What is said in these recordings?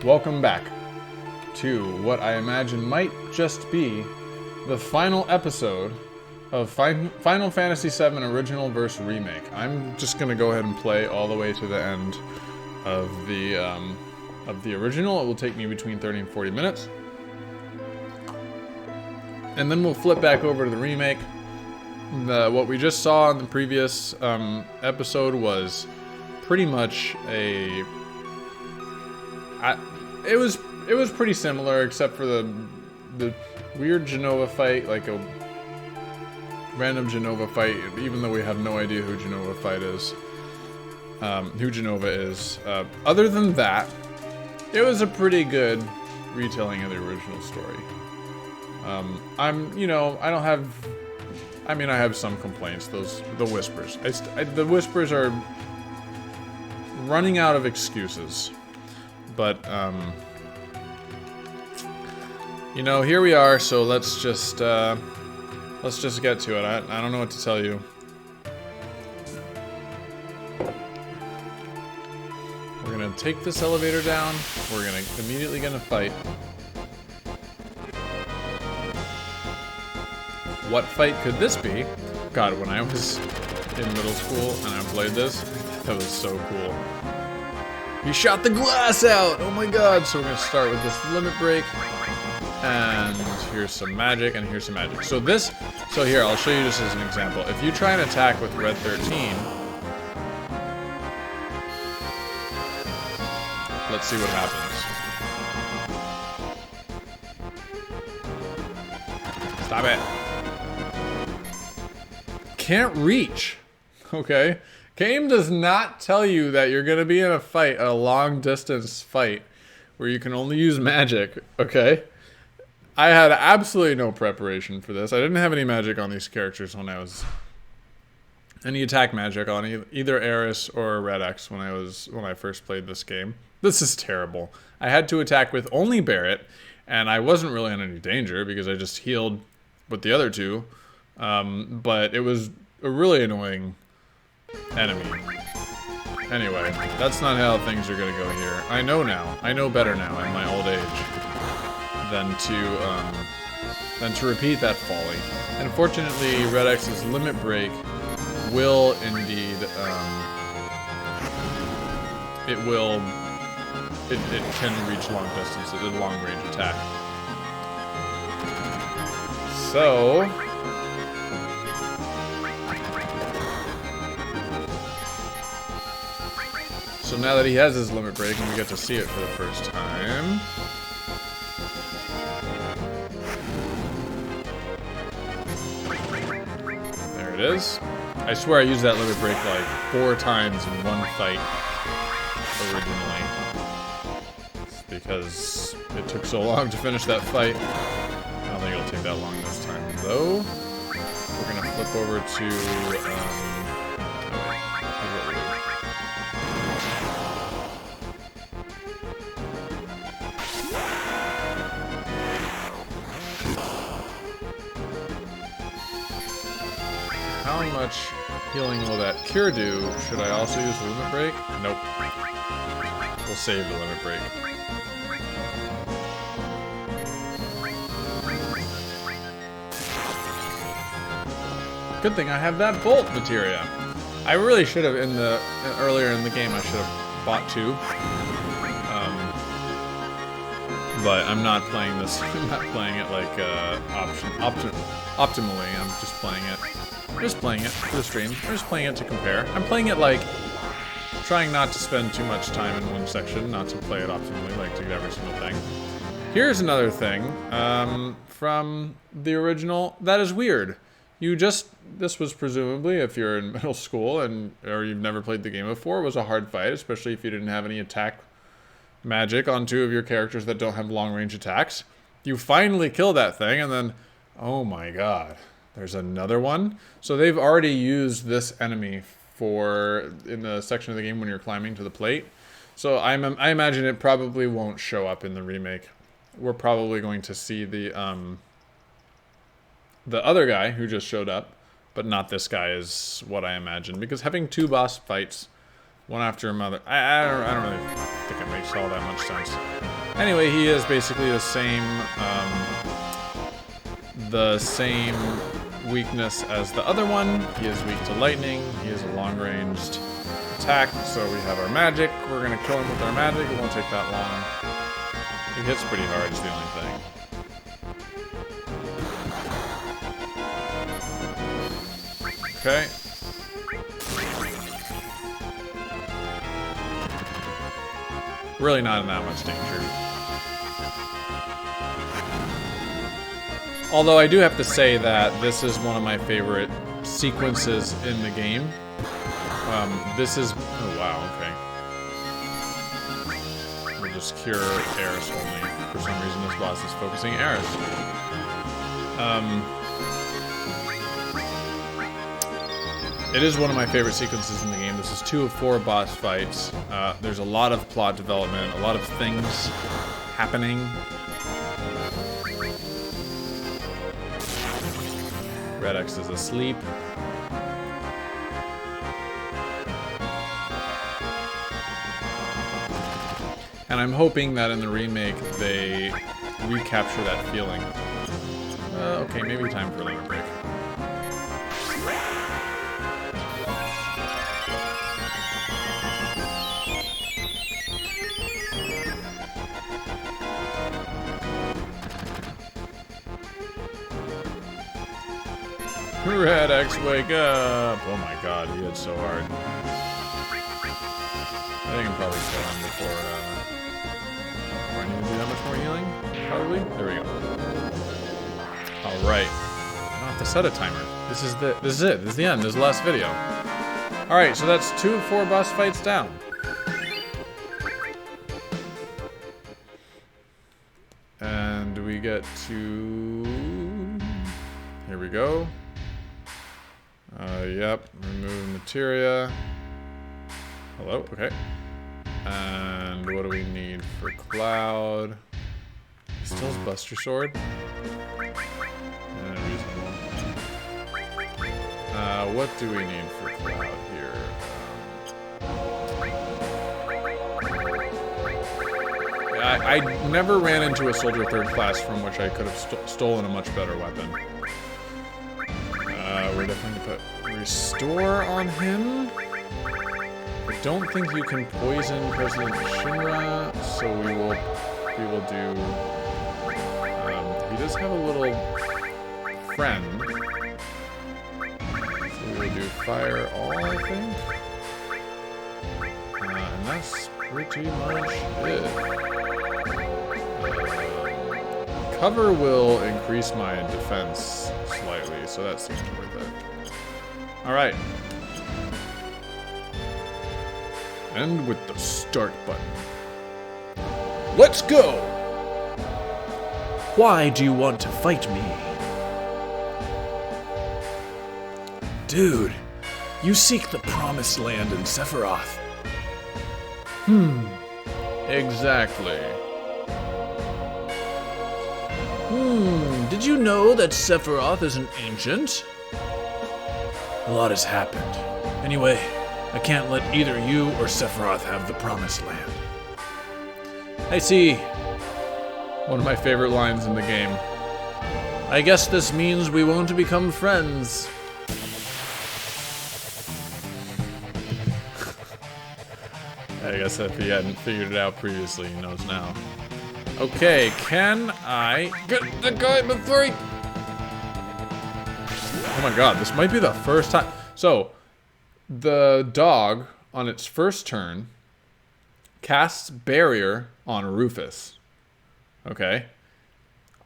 Welcome back to what I imagine might just be the final episode of Final Fantasy VII Original vs. Remake. I'm just gonna go ahead and play all the way to the end of the original. It will take me between 30 and 40 minutes. And then we'll flip back over to the remake. What we just saw in the previous episode was pretty much it was pretty similar, except for the weird Genova fight, like a random Genova fight, even though we have no idea who Genova is. Other than that, it was a pretty good retelling of the original story. I have some complaints. The whispers. The whispers are running out of excuses. But, here we are, so let's just get to it. I don't know what to tell you. We're gonna take this elevator down. We're immediately gonna fight. What fight could this be? God, when I was in middle school and I played this, that was so cool. He shot the glass out! Oh my god! So we're gonna start with this limit break. And here's some magic, and here's some magic. So here, I'll show you just as an example. If you try and attack with Red 13, let's see what happens. Stop it. Can't reach. Okay? Game does not tell you that you're gonna be in a fight, a long distance fight, where you can only use magic, okay? I had absolutely no preparation for this. I didn't have any magic on these characters when I was... any attack magic on either Eris or Red X when I first played this game. This is terrible. I had to attack with only Barret, and I wasn't really in any danger because I just healed with the other two. But it was a really annoying enemy. Anyway, that's not how things are gonna go here. I know now. I know better now in my old age than to repeat that folly. And fortunately, Red X's limit break will indeed it can reach long distance, a long range attack. So now that he has his limit break and we get to see it for the first time. There it is. I swear I used that limit break like 4 times in one fight originally. It's because it took so long to finish that fight. I don't think it'll take that long this time though. We're gonna flip over to how much healing will that cure do? Should I also use the limit break? Nope. We'll save the limit break. Good thing I have that bolt materia. I really should have earlier in the game I should have bought 2. But I'm not playing this. I'm not playing it like optimally. I'm just playing it. I'm just playing it for the stream. I'm just playing it to compare. I'm playing it like trying not to spend too much time in one section, not to play it optimally, like to get every single thing. Here's another thing from the original that is weird. This was presumably, if you're in middle school or you've never played the game before, it was a hard fight, especially if you didn't have any attack magic on 2 of your characters that don't have long range attacks. You finally kill that thing, and then, oh my god, there's another one. So they've already used this enemy in the section of the game when you're climbing to the plate. So I imagine it probably won't show up in the remake. We're probably going to see the other guy who just showed up, but not this guy is what I imagine. Because having 2 boss fights, one after another, I don't really think it makes all that much sense. Anyway, he is basically the same weakness as the other one. He is weak to lightning. He is a long-ranged attack, so we have our magic. We're gonna kill him with our magic. It won't take that long. He hits pretty hard, is the only thing. Okay. Really not in that much danger. Although I do have to say that this is one of my favorite sequences in the game. This is... Oh, wow, okay. We'll just cure Eris only. For some reason, this boss is focusing Eris. It is one of my favorite sequences in the game. This is 2 of 4 boss fights. There's a lot of plot development, a lot of things happening. Red X is asleep. And I'm hoping that in the remake they recapture that feeling. Okay, maybe time for a little break. Red X, wake up! Oh my god, he hit so hard. I think I can probably kill him before I need to do that much more healing? Probably? There we go. Alright. I don't have to set a timer. This is it. This is the end. This is the last video. Alright, so that's 2 of 4 boss fights down. And we get to... Here we go. Yep, remove materia. Hello, okay. And what do we need for Cloud? He still has Buster Sword. Reasonable. What do we need for Cloud here? I never ran into a soldier 3rd class from which I could have stolen a much better weapon. We're definitely going to put Restore on him. I don't think you can poison President Shinra, so we will do... he does have a little friend. So we will do Fire All, I think. And that's pretty much it. Cover will increase my defense slightly, so that seems worth it. Alright. And with the start button. Let's go! Why do you want to fight me? Dude, you seek the promised land in Sephiroth. Exactly. Did you know that Sephiroth is an ancient? A lot has happened. Anyway, I can't let either you or Sephiroth have the promised land. I see. One of my favorite lines in the game. I guess this means we won't become friends. I guess if he hadn't figured it out previously, he knows now. Okay, can I get the guy before he... Oh my god, this might be the first time. So, the dog, on its first turn, casts Barrier on Rufus. Okay?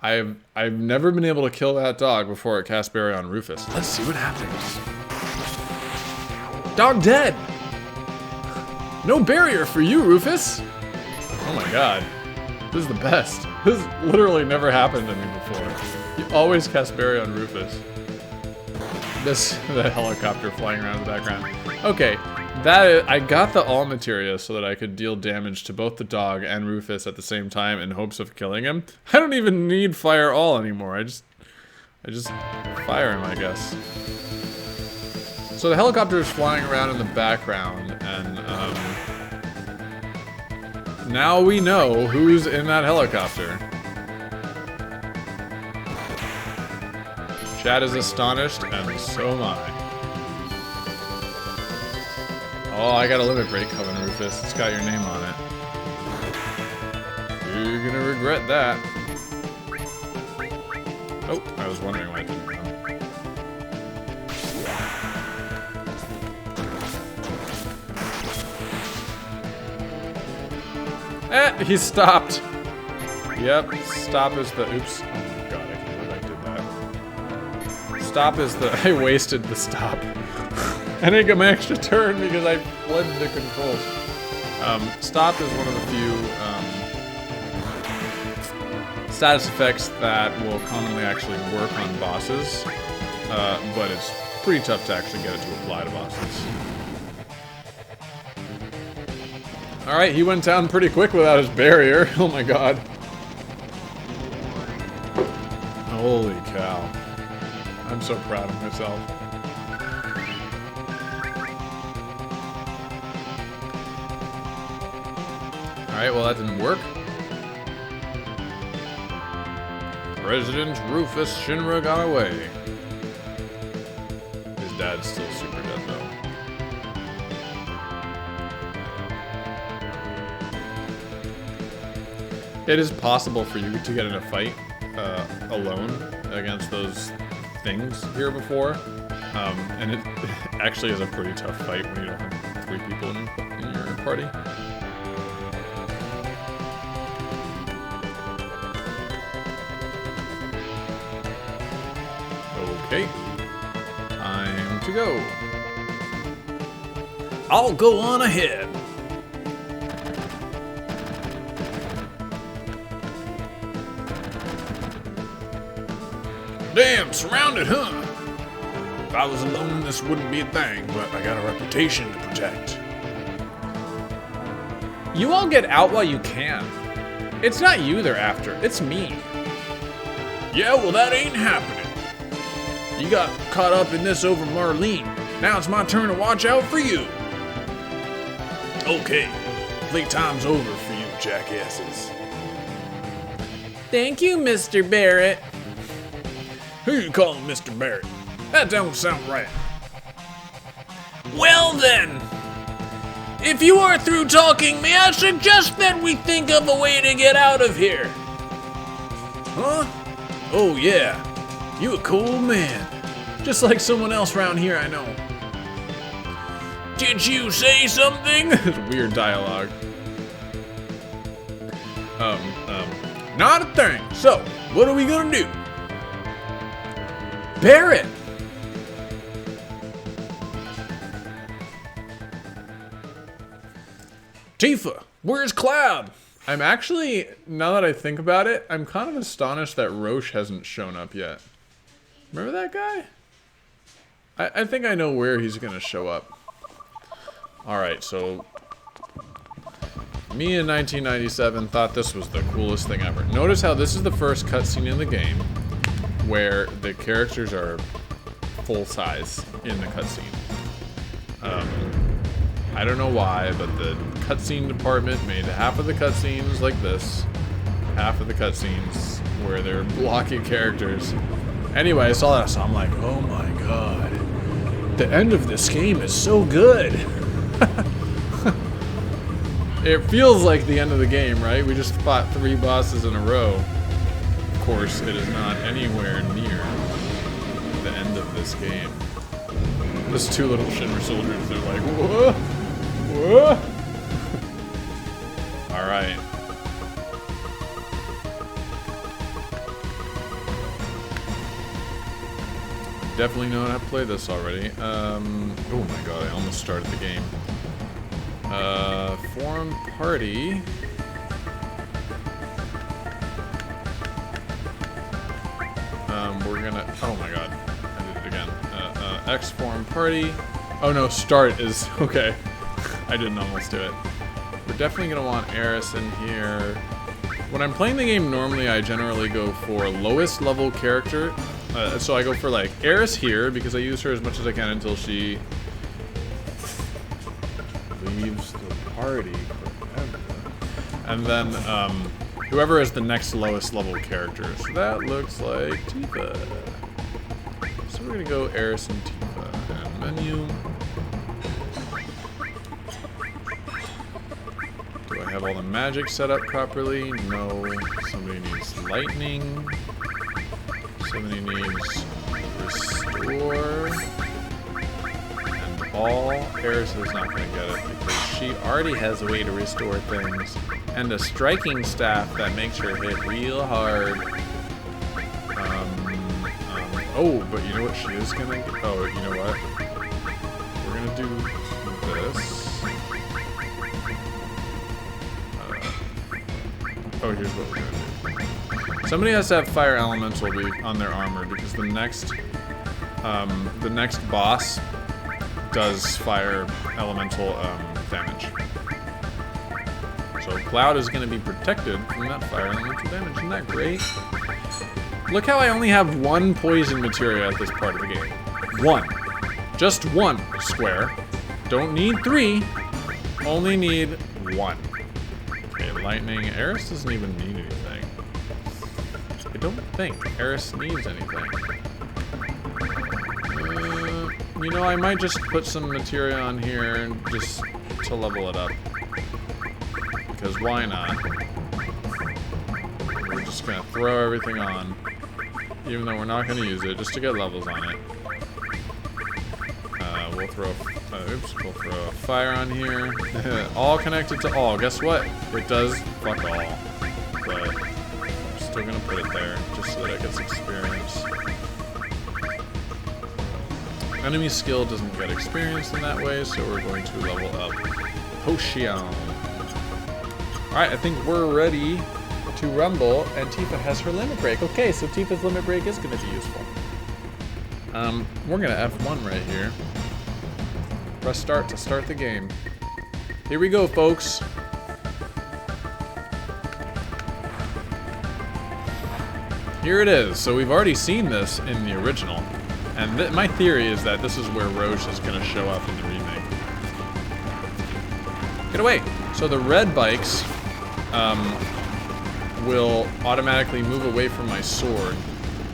I've never been able to kill that dog before it casts Barrier on Rufus. Let's see what happens. Dog dead! No barrier for you, Rufus! Oh my god. This is the best. This literally never happened to me before. You always cast Barrier on Rufus. The helicopter flying around in the background. Okay, I got the all materia so that I could deal damage to both the dog and Rufus at the same time in hopes of killing him. I don't even need fire all anymore. I just fire him, I guess. So the helicopter is flying around in the background, and Now we know who's in that helicopter. Chad is astonished, and so am I. Oh, I got a limit break coming, Rufus. It's got your name on it. You're gonna regret that. Oh, I was wondering why it didn't come. He stopped. Yep, stop is the, oops. Oh my god, I can't believe I did that. Stop is the, I wasted the stop. I didn't get my extra turn because I fled the controls. Stop is one of the few status effects that will commonly actually work on bosses, but it's pretty tough to actually get it to apply to bosses. Alright, he went down pretty quick without his barrier. Oh my god. Holy cow. I'm so proud of myself. Alright, well that didn't work. President Rufus Shinra got away. His dad's still super dead though. It is possible for you to get in a fight alone against those things here before. And it actually is a pretty tough fight when you don't have 3 people in your party. Okay. Time to go. I'll go on ahead. Damn, surrounded, huh? If I was alone, this wouldn't be a thing, but I got a reputation to protect. You all get out while you can. It's not you they're after, it's me. Yeah, well that ain't happening. You got caught up in this over Marlene. Now it's my turn to watch out for you. Okay, playtime's over for you jackasses. Thank you, Mr. Barrett. Who you calling Mr. Barrett? That don't sound right. Well then, if you are through talking me, I suggest that we think of a way to get out of here. Huh? Oh yeah, you a cool man. Just like someone else around here I know. Did you say something? It's weird dialogue. Not a thing. So, what are we gonna do? Barrett! Tifa, where's Cloud? I'm actually, now that I think about it, I'm kind of astonished that Roche hasn't shown up yet. Remember that guy? I think I know where he's gonna show up. Alright, so me in 1997 thought this was the coolest thing ever. Notice how this is the first cutscene in the game where the characters are full size in the cutscene. I don't know why, but the cutscene department made half of the cutscenes like this, half of the cutscenes where they're blocky characters. Anyway, I saw that, so I'm like, oh my god, the end of this game is so good. It feels like the end of the game, right? We just fought 3 bosses in a row. Of course, it is not anywhere near the end of this game. Those 2 little Shinra soldiers, they're like, whoa, whoa. Alright. Definitely know how to play this already. Oh my god, I almost started the game. Form party. We're gonna, oh my god, I did it again. X form party. Oh no, start is, okay. I didn't almost do it. We're definitely gonna want Eris in here. When I'm playing the game normally, I generally go for lowest level character. So I go for like Eris here because I use her as much as I can until she leaves the party forever. And then whoever is the next lowest level character. So that looks like Tifa. So we're gonna go Eris and Tifa. And menu. Do I have all the magic set up properly? No. Somebody needs lightning. Somebody needs restore. And all. Eris is not going to get it because she already has a way to restore things. And a striking staff that makes her hit real hard. Oh, but you know what she is going to get? Oh, you know what? We're going to do this. Oh, here's what we're gonna do. Somebody has to have fire elemental on their armor because the next boss does fire elemental damage. So Cloud is going to be protected from that fire elemental damage. Isn't that great? Look how I only have one poison materia at this part of the game. One. Just one square. Don't need 3. Only need 1. Okay, lightning. Eris doesn't even need anything. I don't think Eris needs anything. You know, I might just put some materia on here just to level it up. Because why not? We're just gonna throw everything on. Even though we're not gonna use it, just to get levels on it. We'll throw a fire on here. All connected to all. Guess what? It does fuck all. But I'm still gonna put it there just so that it gets experience. Enemy skill doesn't get experience in that way, so we're going to level up Potion. Alright, I think we're ready to rumble, and Tifa has her limit break. Okay, so Tifa's limit break is gonna be useful. We're gonna F1 right here. Press start to start the game. Here we go, folks. Here it is. So we've already seen this in the original. And my theory is that this is where Roche is going to show up in the remake. Get away! So the red bikes will automatically move away from my sword.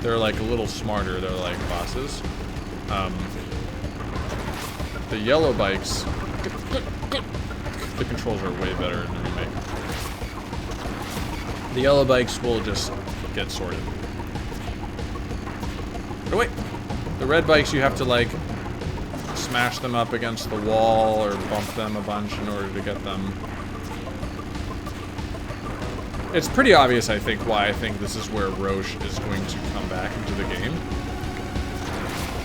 They're like a little smarter. They're like bosses. The yellow bikes, the controls are way better in the remake. The yellow bikes will just get sorted. But wait, the red bikes you have to like smash them up against the wall or bump them a bunch in order to get them. It's pretty obvious, I think, why I think this is where Roche is going to come back into the game.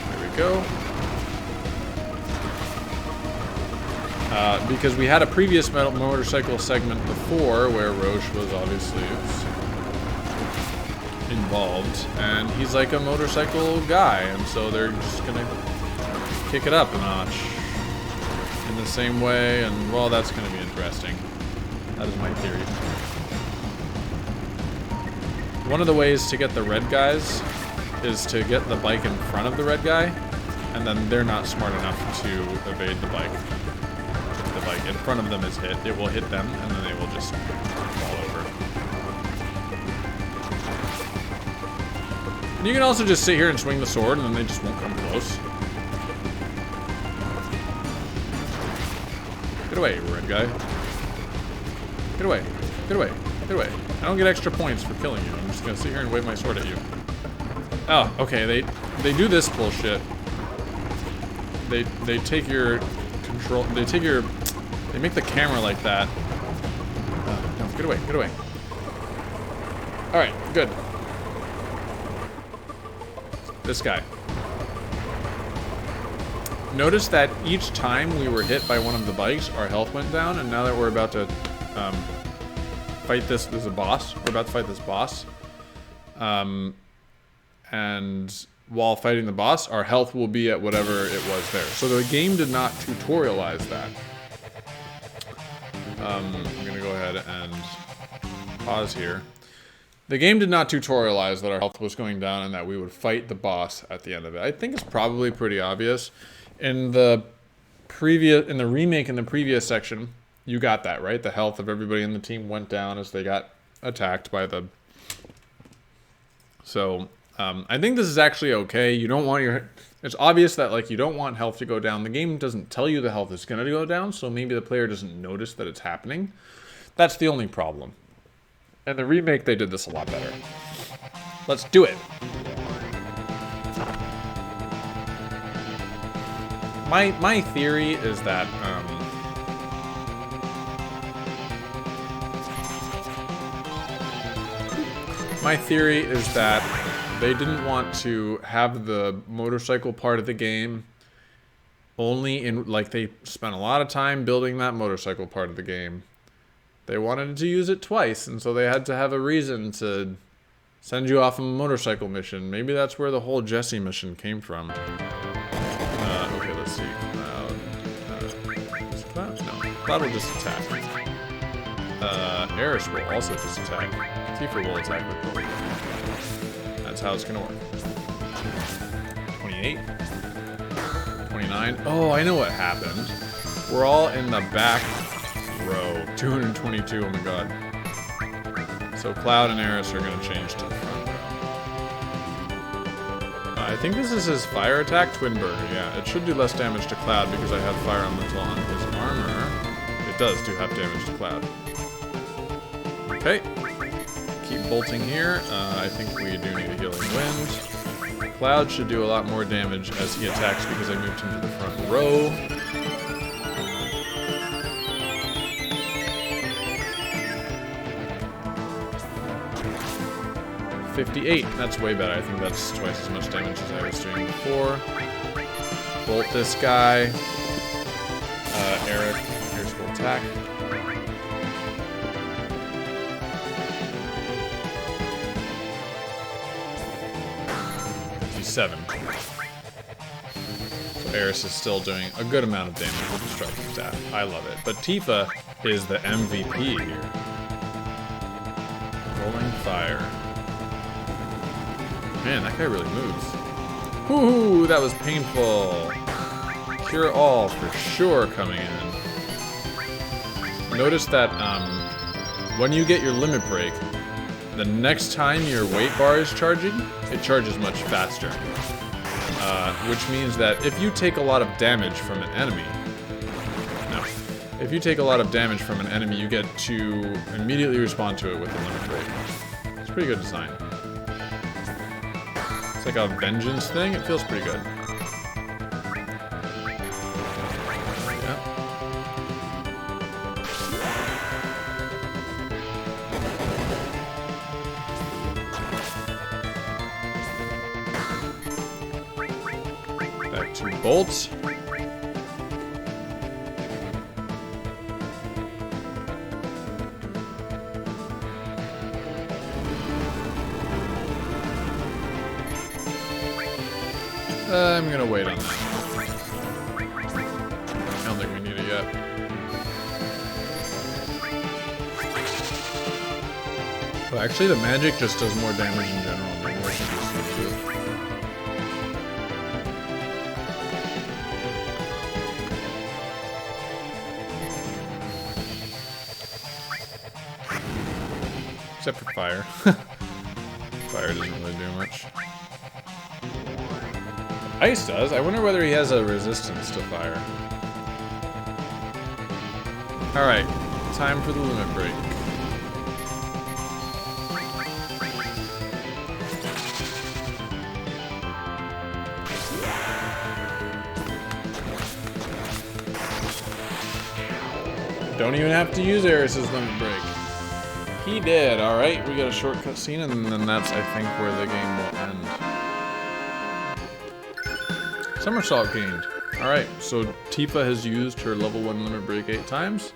There we go. Because we had a previous motorcycle segment before where Roche was obviously involved, and he's like a motorcycle guy, and so they're just gonna kick it up a notch in the same way, and well, that's gonna be interesting. That is my theory. One of the ways to get the red guys is to get the bike in front of the red guy, and then they're not smart enough to evade the bike. If the bike in front of them is hit, it will hit them, and then they will just fall over. And you can also just sit here and swing the sword, and then they just won't come close. Get away, red guy. Get away. Get away. Get away. I don't get extra points for killing you. I'm just gonna sit here and wave my sword at you. Oh, okay, they do this bullshit. They take your control, they make the camera like that. No, get away, get away. Alright, good. This guy. Notice that each time we were hit by one of the bikes, our health went down, and now that we're about to fight this, there's a boss. We're about to fight this boss. And while fighting the boss, our health will be at whatever it was there. So the game did not tutorialize that. I'm gonna go ahead and pause here. The game did not tutorialize that our health was going down and that we would fight the boss at the end of it. I think it's probably pretty obvious. In the remake in the previous section, You got that, right? The health of everybody in the team went down as they got attacked by the... So, I think this is actually okay. You don't want your... It's obvious that, like, you don't want health to go down. The game doesn't tell you the health is going to go down, so maybe the player doesn't notice that it's happening. That's the only problem. In the remake, they did this a lot better. Let's do it. My theory is that, they didn't want to have the motorcycle part of the game only in, like, they spent a lot of time building that motorcycle part of the game. They wanted to use it twice, and so they had to have a reason to send you off on a motorcycle mission. Maybe that's where the whole Jesse mission came from. Okay, let's see. Is Cloud? No. Cloud will just attack. Eris will also just attack. Tifa will attack with both. That's how it's gonna work. 28. 29. Oh, I know what happened. We're all in the back row. 222, oh my god. So Cloud and Eris are gonna change to the front row. I think this is his fire attack, Twin Burger. Yeah, it should do less damage to Cloud because I have fire elemental on his armor. It does do half damage to Cloud. Okay. Keep bolting here. I think we do need a healing wind. Cloud should do a lot more damage as he attacks because I moved him to the front row. $58. That's way better. I think that's twice as much damage as I was doing before. Bolt this guy. Eric, here's full attack. $57. So Eris is still doing a good amount of damage with the striking staff. I love it. But Tifa is the MVP here. Rolling fire. Man, that guy really moves. Whoo, that was painful. Cure all for sure coming in. Notice that when you get your limit break, the next time your weight bar is charging, it charges much faster. Which means that if you take a lot of damage from an enemy, if you take a lot of damage from an enemy, you get to immediately respond to it with a limit break. It's pretty good design. It's like a vengeance thing. It feels pretty good. Yeah. Back to bolts. I'm gonna wait on that. I don't think we need it yet. Well, actually, the magic just does more damage in general. Maybe I should just switch to it. Except for fire. Fire doesn't really do much. Ice does. I wonder whether he has a resistance to fire. Alright, time for the limit break. Don't even have to use Eris's limit break. He did. Alright, we got a shortcut scene, and then that's, I think, where the game will end. Somersault gained. Alright, so Tifa has used her level 1 limit break 8 times.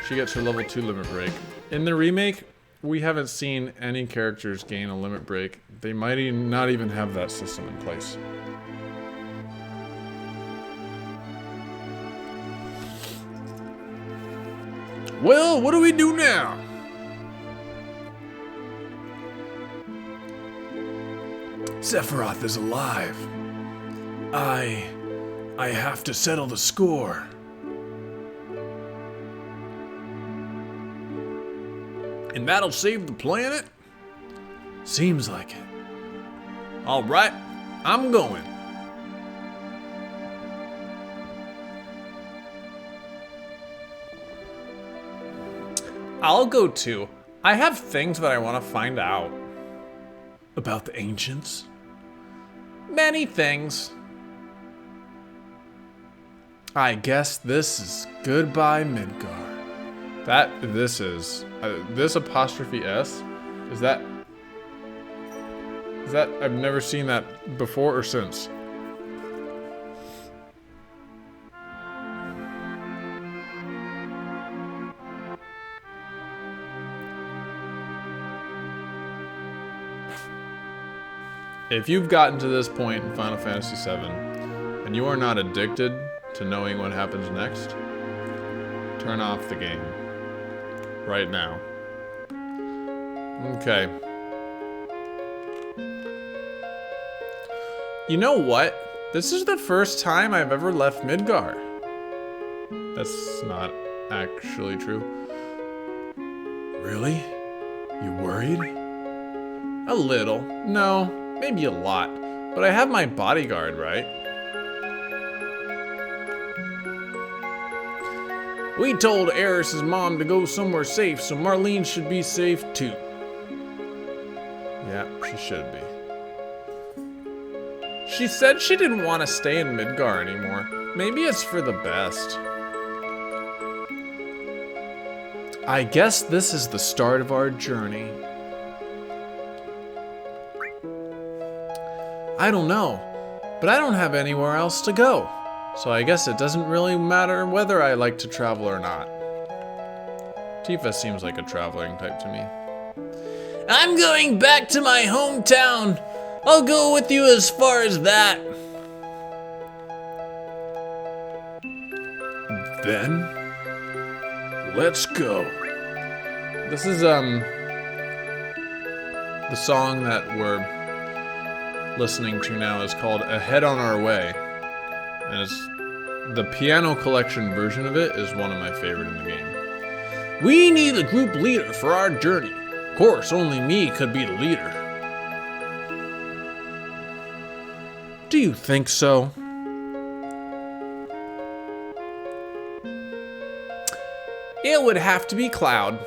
She gets her level 2 limit break. In the remake, we haven't seen any characters gain a limit break. They might not even have that system in place. Well, what do we do now? Sephiroth is alive. I have to settle the score. And that'll save the planet? Seems like it. All right, I'm going. I'll go too. I have things that I want to find out. About the ancients? Many things. I guess this is goodbye Midgar. This is this apostrophe S. Is that I've never seen that before or since. If you've gotten to this point in Final Fantasy VII and you are not addicted to knowing what happens next, turn off the game right now. Okay. You know what? This is the first time I've ever left Midgar. That's not actually true. Really? You worried? A little. No, maybe a lot. But I have my bodyguard, right? We told Eris's mom to go somewhere safe, so Marlene should be safe too. Yeah, she should be. She said she didn't want to stay in Midgar anymore. Maybe it's for the best. I guess this is the start of our journey. I don't know, but I don't have anywhere else to go. So I guess it doesn't really matter whether I like to travel or not. Tifa seems like a traveling type to me. I'm going back to my hometown. I'll go with you as far as that. Then, let's go. This is the song that we're listening to now is called Ahead on Our Way. And it's the piano collection version of it is one of my favorite in the game. We need a group leader for our journey. Of course, only me could be the leader. Do you think so? It would have to be Cloud.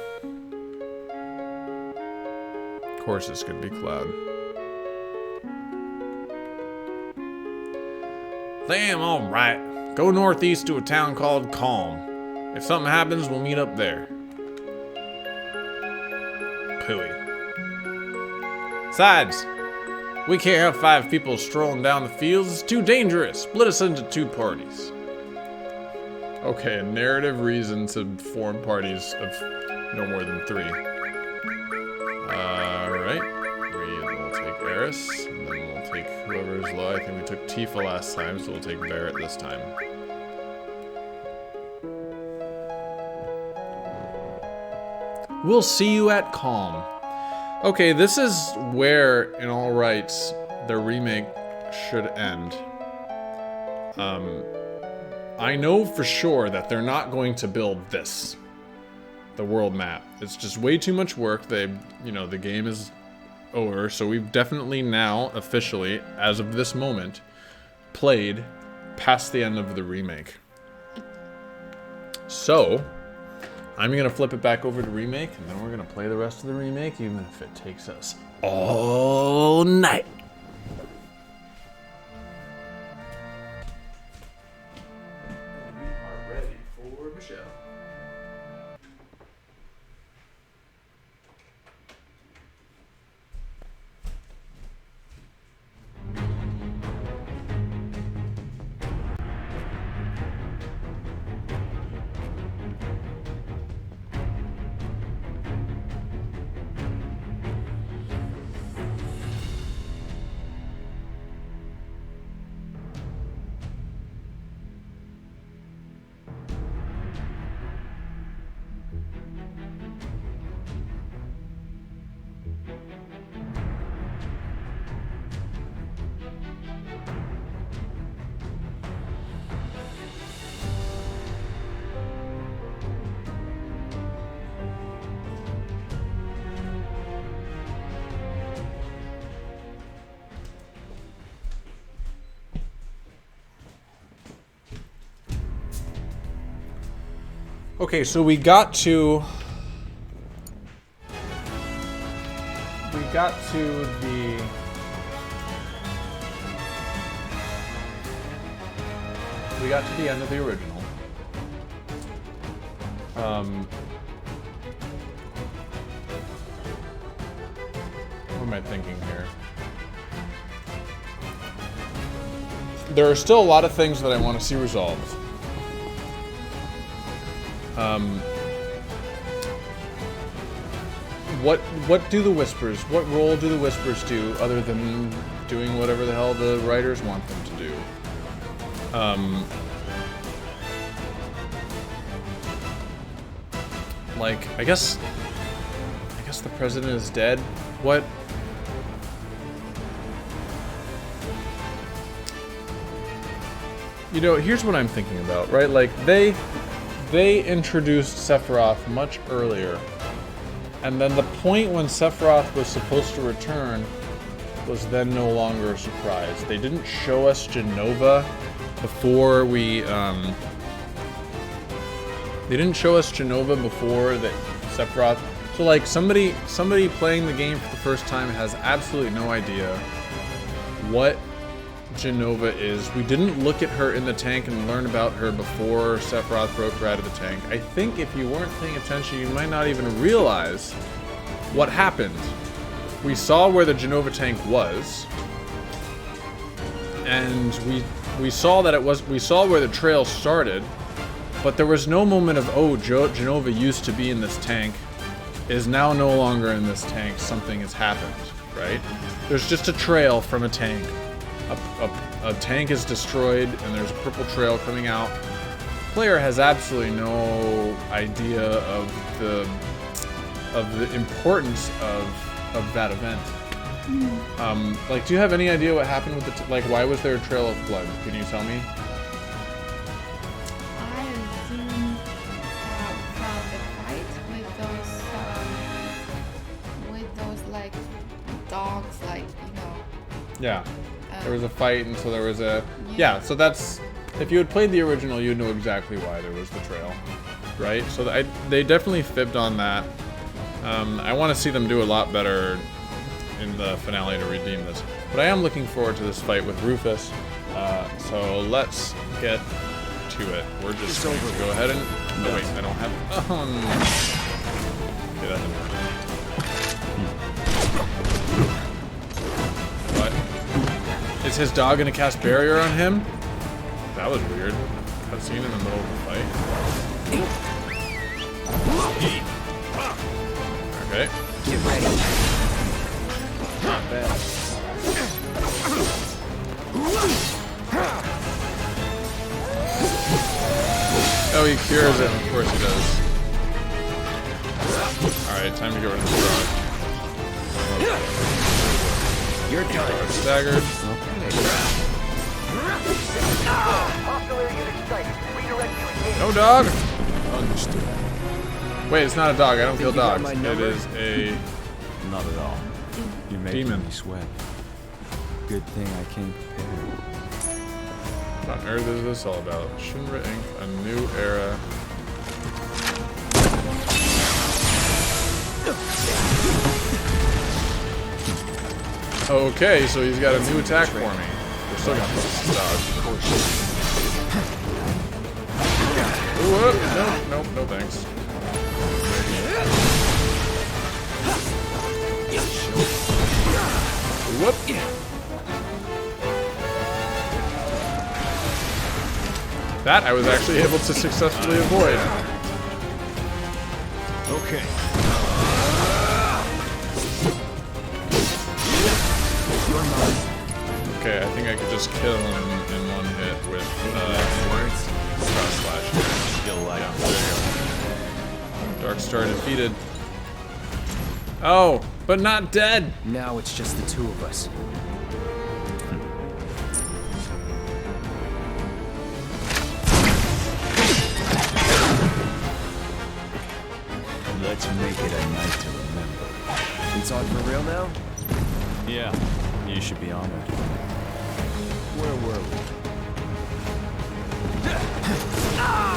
Of course this could be Cloud. Damn, all right. Go northeast to a town called Calm. If something happens, we'll meet up there. Pooey. Besides, we can't have 5 people strolling down the fields. It's too dangerous. Split us into 2 parties. Okay, a narrative reason to form parties of no more than 3. Alright. We'll take Eris, and then we'll take whoever's low. I think we took Tifa last time, so we'll take Barrett this time. We'll see you at Calm. Okay, this is where, in all rights, the remake should end. I know for sure that they're not going to build this. The world map. It's just way too much work. The game is over, so we've definitely now, officially, as of this moment, played past the end of the remake. So, I'm gonna flip it back over to remake, and then we're gonna play the rest of the remake, even if it takes us all night. We are ready for Michelle. Okay, so we got to the end of the original. What am I thinking here? There are still a lot of things that I want to see resolved. What do the Whispers? What role do the Whispers do other than doing whatever the hell the writers want them to do? Like, I guess the president is dead. What? You know, here's what I'm thinking about, right? Like, they introduced Sephiroth much earlier. And then the point when Sephiroth was supposed to return was then no longer a surprise. They didn't show us Jenova before we, they didn't show us Jenova before that Sephiroth. So like somebody playing the game for the first time has absolutely no idea what Jenova is. We didn't look at her in the tank and learn about her before Sephiroth broke her out of the tank. I think if you weren't paying attention, you might not even realize what happened. We saw where the Jenova tank was, and we saw that we saw where the trail started, but there was no moment of, oh, Jenova used to be in this tank, is now no longer in this tank, something has happened, right? There's just a trail from a tank. A tank is destroyed, and there's a purple trail coming out. The player has absolutely no idea of the importance of that event. Like, do you have any idea what happened with the like? Why was there a trail of blood? Can you tell me? I assume from the fight with those like dogs, like, you know. Yeah. There was a fight, and so there was a... Yeah, so that's... If you had played the original, you'd know exactly why there was the trail, right? So they definitely fibbed on that. I want to see them do a lot better in the finale to redeem this. But I am looking forward to this fight with Rufus. So let's get to it. We're just going to go ahead and... Oh, wait, I don't have... Okay, that didn't work. What? Is his dog gonna cast barrier on him? That was weird. Cutscene in the middle of the fight. Okay. Get ready. Not bad. Oh, he cures it. Of course he does. Alright, time to get rid of the dog. You're done. Staggered. No dog. Understood. Wait, it's not a dog. I don't kill You got dogs. my It number? is a Not at all. You're making demon. me sweat. Good thing I came prepared. What on earth is this all about? Shinra Inc. A new era. Okay, so he's got a new attack for me. We're still gonna dodge. Whoop! Nope, no thanks. Whoop! That I was actually able to successfully avoid. Okay. Okay, I think I could just kill him in one hit with Cross Slash. Yeah, there you go. Dark Star defeated. Oh, but not dead. Now it's just the two of us. Let's make it a night to remember. It's on for real now? Yeah, you should be honored. Where were we?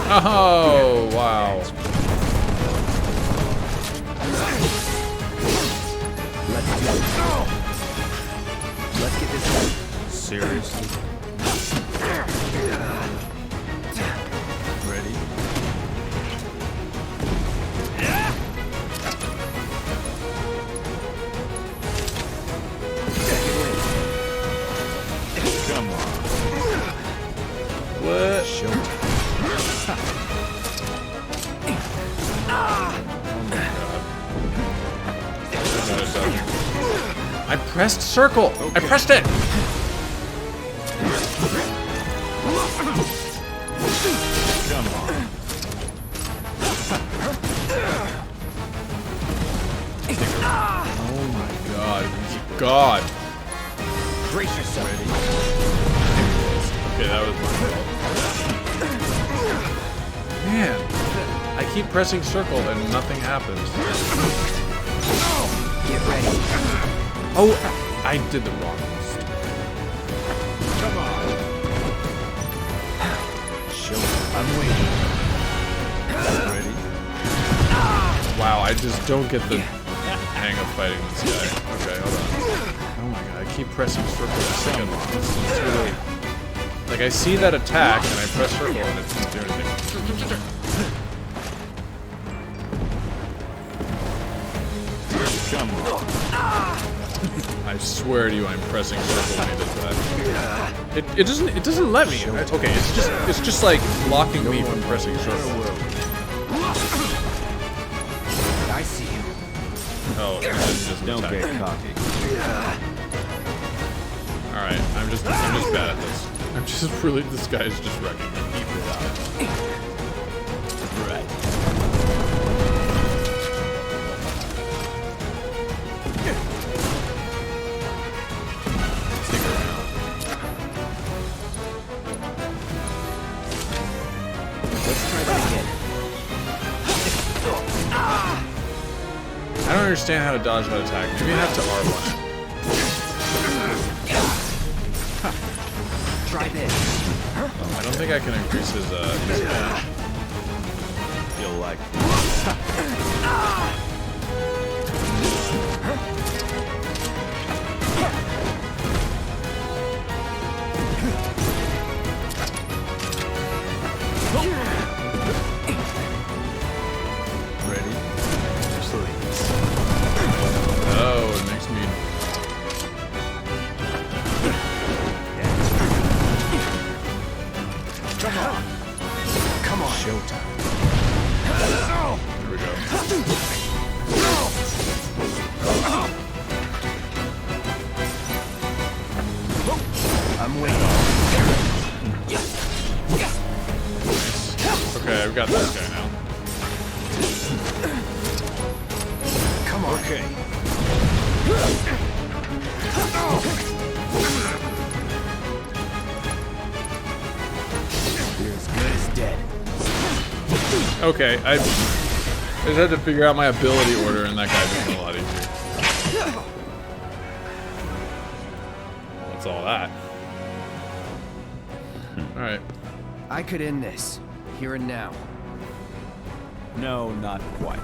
Oh, wow. Seriously? Ready? Come on. What? Showtime. I pressed circle. I pressed it. Come on. Oh my god. God. Brace yourself. Ready? Okay, that was my fault. Man, I keep pressing circle and nothing happens. Get ready. Oh, I did the wrong one. Come on. Show me. I'm waiting. Ready? Wow, I just don't get the hang of fighting this guy. Okay, hold on. Oh my god, I keep pressing circle and thinking it's too late. Like, I see that attack and I press circle and it doesn't do anything. Come on. I swear to you, I'm pressing circle when he does that. It doesn't let me. Okay, it's just like blocking me from pressing circle. I see you. Oh, and then just Don't attack. get cocky. All right, I'm just bad at this. I'm just really, this guy is just wrecking me. Keep it up. Right. Stick around. Let's try that again. I don't understand how to dodge that attack. Maybe I have to R1 it. Try this. I don't think I can increase his damage. You'll like Ready? Please. Oh, it makes me. Come on. Come on. Showtime. Here we go. I'm waiting. Okay, I've got this guy now. Come on. Okay. You're as good as dead. Okay, I just had to figure out my ability order, and that guy became a lot easier. What's all that? All right. I could end this. Here and now. No, not quite.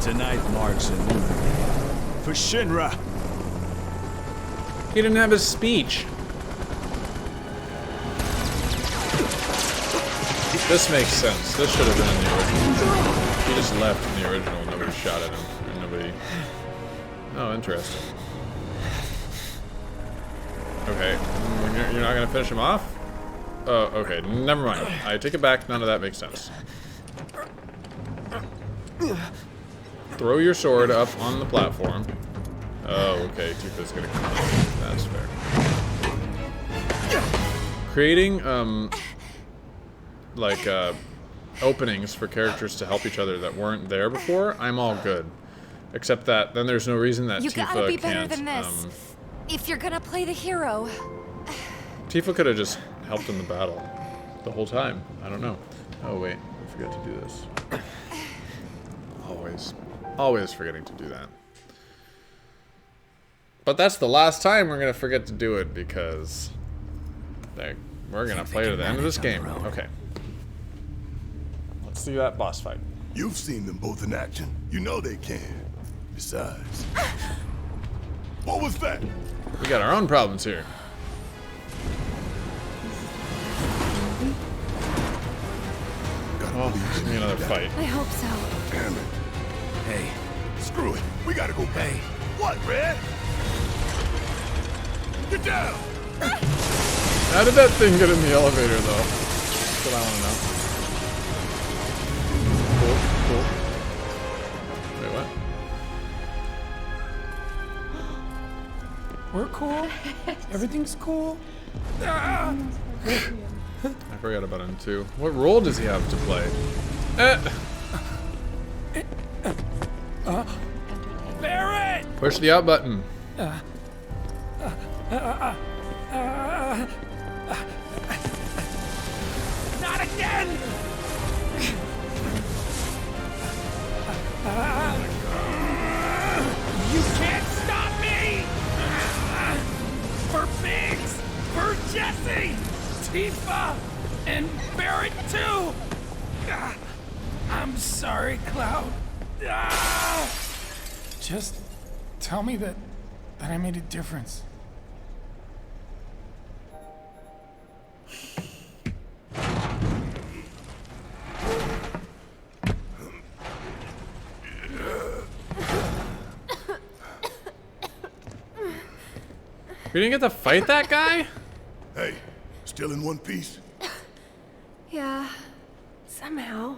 Tonight marks a new day for Shinra. He didn't have his speech. This makes sense. This should have been in the original. He just left in the original. Nobody shot at him. And nobody. Oh, interesting. Okay. You're not gonna finish him off? Oh, okay. Never mind. I take it back. None of that makes sense. Throw your sword up on the platform. Oh, okay. Tifa's gonna come. That's fair. Creating, like, openings for characters to help each other that weren't there before, I'm all good. Except that then there's no reason that You Tifa gotta be can't, better than this. If you're gonna play the hero. Tifa could have just helped in the battle the whole time. I don't know. Oh wait, I forgot to do this. Always forgetting to do that. But that's the last time we're gonna forget to do it because we're gonna play to the end of this game. Okay. Let's do that boss fight. You've seen them both in action. You know they can. Besides, what was that? We got our own problems here. Well, give me another fight. I hope so. Damn it. Hey, Screw it. We gotta go back. hey. What, Red? Get down! How did that thing get in the elevator, though? That's what I want to know. Cool. Wait, what? We're cool. Everything's cool. I forgot about him, too. What role does he have to play? Barrett! Push the out button. Not again! You can't stop me! For Biggs! For Jesse! Tifa! And Barrett too! I'm sorry, Cloud. Just tell me that I made a difference. We didn't get to fight that guy? Hey, still in one piece? Yeah. Somehow.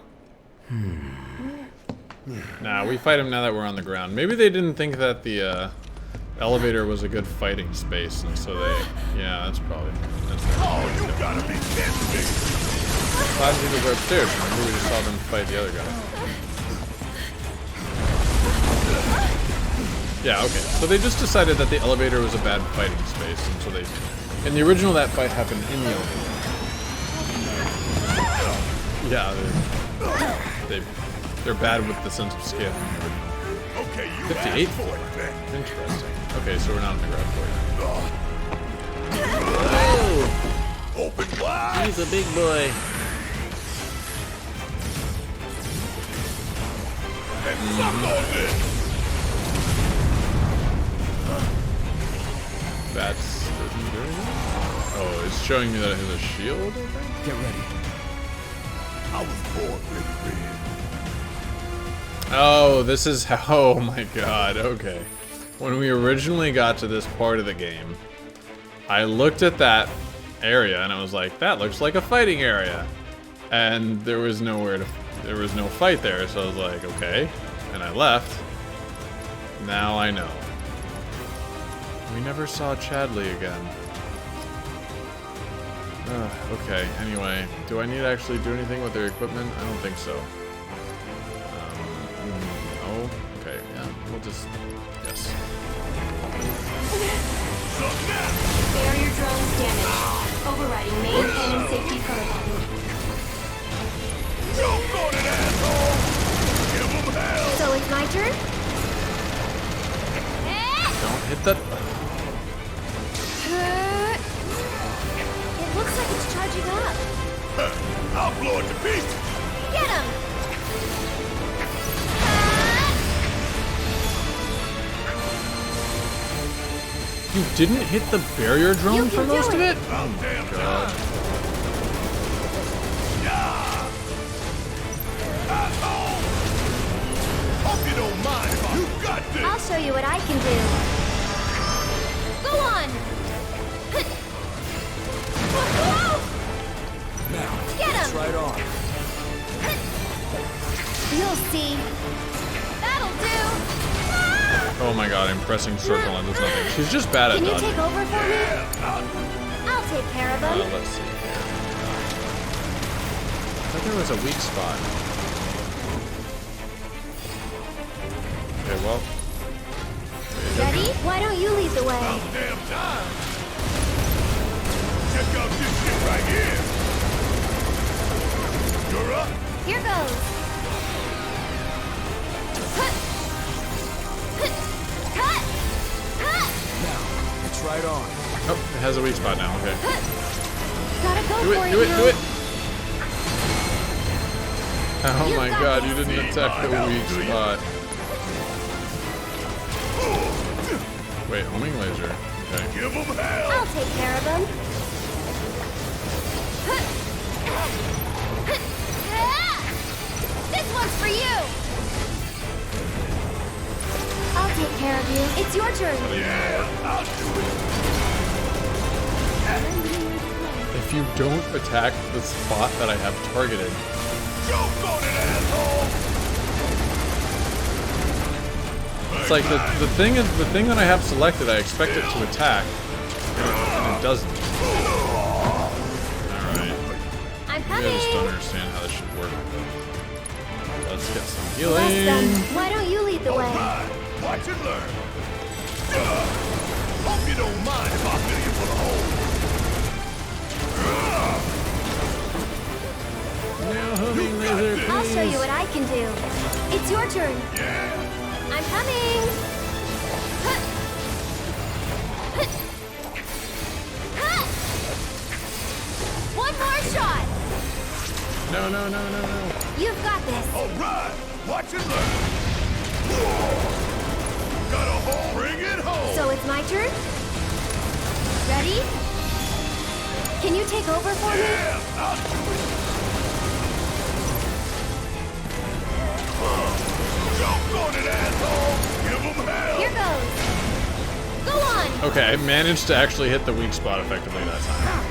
Nah, we fight him now that we're on the ground. Maybe they didn't think that the elevator was a good fighting space, and so they... Yeah, that's probably... Oh, you gotta be kidding me! Glad people go upstairs. Remember, we just saw them fight the other guy. Yeah, okay. So they just decided that the elevator was a bad fighting space, and so they... In the original, that fight happened in the elevator. Yeah, they're bad with the sense of scale. Okay, you 58 asked for it, man. Interesting. Okay, so we're not in the ground floor. Open wide! He's a big boy. And suck on this! That's... Oh, it's showing me that it has a shield, I think? Get ready. I was born with red. Oh, this is how... Oh my god, okay. When we originally got to this part of the game, I looked at that area and I was like, that looks like a fighting area. And there was nowhere to... There was no fight there, so I was like, okay. And I left. Now I know. We never saw Chadley again. Okay, anyway. Do I need to actually do anything with their equipment? I don't think so. Oh, okay, yeah. We'll just... Yes. Barrier drones damaged. Overriding main cannon safety protocol. Jump on it, asshole! Give him hell! So it's my turn? Don't hit that... It looks like it's charging up. I'll blow it to pieces! Get him! You didn't hit the barrier drone You for can do most of it. it? Oh, damn God. Asshole! Hope you don't mind if you got this! I'll show you what I can do. Go on! Now, Get him! right on. You'll see. That'll do! Oh my god, I'm pressing circle and there's nothing. She's just bad at Can you dodging. take over for me? I'll take care of them. Let's see here. I thought there was a weak spot. Okay, well. Ready? Why don't you lead the way? Damn time! Check out this shit right here! You're up! Here goes. It's right on. Oh, it has a weak spot now, okay. Gotta go Do for it, do it, now. do it! Oh my god, you didn't attack the weak spot. Wait, homing laser. Okay. Give him hell! I'll take care of them. This one's for you! I'll take care of you. It's your turn. If you don't attack the spot that I have targeted, Joke on it, asshole! it's like the thing that I have selected, I expect it to attack, and it doesn't. Alright. I'm Maybe I just don't coming! understand how this should work. Let's get some Less healing. done. Why don't you lead the way? Alright, watch and learn. Hope you don't mind if I fill you full of holes. Now, homing laser, please. I'll show you what I can do. It's your turn. I'm coming! Huh. Huh. Huh. One more shot! No, no, no, no, no. You've got this. Alright, watch and learn. Got a hole, bring it home. So it's my turn? Ready? Can you take over for me? Yeah, I'll do it. Joke on it, asshole. Give 'em hell. Here goes. Go on! Okay, I managed to actually hit the weak spot effectively that time.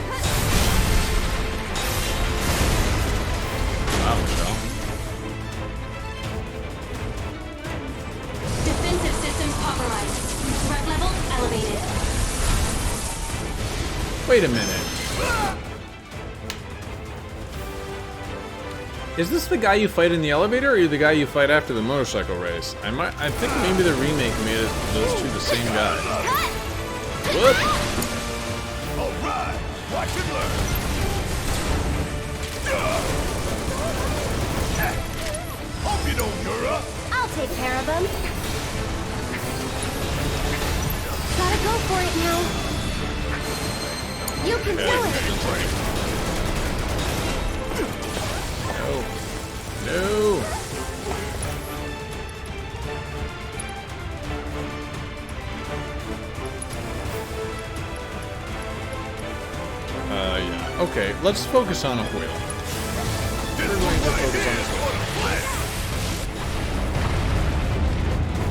Wow, Michelle. Defensive systems authorized. Threat level elevated. Wait a minute. Is this the guy you fight in the elevator, or are you the guy you fight after the motorcycle race? I think maybe the remake made it those two the same guy. Whoop! Alright, watch and learn. Hope you don't gear up. I'll take care of them. Gotta go for it now. You can do it. No. Yeah. Okay, let's focus on a wheel. We're going to focus on this wheel.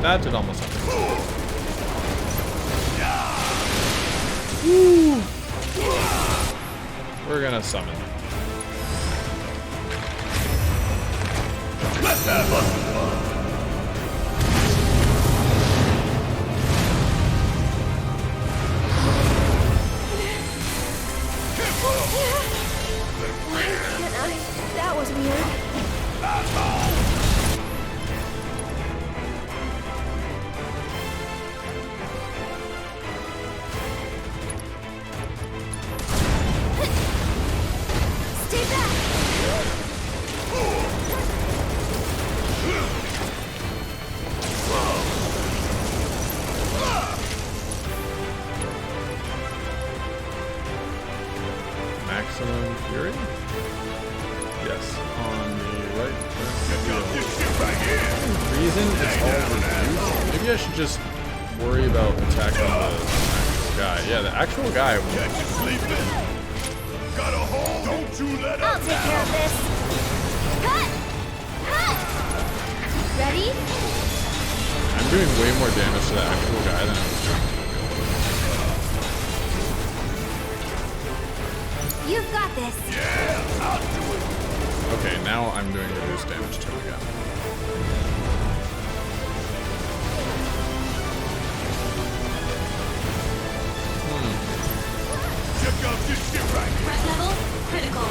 That did almost something. Woo! We're gonna summon. Let's have us. That was weird. Stay back! Maximum Fury? Yes, on the right. This shit right here. Reason it's all reduced. Maybe I should just worry about attacking the actual guy. Yeah, the actual guy will. Catch you sleeping. Got a hole. Don't you let I'll up take care of this. Cut! Cut! Ready? I'm doing way more damage to the actual guy than I was doing. You've got this. Yeah, I'll do it. Okay, now I'm doing reduced damage to him again. Check out this shit right here. Threat level critical.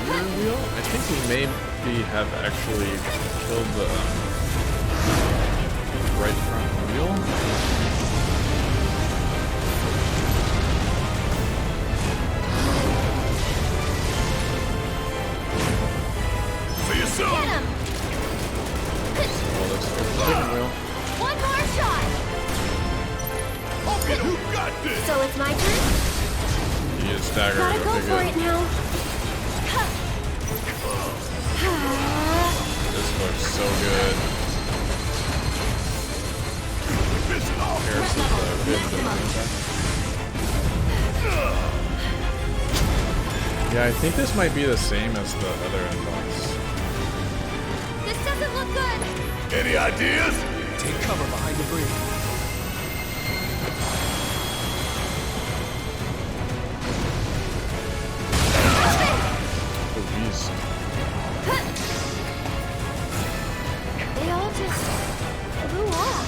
Rear wheel? I think we maybe have actually killed the right front wheel. See you soon. Get him! Well, let's fix the second wheel. One more shot! Okay, who got this? So it's my turn? He is staggered. Gotta go Okay, for good. it now. This looks so good. Listen, Harris Yeah, I think this might be the same as the other inbox. This doesn't look good. Any ideas? Take cover behind debris. Please. They all just blew off.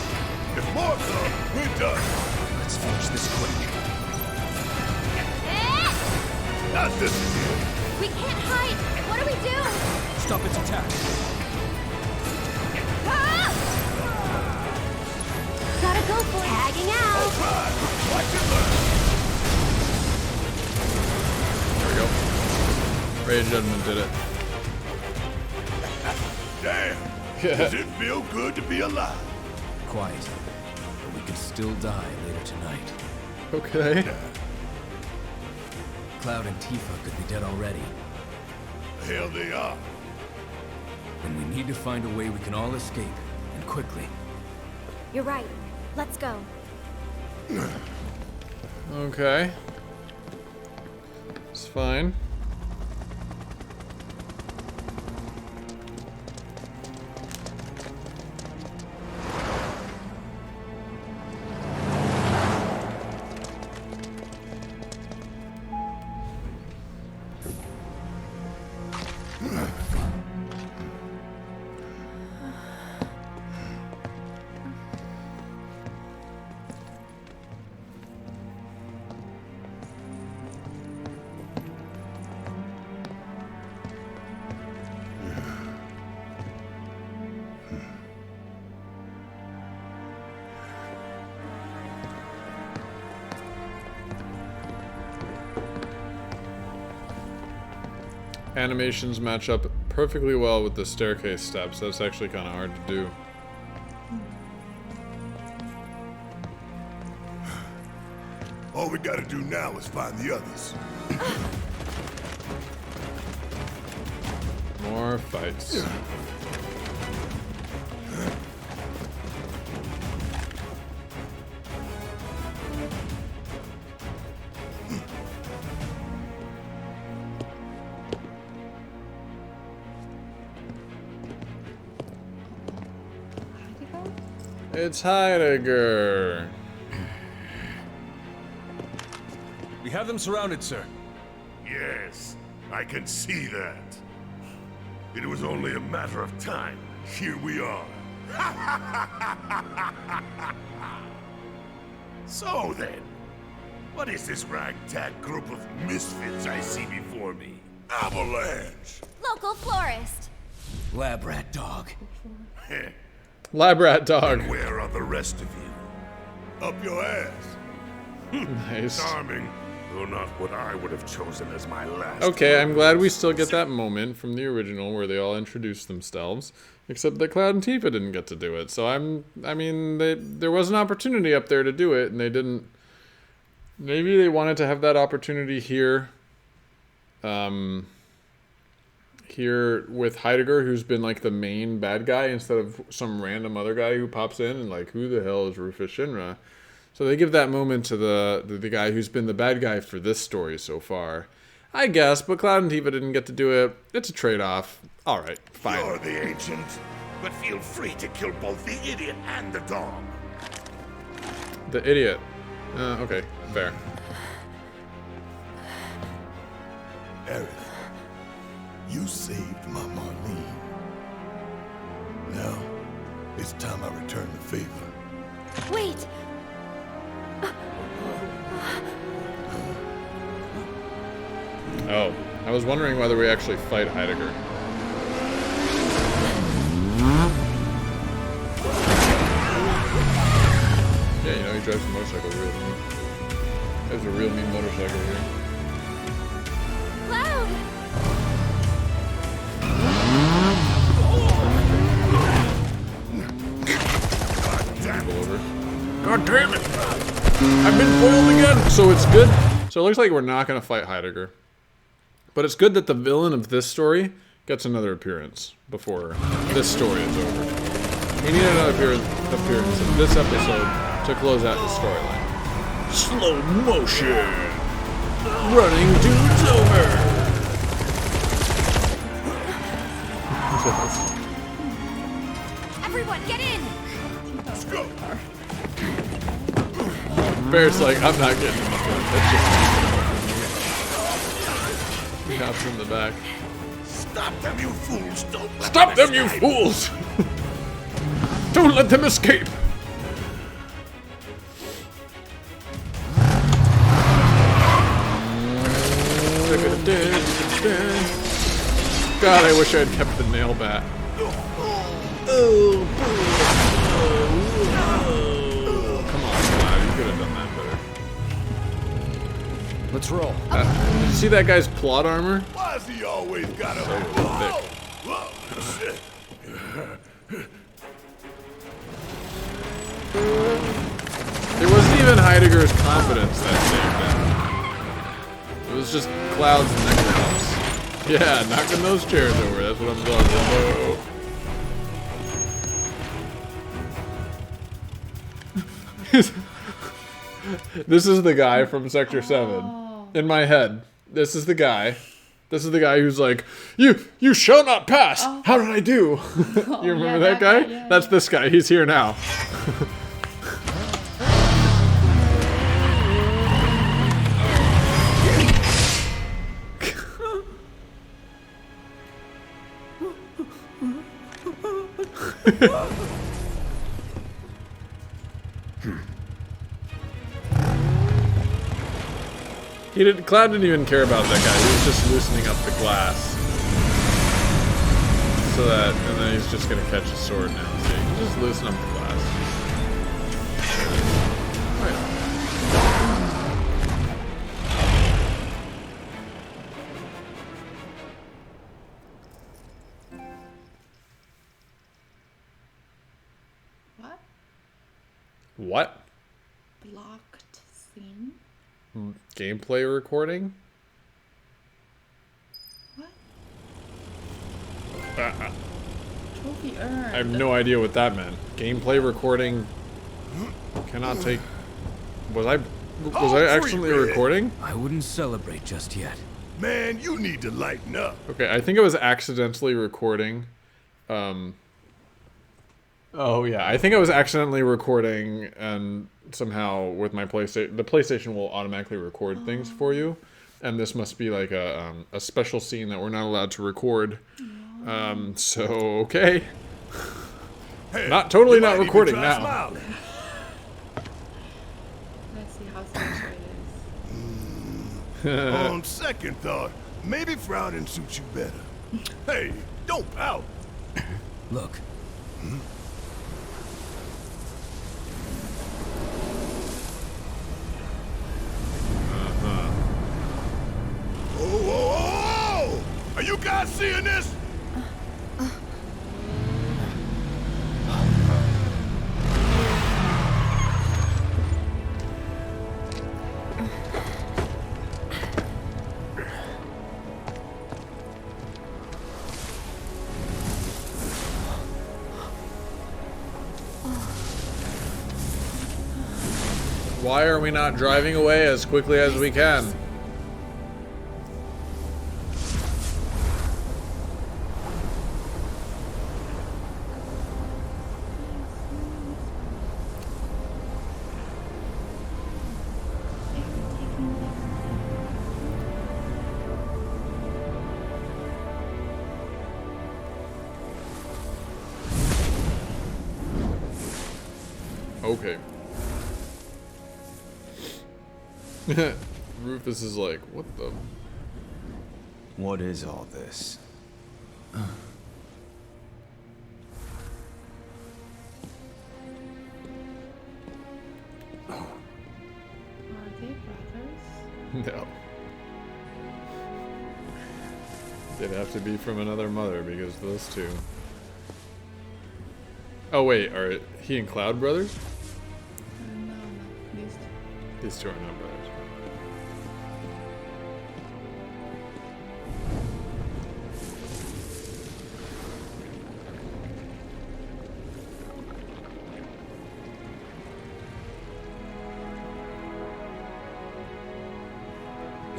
If more come, we're done. Let's finish this quick. Eh! Not this again. We can't hide. What do we do? Stop its attack. Ah! Gotta go for it. Tagging out. Right. Watch it learn. There we go. Rage Judgment did it. Damn. Does it feel good to be alive? Quiet. But we could still die later tonight. Okay. Cloud and Tifa could be dead already. Hell they are. And we need to find a way we can all escape, and quickly. You're right. Let's go. Okay. It's fine. Animations match up perfectly well with the staircase steps. That's actually kind of hard to do. All we gotta do now is find the others. More fights. It's Heidegger. We have them surrounded, sir. Yes, I can see that. It was only a matter of time. Here we are. So then, what is this ragtag group of misfits I see before me? Avalanche! Local florist. Lab rat dog. Lab rat dog. And where are the rest of you? Up your ass. Nice. Charming, though not what I would have chosen as my last. Okay, I'm glad we still get that moment from the original where they all introduce themselves, except that Cloud and Tifa didn't get to do it. So I mean, there was an opportunity up there to do it, and they didn't. Maybe they wanted to have that opportunity here. Here with Heidegger, who's been like the main bad guy instead of some random other guy who pops in and like, who the hell is Rufus Shinra? So they give that moment to the guy who's been the bad guy for this story so far, I guess. But Cloud and Tifa didn't get to do it. It's a trade-off. All right, fine. You're the agent, but feel free to kill both the idiot and the dog. The idiot. Okay, fair. Aerith, you saved my Marlene. Now, it's time I return the favor. Wait. Oh, I was wondering whether we actually fight Heidegger. Yeah, you know, he drives a motorcycle real mean. There's a real mean motorcycle here. Cloud. God damn it! I've been foiled again! So it's good. So it looks like we're not going to fight Heidegger. But it's good that the villain of this story gets another appearance before this story is over. We need another appearance in this episode to close out the storyline. Slow motion. Running dudes over. Everyone, get in! Let's go. Bear's like, I'm not getting in the front. That's just he hops in the back. Stop them, you fools! Don't let Stop them, you escape. fools! Don't let them escape! God, I wish I had kept the nail bat. Come on, you could have done that better. Let's roll. Did you see that guy's plot armor? Why's he always gotta... thick. Whoa, shit. It wasn't even Heidegger's confidence that saved him. It was just Cloud's necropops. Yeah, knocking those chairs over. That's what I'm talking about. This is the guy from Sector 7. In my head. This is the guy. This is the guy who's like, You shall not pass! How did I do? You remember that guy? Yeah. That's this guy. He's here now. Cloud didn't even care about that guy. He was just loosening up the glass. So that, and then he's just gonna catch his sword now. So you can just loosen up the glass. What? What? Blocked scene? Gameplay recording? What? I Trophy earned. have no idea what that meant. Gameplay recording cannot take. Was I accidentally recording? I wouldn't celebrate just yet. Man, you need to lighten up. Okay, I think I was accidentally recording. Oh yeah, I think I was accidentally recording, and somehow with my PlayStation, the PlayStation will automatically record things for you, and this must be like a special scene that we're not allowed to record. So okay, Hey, not totally you not might even recording try now. smiling. Let's see how special it is. On second thought, maybe frowning suits you better. Hey, don't pout. Look, Oh! Are you guys seeing this? Why are we not driving away as quickly as we can? Okay. Rufus is like, what the? What is all this? Are they brothers? No. They'd have to be from another mother because those two. Oh wait, are he and Cloud brothers? No, these two. These two are not brothers.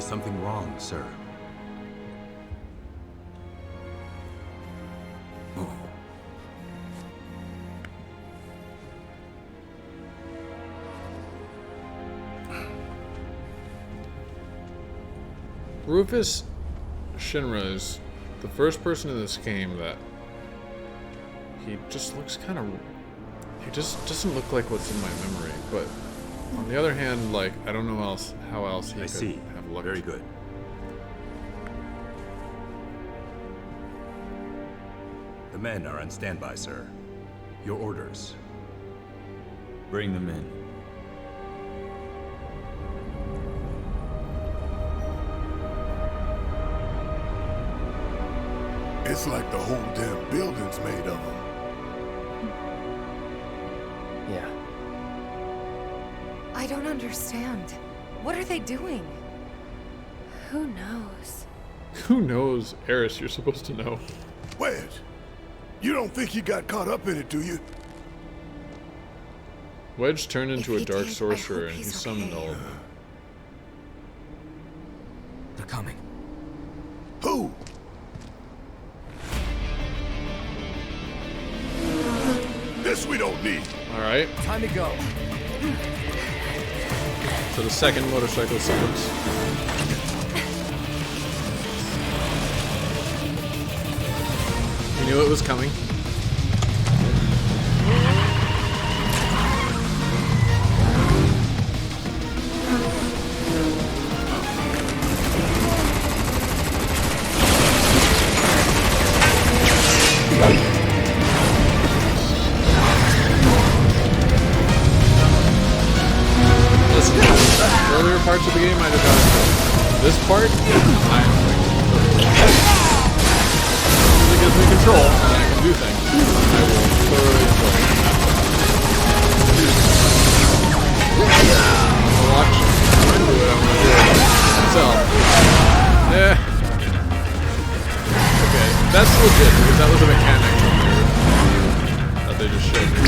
something wrong, sir? Rufus Shinra is the first person in this game that he just looks kind of... He just doesn't look like what's in my memory, but on the other hand, like, I don't know how else he could have looked. Very good. The men are on standby, sir. Your orders. Bring them in. It's like the whole damn building's made of them. Yeah. I don't understand. What are they doing? Who knows? Who knows? Eris, you're supposed to know. Wedge, you don't think he got caught up in it, do you? Wedge turned into If a he dark did, I sorcerer hope and he he's summoned okay. all of them. They're coming. Who? This we don't need. Alright, Time to go. so the second motorcycle sequence. We knew it was coming. Listen, earlier parts of the game I did not enjoy. This part, I am like, it gives me control and I can do things. I will thoroughly enjoy it. I'll watch Ren do it, I'm gonna do it myself. Okay, that's legit because that was a mechanic that they just showed me.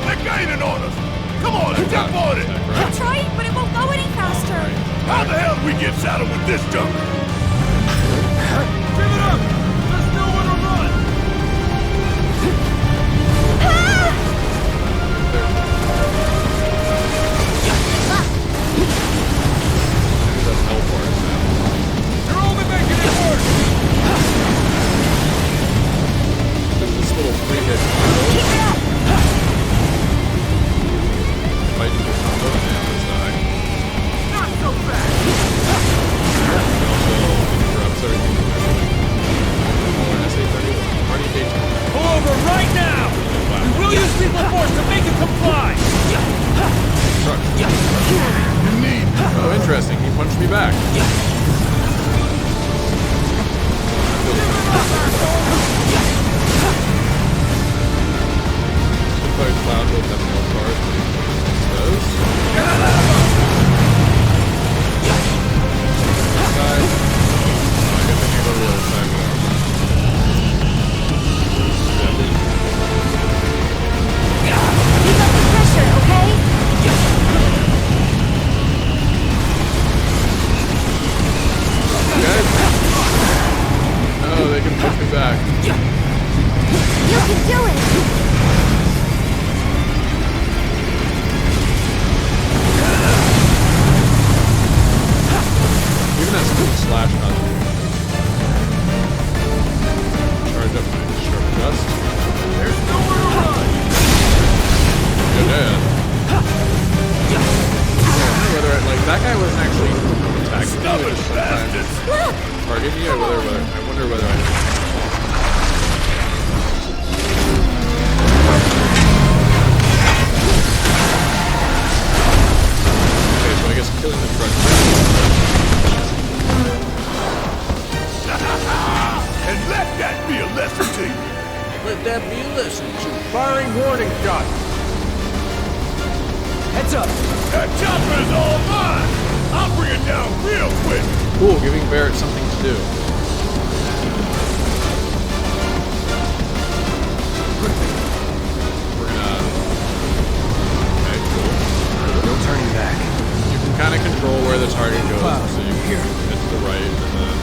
They're gaining on us. Come on, jump on it. I'm trying, but it won't go any faster. How the hell do we get saddled with this junk? Give it up! There's nowhere to run! That's hell part. You're only making it worse! There's this little three-hit fight you can combo and the others die. Not so fast! It also interrupts everything from everything. Or SA-31. Party Dayton. Pull over right now! We will use lethal force to make it comply! Truck. You need. Oh, interesting. He punched me back. Fight Cloud with them no cars. Those. Side. I guess I can go to the other side without. Keep up the pressure, okay? Guys. Oh, they can push me back. You can do it! Even that stupid slash doesn't. Charge up my sharp dust. There's nowhere to run! Good head. I wonder whether like that guy wasn't actually attacking me, he was just sometimes targeting me, or I wonder whether I okay, so I guess killing the truck. And let that be a lesson to you. Let that be a lesson to firing warning shots! Heads up. That chopper is all mine. I'll bring it down real quick. Cool, giving Barrett something to do. We're gonna... Okay, cool. control where the target goes. So you can hit to the right, and then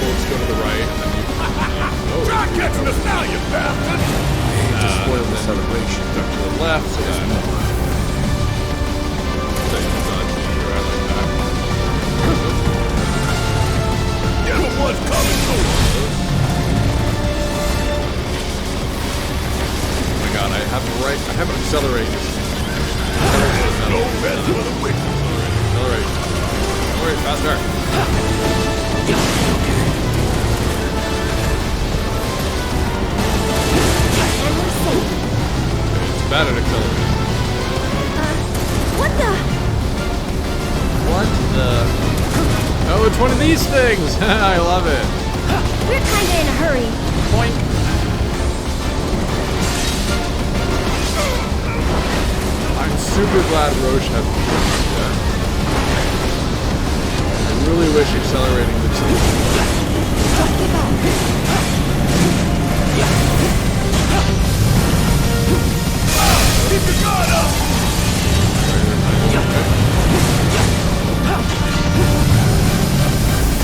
bolts go to the right, and then you. Try catching us now, you bastard! To spoil the celebration. Duck to the left, so that. So you can dodge me right like that. You're the ones coming through! Oh my god, I have accelerate. No rest for the wicked. Accelerate. Accelerate faster. And we're safe. It's bad at accelerating. What the? What the? Oh, it's one of these things! I love it. We're kinda in a hurry. Boink. I'm super glad Roche had that. I really wish accelerating the team. Don't give up. Keep your guard up!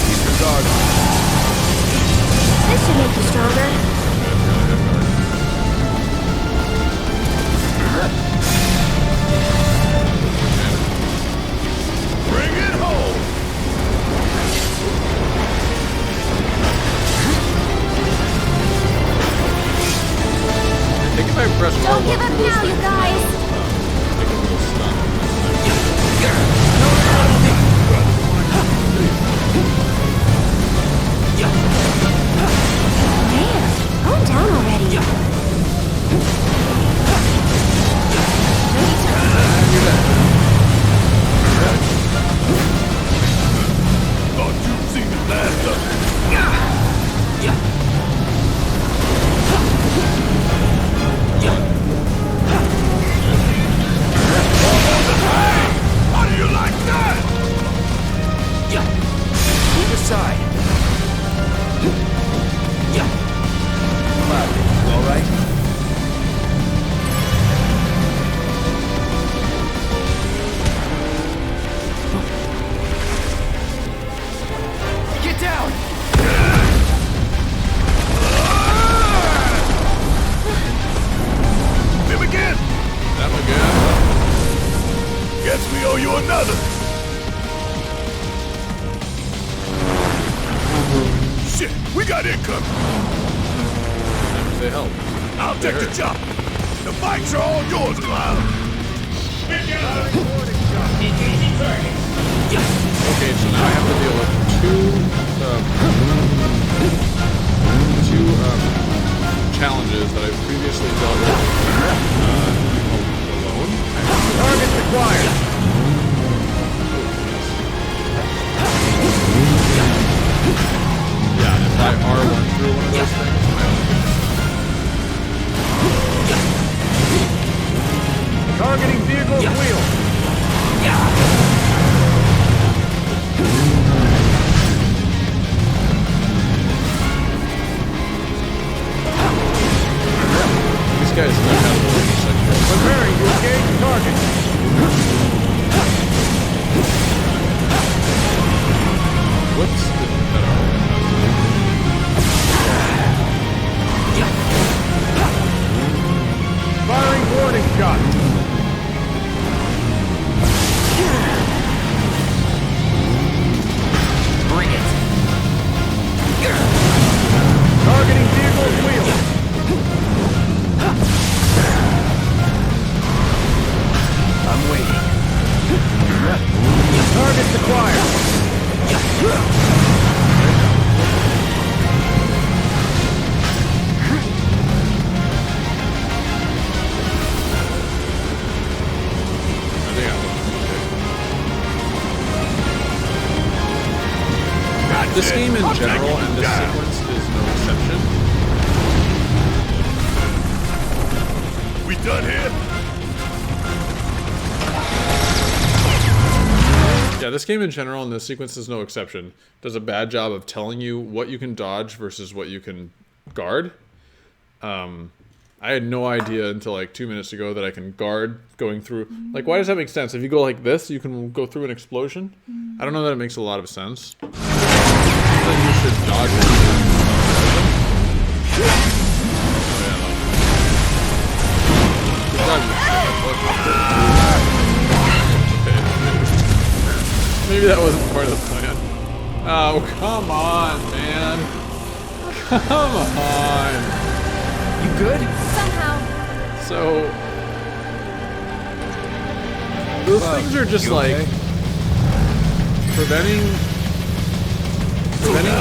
Keep your guard up. This should make you stronger. Bring it home! I think if I press R1 Don't give up through those now, you things, guys. I can go stun. Man, calm down already. Thought you'd seen the last of it. How do you like that? Move aside. Cloud, you all right? Get down! Him again? That one good. Guess we owe you another. Shit, we got incoming. They help. I'll take the chop. The fights are all yours, Cloud. Okay, so now I have to deal with two challenges that I've previously dealt with alone. Target acquired. Yeah, and if I R1 through one of those things, Targeting vehicle's wheel. these guys don't have the section. Preparing to engage target. What's Firing warning shot. Bring it. Targeting vehicle's wheel. I'm waiting. Target's acquired. I think I'm okay. This game in general and this sequence is no exception. We done here? Yeah, this game in general and this sequence is no exception. Does a bad job of telling you what you can dodge versus what you can guard. I had no idea until like 2 minutes ago that I can guard going through. Like, why does that make sense? If you go like this, you can go through an explosion. I don't know that it makes a lot of sense. Then you should dodge it. Maybe that wasn't part of the plan. Oh, come on, man. Come on. You good? Somehow. So those things are just like preventing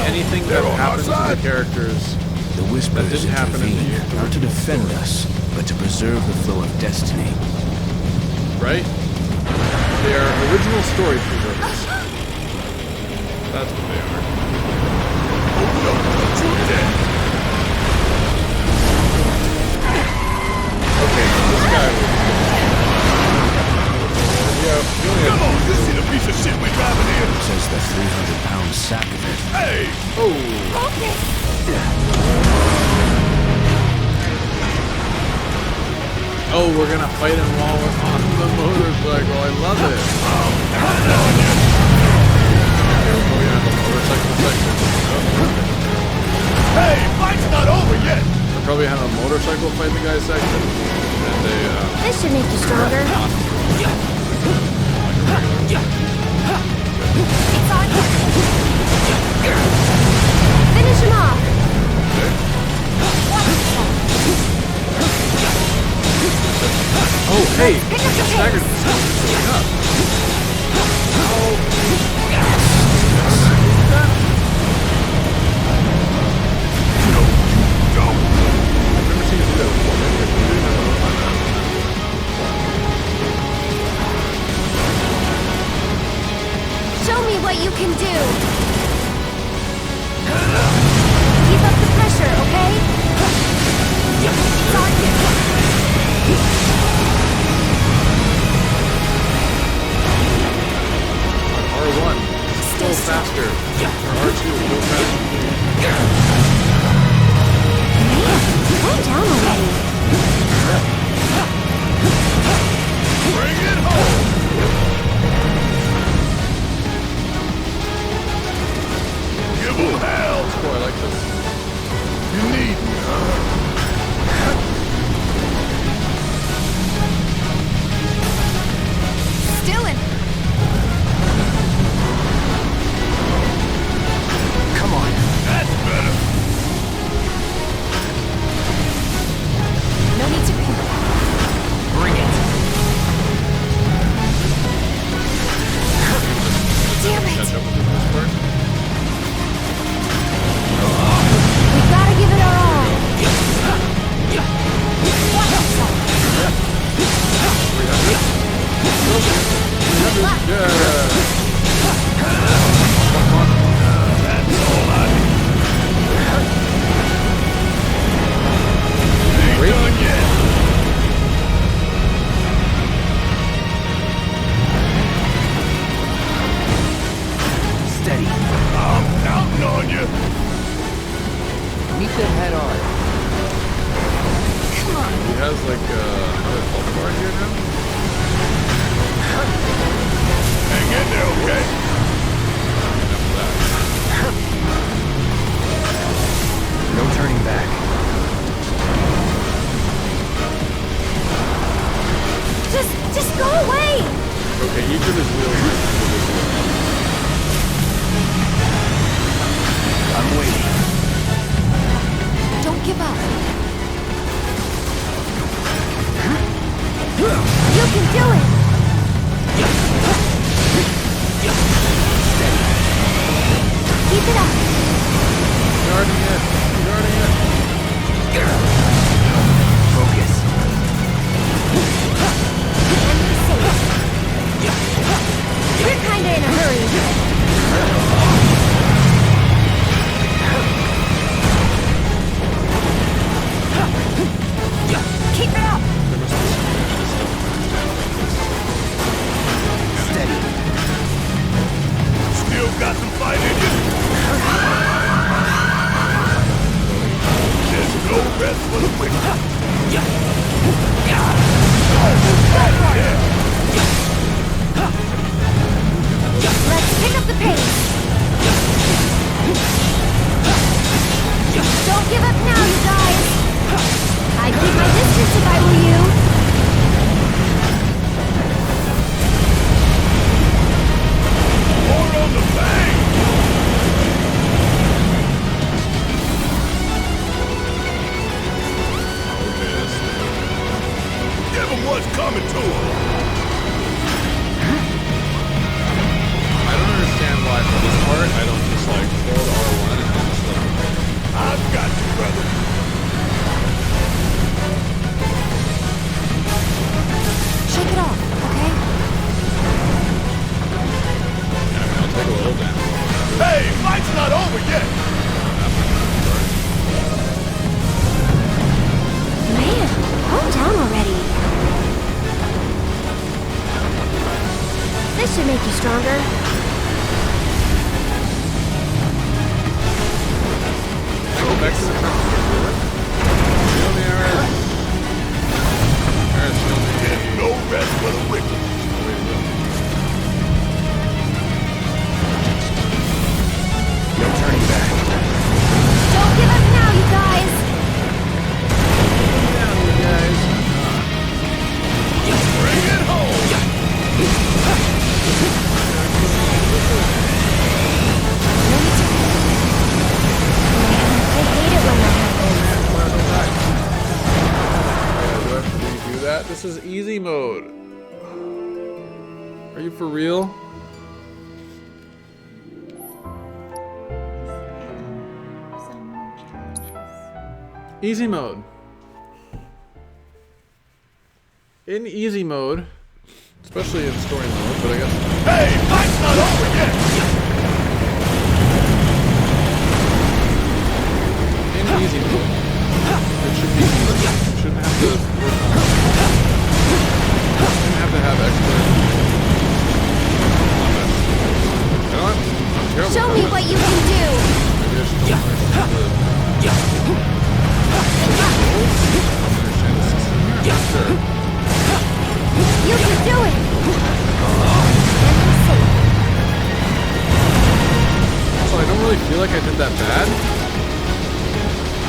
anything that happens to the characters The Whisperers didn't happen in the intervened, not to defend us, but to preserve the flow of destiny. right? They are original story preservers. That's what they are. Okay, this guy was... Come on, you see the piece of shit we're driving here? Says the 300-pound sack of it. Hey! Oh! Oh, we're gonna fight him while we're on the motorcycle. I love it. Oh, yeah, the motorcycle section. Hey, fight's not over yet! They're probably having a motorcycle fight the guy section. And they, This should make you stronger. It's on you. Finish him off. oh, hey! Pick up the Staggered pace. going up. I've never seen you do that before. Show me what you can do. Keep up the pressure, okay? It's on you. R1. Stay Go still. faster. Or R2. Go faster. Calm down already. Bring it home! Give 'em hell! Oh, I like this. You need me, huh? Still in. Come on. That's better! No need to panic. Bring it. Damn it. Catch up with this part. We gotta give it our all. Ain't done yet! Steady. I'm counting on you! Meet them head on. Come on. He has like another health bar here now. Hang in there, okay? No turning back. Just go away. Okay, each of his wheels is individual. I'm waiting. Don't give up. You can do it. Keep it up. Guarding it. Guarding it. Focus. And be safe. We're kinda in a hurry. Keep it up. Steady. Still got some fight in you? There's no rest for the wicked. not over yet! Man, calm down already. This should make you stronger. Go back to the truck. Shield the arrow. Arrow, shield the There's no rest for the wicked. No turning back. Don't give up now, you guys. Bring it home! I hate it when that happens. Do I have to redo that? This is easy mode. Are you for real? Easy mode. In easy mode, especially in story mode, but I guess. Hey, fight's not over yet! In easy mode, it should be easy. You shouldn't have to work on it. You shouldn't have to have expert combat. You know what? I'm terrible. Show me what you can do. Maybe I should just understand the system here. Sure. You can do it. So I don't really feel like I did that bad.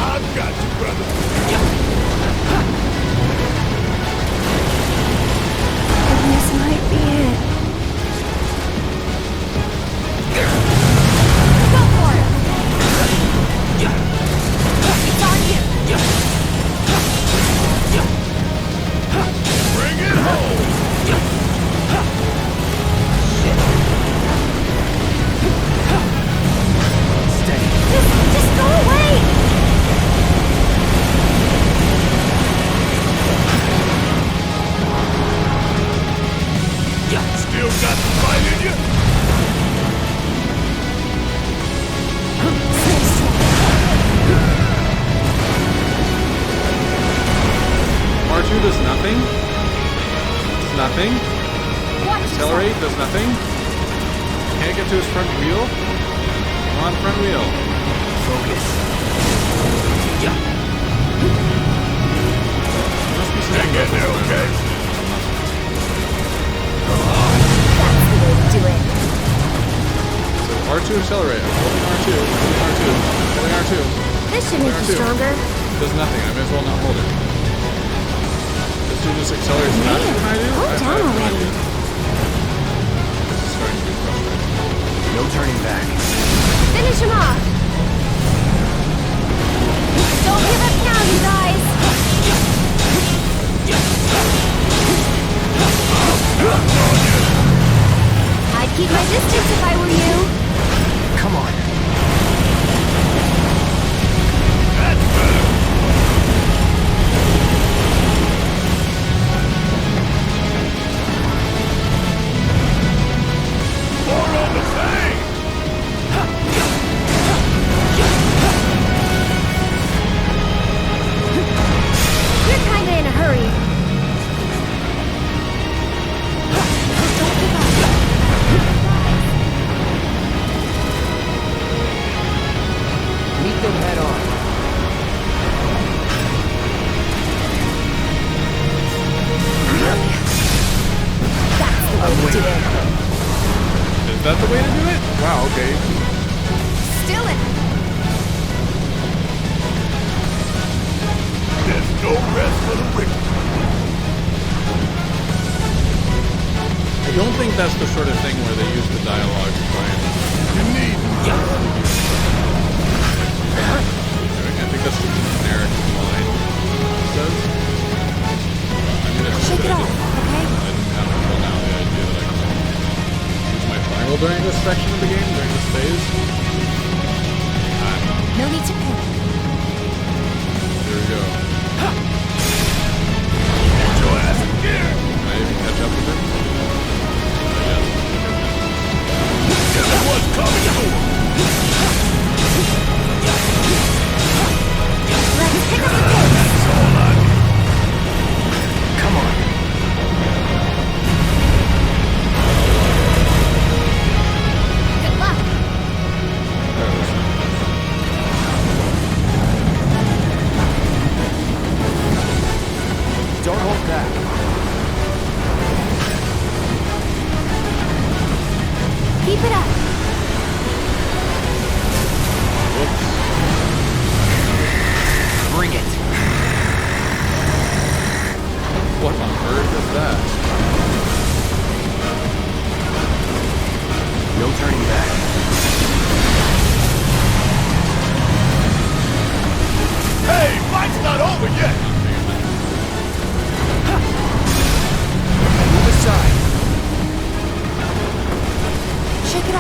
I've got you, brother. And this might be it. Go for it. It's on you. Bring it home! Just go away. Still got the fight in you? R2 does nothing. Does nothing. Accelerate does nothing. Can't get to his front wheel. Come on, front wheel. Focus. Must be Hang something in there, okay? That's the way to do it. So R2 accelerate. I'm holding R2. Holding R2. Holding R2. This should make you stronger. Does nothing. I may as well not hold it. This dude just accelerates faster than I do? Calm I down have no already. idea. This is starting to be frustrating. No turning back. Finish him off. Don't give up now, you guys. I'd keep my distance if I were you. Come on. That's better! More on the thing! You're kinda in a hurry. Don't give up. Meet them head on. That's the way to do it. Is that the way to do it? Wow, okay. Still in. There's no rest for the wicked. I don't think that's the sort of thing where they use the dialogue to try and... You need I think that's just a generic line. It says. I mean, it's Shake it off, okay? I didn't have until now the idea that I can use my triangle during this section of the game, during this phase. No need to panic. Here we go. Get your ass in gear! Can I even catch up with him? Everyone's coming to him!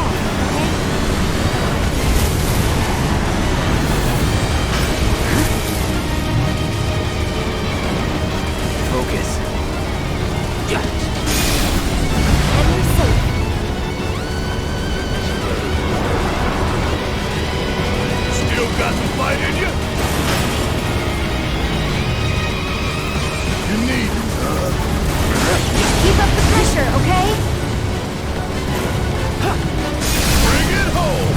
all, okay? Focus. Yeah. And we're safe. Still got the fight in you? You need it, Keep up the pressure, okay? Bring it home!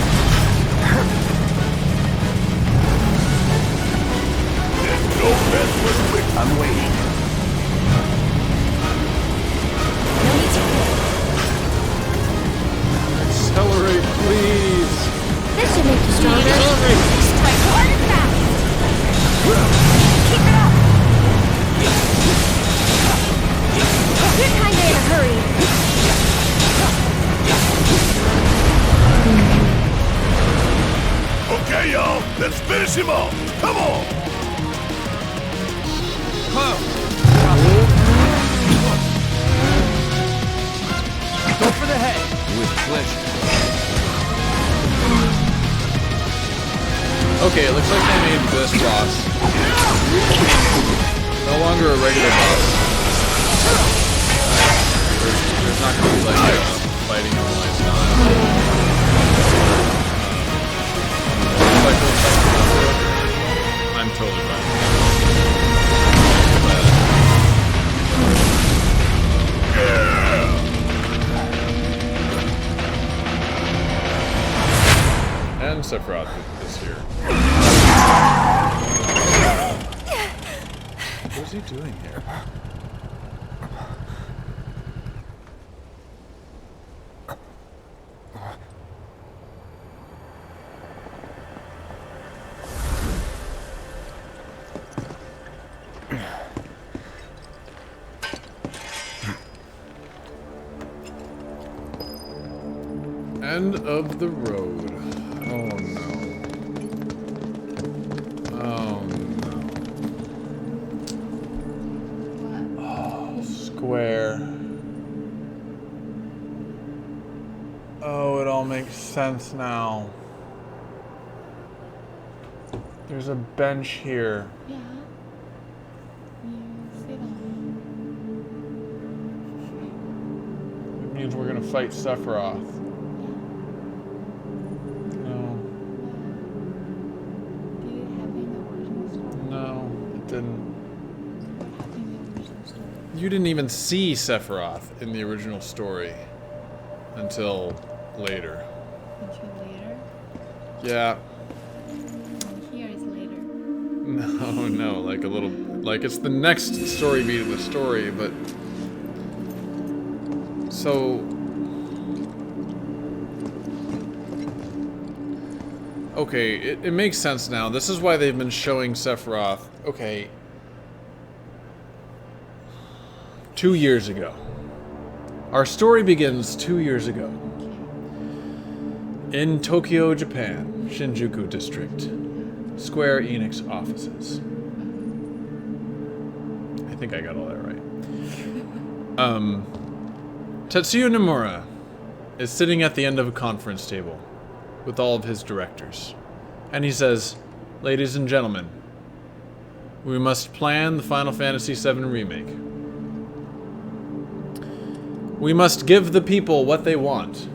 There's no best way quick. I'm waiting. No need to quit. Accelerate, please. This should make you stronger. Strike hard and fast. Keep it up. You're kinda in a hurry. Okay, y'all, let's finish him off. Come on! Go for the head. With pleasure. Okay, it looks like they made this boss no longer a regular boss. There's not gonna be like fighting him like style. I'm totally fine. And Sephiroth is here. What is he doing here? End of the road. Oh no. Oh no. Oh, Square. Oh, it all makes sense now. There's a bench here. Yeah. You sit on It means we're gonna fight Sephiroth. No. it. Did it happen in the original story? No, it didn't. What happened in the original story? You didn't even see Sephiroth in the original story until later. Until later? Yeah. And here is later. No, like a little, like it's the next story beat of the story, but so okay, it makes sense now. This is why they've been showing Sephiroth. Okay, 2 years ago. Our story begins 2 years ago. In Tokyo, Japan, Shinjuku District, Square Enix offices. I think I got all that right. Tetsuya Nomura is sitting at the end of a conference table with all of his directors. And he says, "Ladies and gentlemen, we must plan the Final Fantasy VII Remake. We must give the people what they want.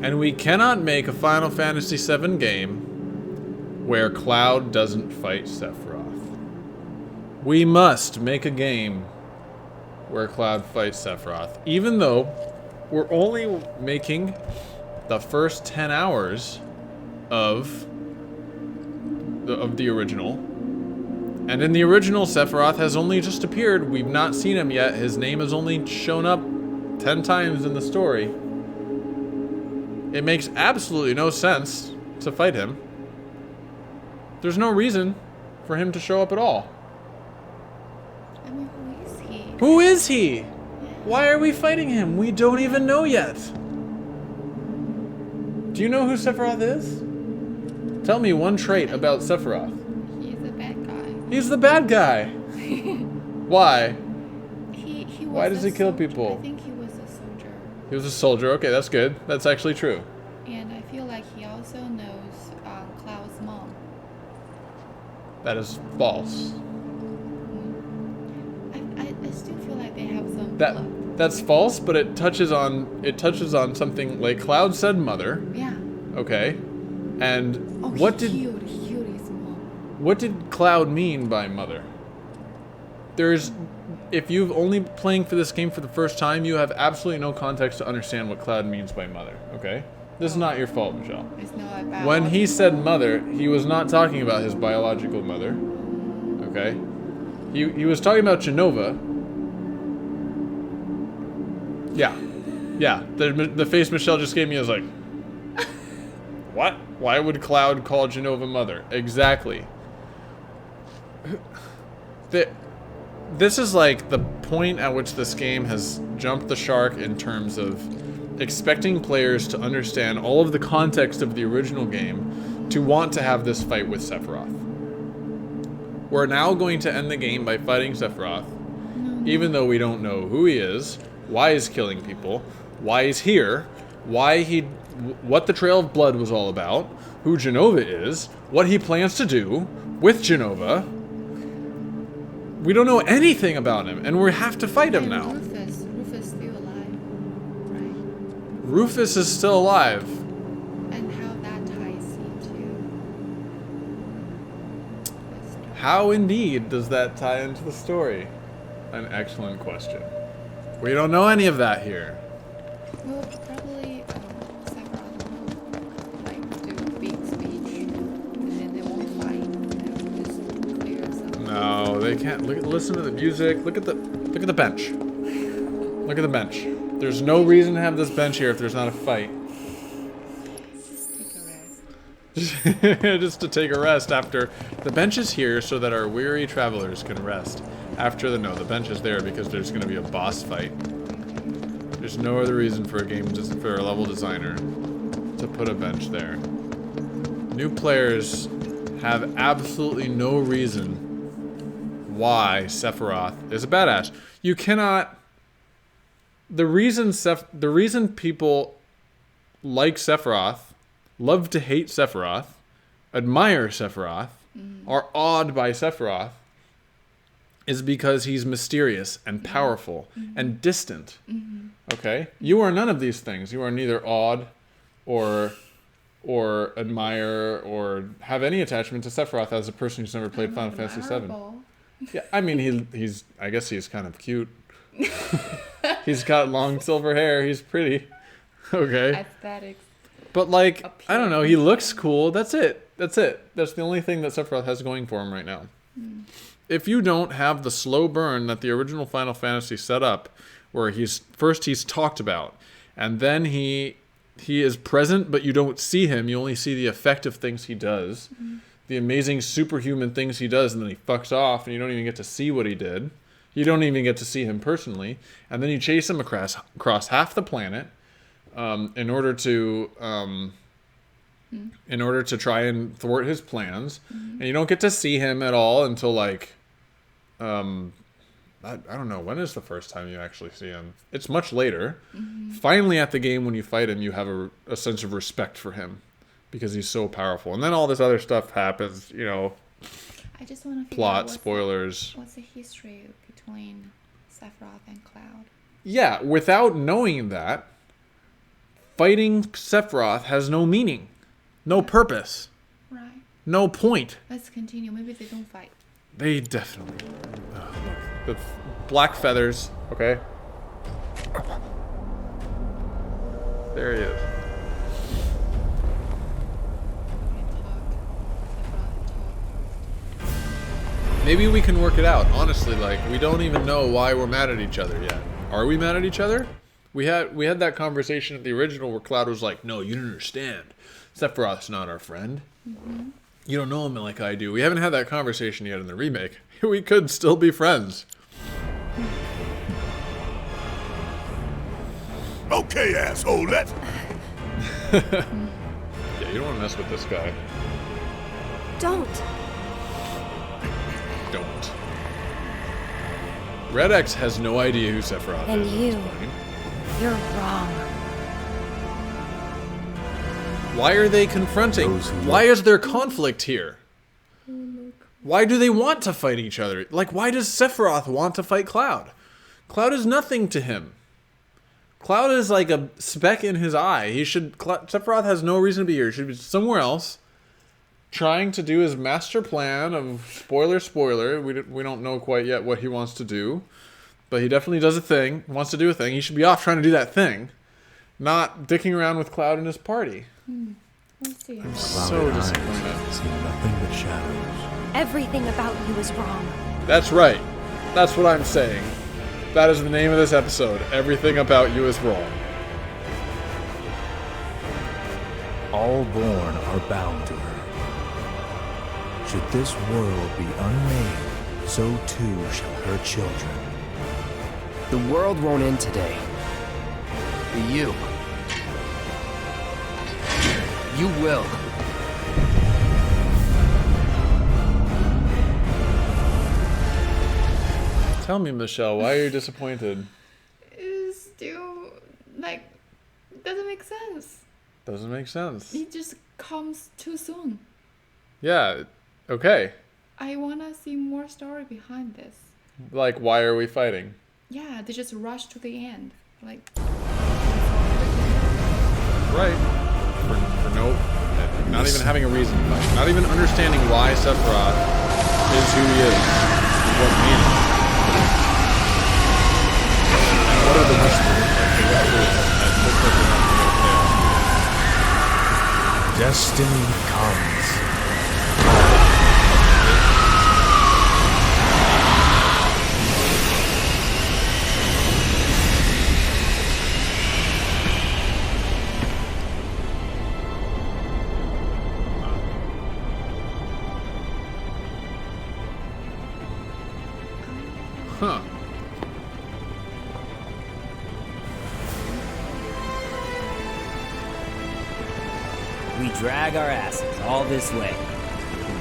And we cannot make a Final Fantasy VII game where Cloud doesn't fight Sephiroth. We must make a game where Cloud fights Sephiroth, even though we're only making the first 10 hours of the original. And in the original, Sephiroth has only just appeared. We've not seen him yet. His name has only shown up 10 times in the story. It makes absolutely no sense to fight him. There's no reason for him to show up at all. I mean, who is he? Who is he? Why are we fighting him? We don't even know yet. Do you know who Sephiroth is? Tell me one trait about Sephiroth. He's a bad guy. He's the bad guy. Why? He was Why does a he kill soldier. people? I think he was a soldier. He was a soldier. Okay, that's good. That's actually true. And I feel like he also knows Cloud's mom. That is false. I still feel like they have some That blood. that's false, but it touches on something like Cloud said mother. Yeah. Okay. And Oh, what he did killed his mom. what did Cloud mean by mother? If you've only playing for this game for the first time, you have absolutely no context to understand what Cloud means by mother, okay? This is not your fault, Michelle. It's not about. When he said mother, he was not talking about his biological mother, okay? He was talking about Genova. Yeah. Yeah, the face Michelle just gave me is like, what? Why would Cloud call Genova mother? Exactly. This is like the point at which this game has jumped the shark in terms of expecting players to understand all of the context of the original game to want to have this fight with Sephiroth. We're now going to end the game by fighting Sephiroth, even though we don't know who he is, why he's killing people, why he's here, what the Trail of Blood was all about, who Genova is, what he plans to do with Genova. We don't know anything about him, and we have to fight him now. Rufus still alive, right? Rufus is still alive. And how that ties into. How indeed does that tie into the story? An excellent question. We don't know any of that here. Well, probably Sephiroth will like do a big speech, and then they won't fight. They'll just clear some. No, they can't. Listen to the music. Look at the bench. Look at the bench. There's no reason to have this bench here if there's not a fight. Just take a rest. Just to take a rest after the bench is here so that our weary travelers can rest. After the bench is there because there's going to be a boss fight. There's no other reason for for a level designer to put a bench there. New players have absolutely no reason why Sephiroth is a badass. You cannot. The reason people like Sephiroth, love to hate Sephiroth, admire Sephiroth, are awed by Sephiroth, is because he's mysterious and powerful and distant. Okay? You are none of these things. You are neither awed or admire or have any attachment to Sephiroth as a person who's never played Final Fantasy VII. Yeah, I mean I guess he's kind of cute. He's got long silver hair. He's pretty. Okay. Aesthetics. But like, I don't know, he looks cool. That's it. That's the only thing that Sephiroth has going for him right now. If you don't have the slow burn that the original Final Fantasy set up, where he's talked about, and then he is present, but you don't see him. You only see the effective things he does, the amazing superhuman things he does, and then he fucks off, and you don't even get to see what he did. You don't even get to see him personally, and then you chase him across half the planet, in order to try and thwart his plans, and you don't get to see him at all until like. I don't know, when is the first time you actually see him? It's much later. Finally at the game when you fight him, you have a sense of respect for him because he's so powerful. And then all this other stuff happens, I just want to plot, spoilers. What's the history between Sephiroth and Cloud? Yeah, without knowing that, fighting Sephiroth has no meaning, no purpose, Right. no point. Let's continue. Maybe they don't fight. They definitely. Look, the black feathers. Okay. There he is. Maybe we can work it out. Honestly, like we don't even know why we're mad at each other yet. Are we mad at each other? We had that conversation at the original where Cloud was like, "No, you don't understand. Sephiroth's not our friend. You don't know him like I do." We haven't had that conversation yet in the remake. We could still be friends. Okay, asshole, let's... Yeah, you don't want to mess with this guy. Don't. Red X has no idea who Sephiroth And is. you. You're wrong. Why are they confronting? Why is there conflict here? Why do they want to fight each other? Like, why does Sephiroth want to fight Cloud? Cloud is nothing to him. Cloud is like a speck in his eye. Sephiroth has no reason to be here. He should be somewhere else, trying to do his master plan of spoiler. We don't know quite yet what he wants to do, but he definitely does a thing. Wants to do a thing. He should be off trying to do that thing, not dicking around with Cloud and his party. Let's see. I'm so disappointed. See nothing but shadows. Everything about you is wrong. That's right. That's what I'm saying. That is the name of this episode. Everything about you is wrong. All born are bound to her. Should this world be unmade, so too shall her children. The world won't end today. But you will. Tell me, Michelle, why are you disappointed? It's still, like, doesn't make sense. Doesn't make sense. It just comes too soon. Yeah, okay. I wanna see more story behind this. Like, why are we fighting? Yeah, they just rush to the end. Like, Right. For no... Not even having a reason to fight. Not even understanding why Sephiroth is who he is. What made him. And what are the whispers? Destiny comes. Huh. We drag our asses all this way.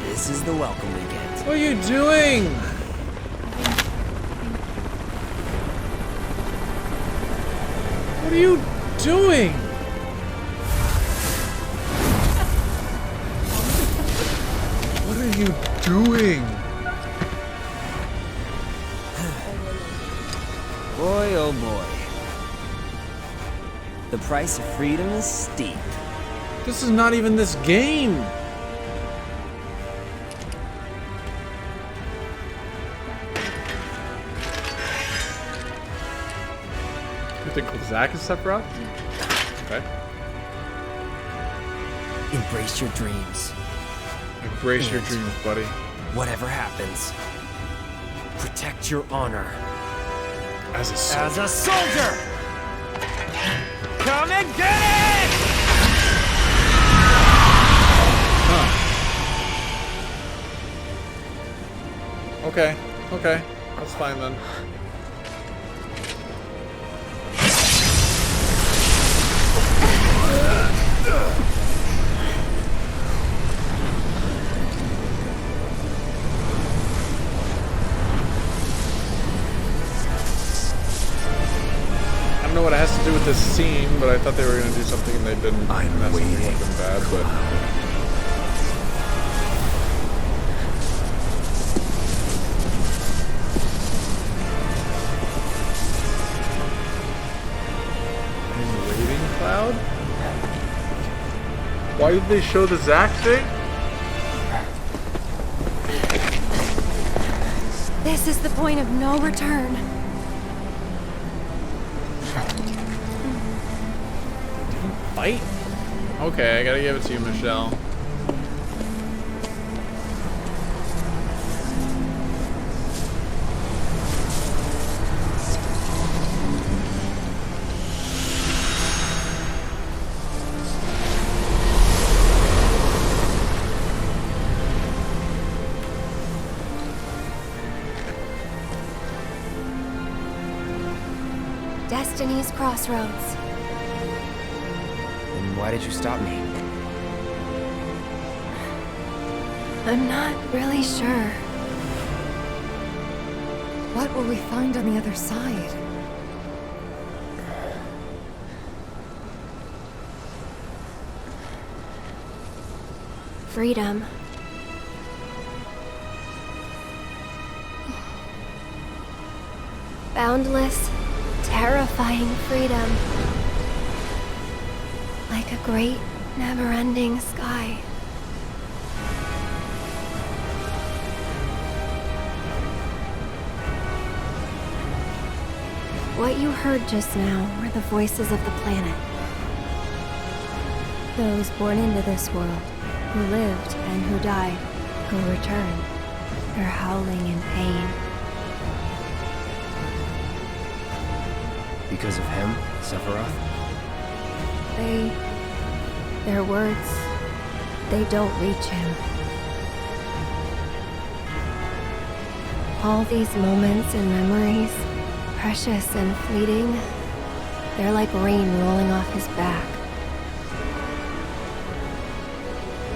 This is the welcome we get. What are you doing? What are you doing? What are you doing? Boy, oh boy. The price of freedom is steep. This is not even this game. You think Zack is Sephiroth? Okay. Embrace your dreams. Embrace your dreams, buddy. Whatever happens, protect your honor. As a soldier. As a soldier! Come and get it! Okay, okay. That's fine then. I don't know what it has to do with this scene, but I thought they were going to do something and they didn't. I'm waiting. Something bad, but... Cloud? Why did they show the Zack thing? This is the point of no return. Fight? Okay, I gotta give it to you, Michelle. Destiny's crossroads. Then why did you stop me? I'm not really sure. What will we find on the other side? freedom. Boundless, terrifying freedom. Like a great, never-ending sky. What you heard just now were the voices of the planet. Those born into this world, who lived and who died, who returned. They're howling in pain. Because of him, Sephiroth? Their words, they don't reach him. All these moments and memories, precious and fleeting, they're like rain rolling off his back.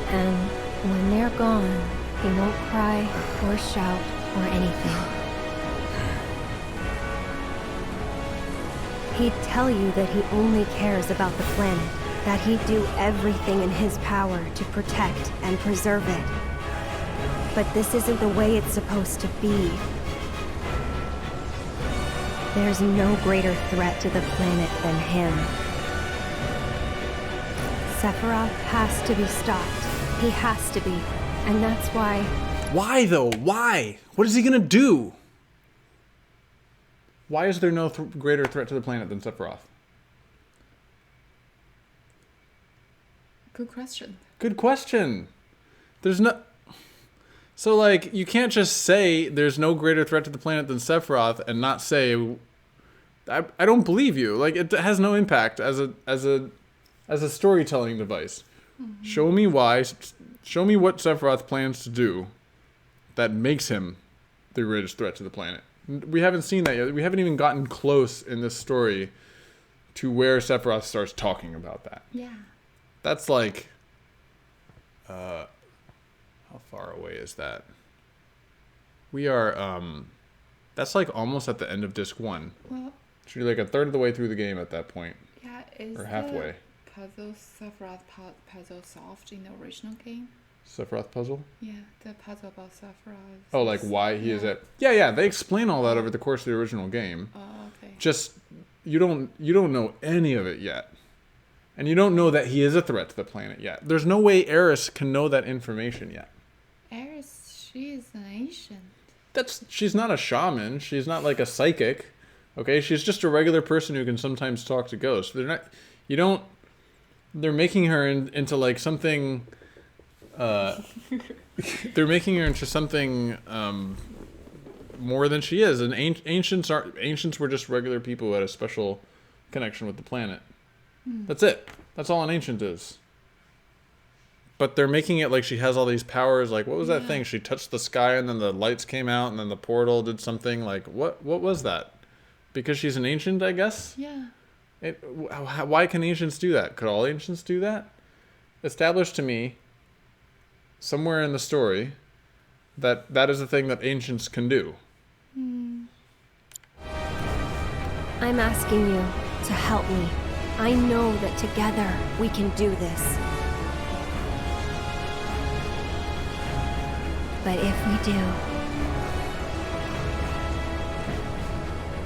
And when they're gone, he won't cry or shout or anything. He'd tell you that he only cares about the planet, that he'd do everything in his power to protect and preserve it. But this isn't the way it's supposed to be. There's no greater threat to the planet than him. Sephiroth has to be stopped. He has to be. And that's why... Why, though? Why? What is he gonna do? Why is there no greater threat to the planet than Sephiroth? Good question. Good question. There's no... So, like, you can't just say there's no greater threat to the planet than Sephiroth and not say... I don't believe you. Like, it has no impact as a storytelling device. Mm-hmm. Show me why. Show me what Sephiroth plans to do that makes him the greatest threat to the planet. We haven't seen that yet. We haven't even gotten close in this story to where Sephiroth starts talking about that. Yeah. That's like... how far away is that? We are... that's like almost at the end of disc 1. Well... Should be like a third of the way through the game at that point. Yeah, is or halfway. The Sephiroth puzzle solved in the original game? Sephiroth puzzle? Yeah, the puzzle about Sephiroth. Oh, like why he is at... Yeah, they explain all that over the course of the original game. Oh, okay. Just, you don't know any of it yet. And you don't know that he is a threat to the planet yet. There's no way Eris can know that information yet. Eris, she is an ancient. She's not a shaman. She's not like a psychic. Okay, she's just a regular person who can sometimes talk to ghosts. They're making her into like something, they're making her into something more than she is. And ancients were just regular people who had a special connection with the planet. That's it. That's all an ancient is. But they're making it like she has all these powers. Like, what was that thing? She touched the sky and then the lights came out and then the portal did something. Like, what was that? Because she's an ancient, I guess? Yeah. Why can ancients do that? Could all ancients do that? Establish to me, somewhere in the story, that is a thing that ancients can do. I'm asking you to help me. I know that together we can do this. But if we do,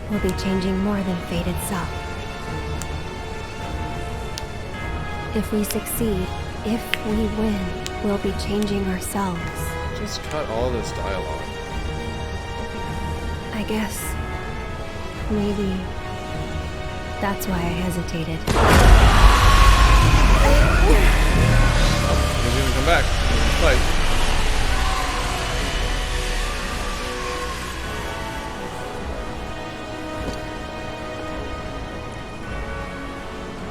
we'll be changing more than fate itself. If we succeed, if we win, we'll be changing ourselves. Just cut all this dialogue. I guess maybe that's why I hesitated. Oh, he's gonna come back. Fight.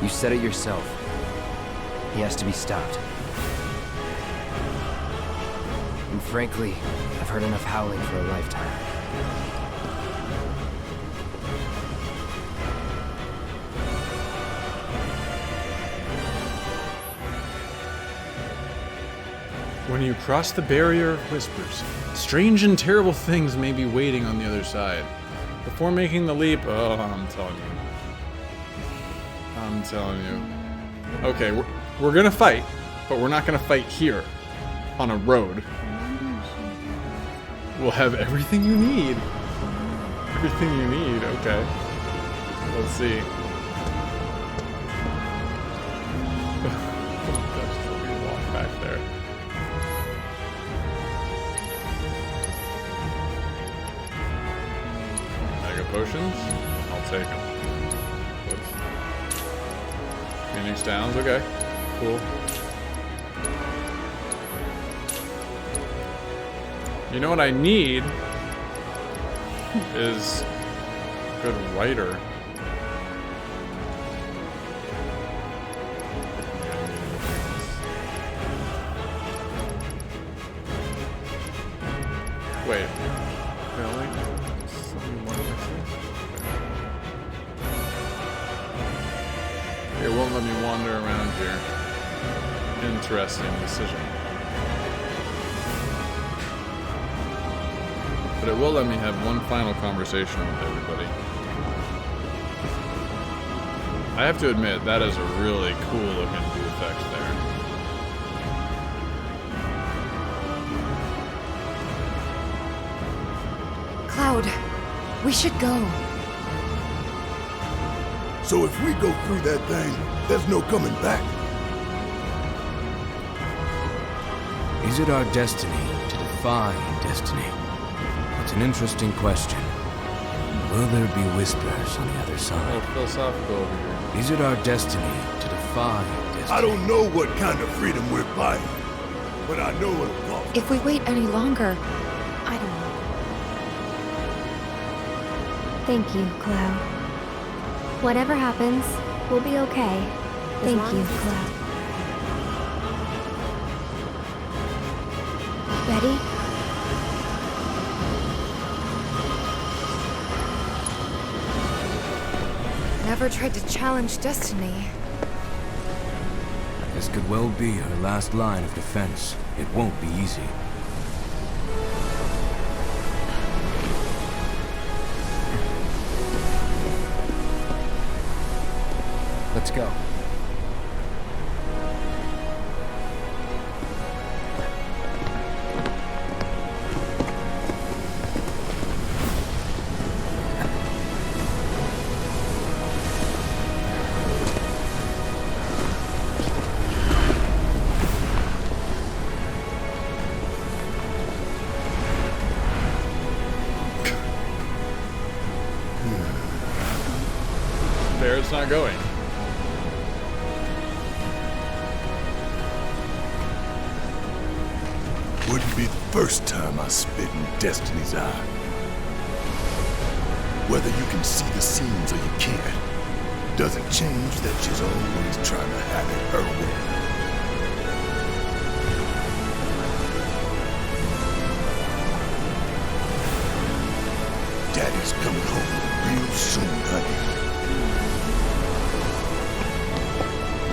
You said it yourself. He has to be stopped. And frankly, I've heard enough howling for a lifetime. When you cross the barrier of whispers, strange and terrible things may be waiting on the other side. Before making the leap, I'm telling you. Okay, we're gonna fight, but we're not gonna fight here. on a road. We'll have everything you need. Everything you need, okay. Let's see. That's pretty long back there. Mega potions? I'll take them. Whoops. Phoenix Downs, okay. Cool. You know what I need is a good writer. Wait. Really? It won't let me wander around here. Interesting decision. But it will let me have one final conversation with everybody. I have to admit, that is a really cool looking effect there. Cloud, we should go. So if we go through that thing, there's no coming back. Is it our destiny to defy destiny? It's an interesting question. Will there be whispers on the other side? Philosophical over here. Is it our destiny to defy destiny? I don't know what kind of freedom we're buying, but I know it'll cost. If we wait any longer, I don't know. Thank you, Cloud. Whatever happens, we'll be okay. Thank you, Cloud. Ready? Never tried to challenge destiny. This could well be her last line of defense. It won't be easy. Let's go. There it's not going. Wouldn't be the first time I spit in Destiny's eye. Whether you can see the seams or you can't, doesn't change that she's always trying to have it her way. Daddy's coming home real soon, honey.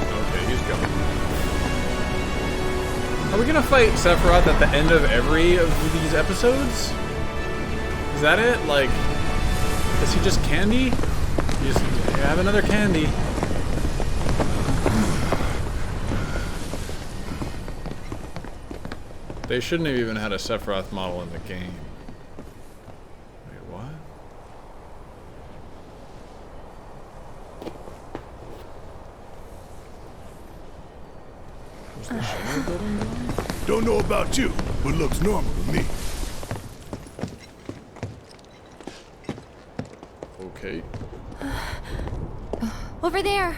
Okay, he's going. Are we gonna fight Sephiroth at the end of every of these episodes? Is that it? Like, is he just candy? You just have another candy. They shouldn't have even had a Sephiroth model in the game. Wait, what? Was the shadow building gone? Don't know about you, but looks normal to me. Okay. Over there.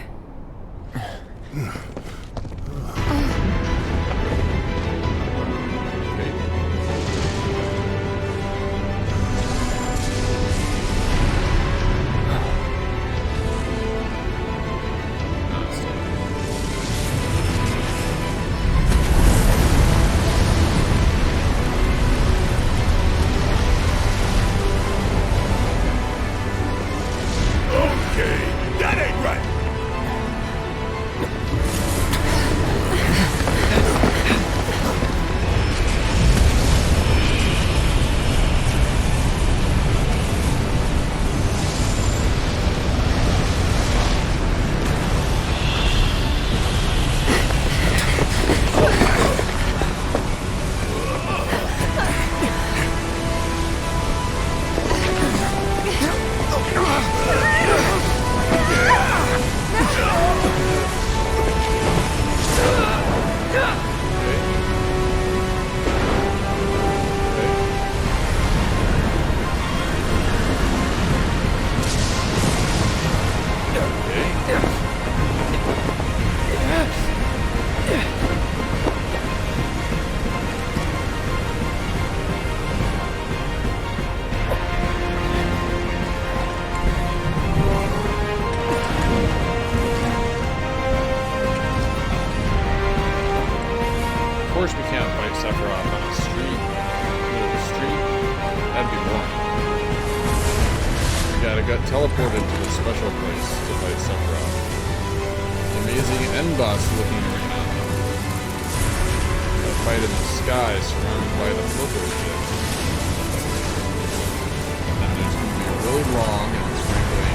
Okay, that ain't right. course we can't fight Sephiroth on a street, middle of the street. That'd be boring. We gotta get teleported to this special place to fight Sephiroth. The amazing end boss looking arena. A fight in the sky surrounded by the filter ship. And it's gonna be really long and it's frankly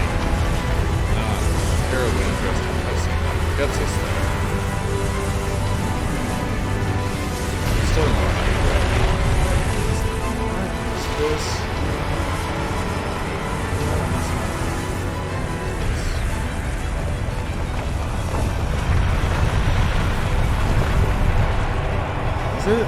not terribly interesting cutscene that gets us there. Still don't know how to do it. What's this? Is it?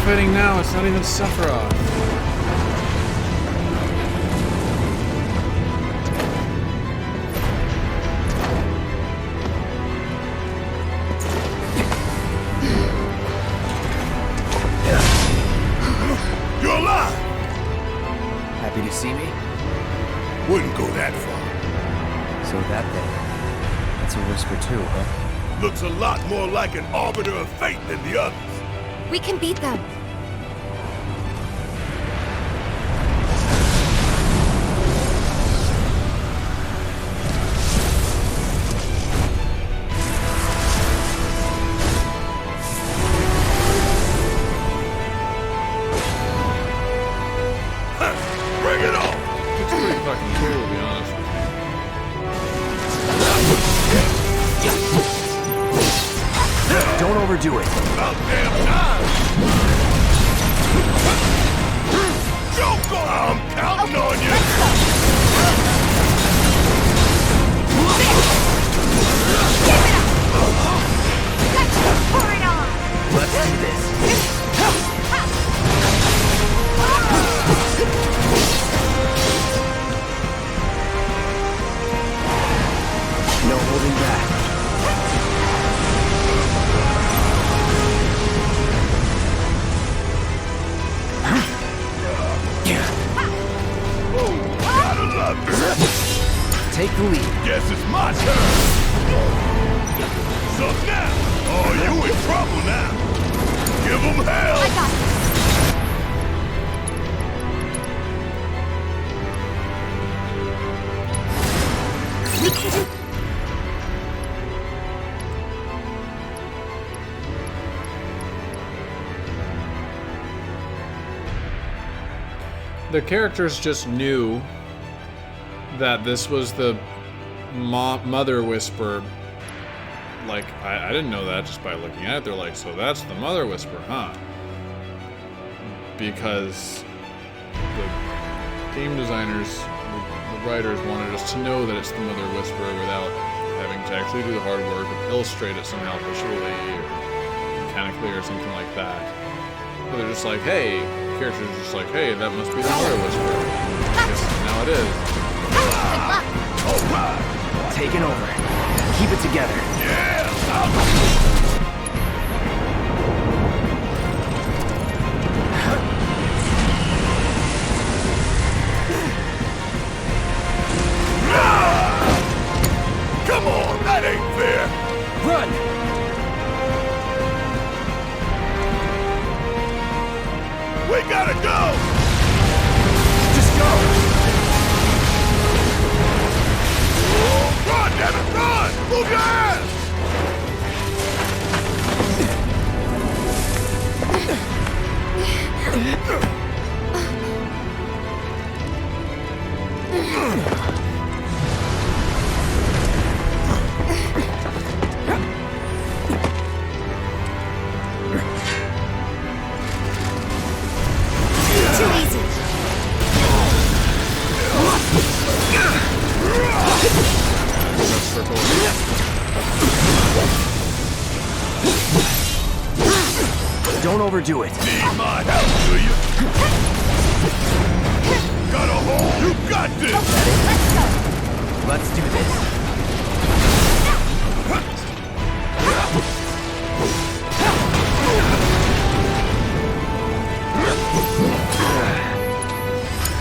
Fighting now, it's not even Sephiroth. You're alive! Happy to see me? Wouldn't go that far. So that thing, that's a whisper too, huh? Looks a lot more like an arbiter of fate than the others. We can beat them. Bring it on! It's pretty fucking cool, to be honest with you. Don't overdo it. About damn time! Joke on! I'm counting on you! Pour it on! Let's do this. No holding back. Gotta love it! Take the lead. Guess it's my turn! So now, oh, you in trouble now! Give them hell! I got The characters just knew that this was the Mother Whisper. Like, I didn't know that just by looking at it. They're like, so that's the Mother Whisper, huh? Because the game designers, the writers wanted us to know that it's the Mother Whisper without having to actually do the hard work of illustrate it somehow visually or mechanically or something like that. But they're just like, hey, the characters are just like, hey, that must be the Mother Whisper. I guess now it is. Alright! Taking over. Keep it together. Yeah! Come on, that ain't fair! Run! We gotta go! Just go! Oh! Don't overdo it. Need my help, do you? Got a hole? You got this! Let's do this.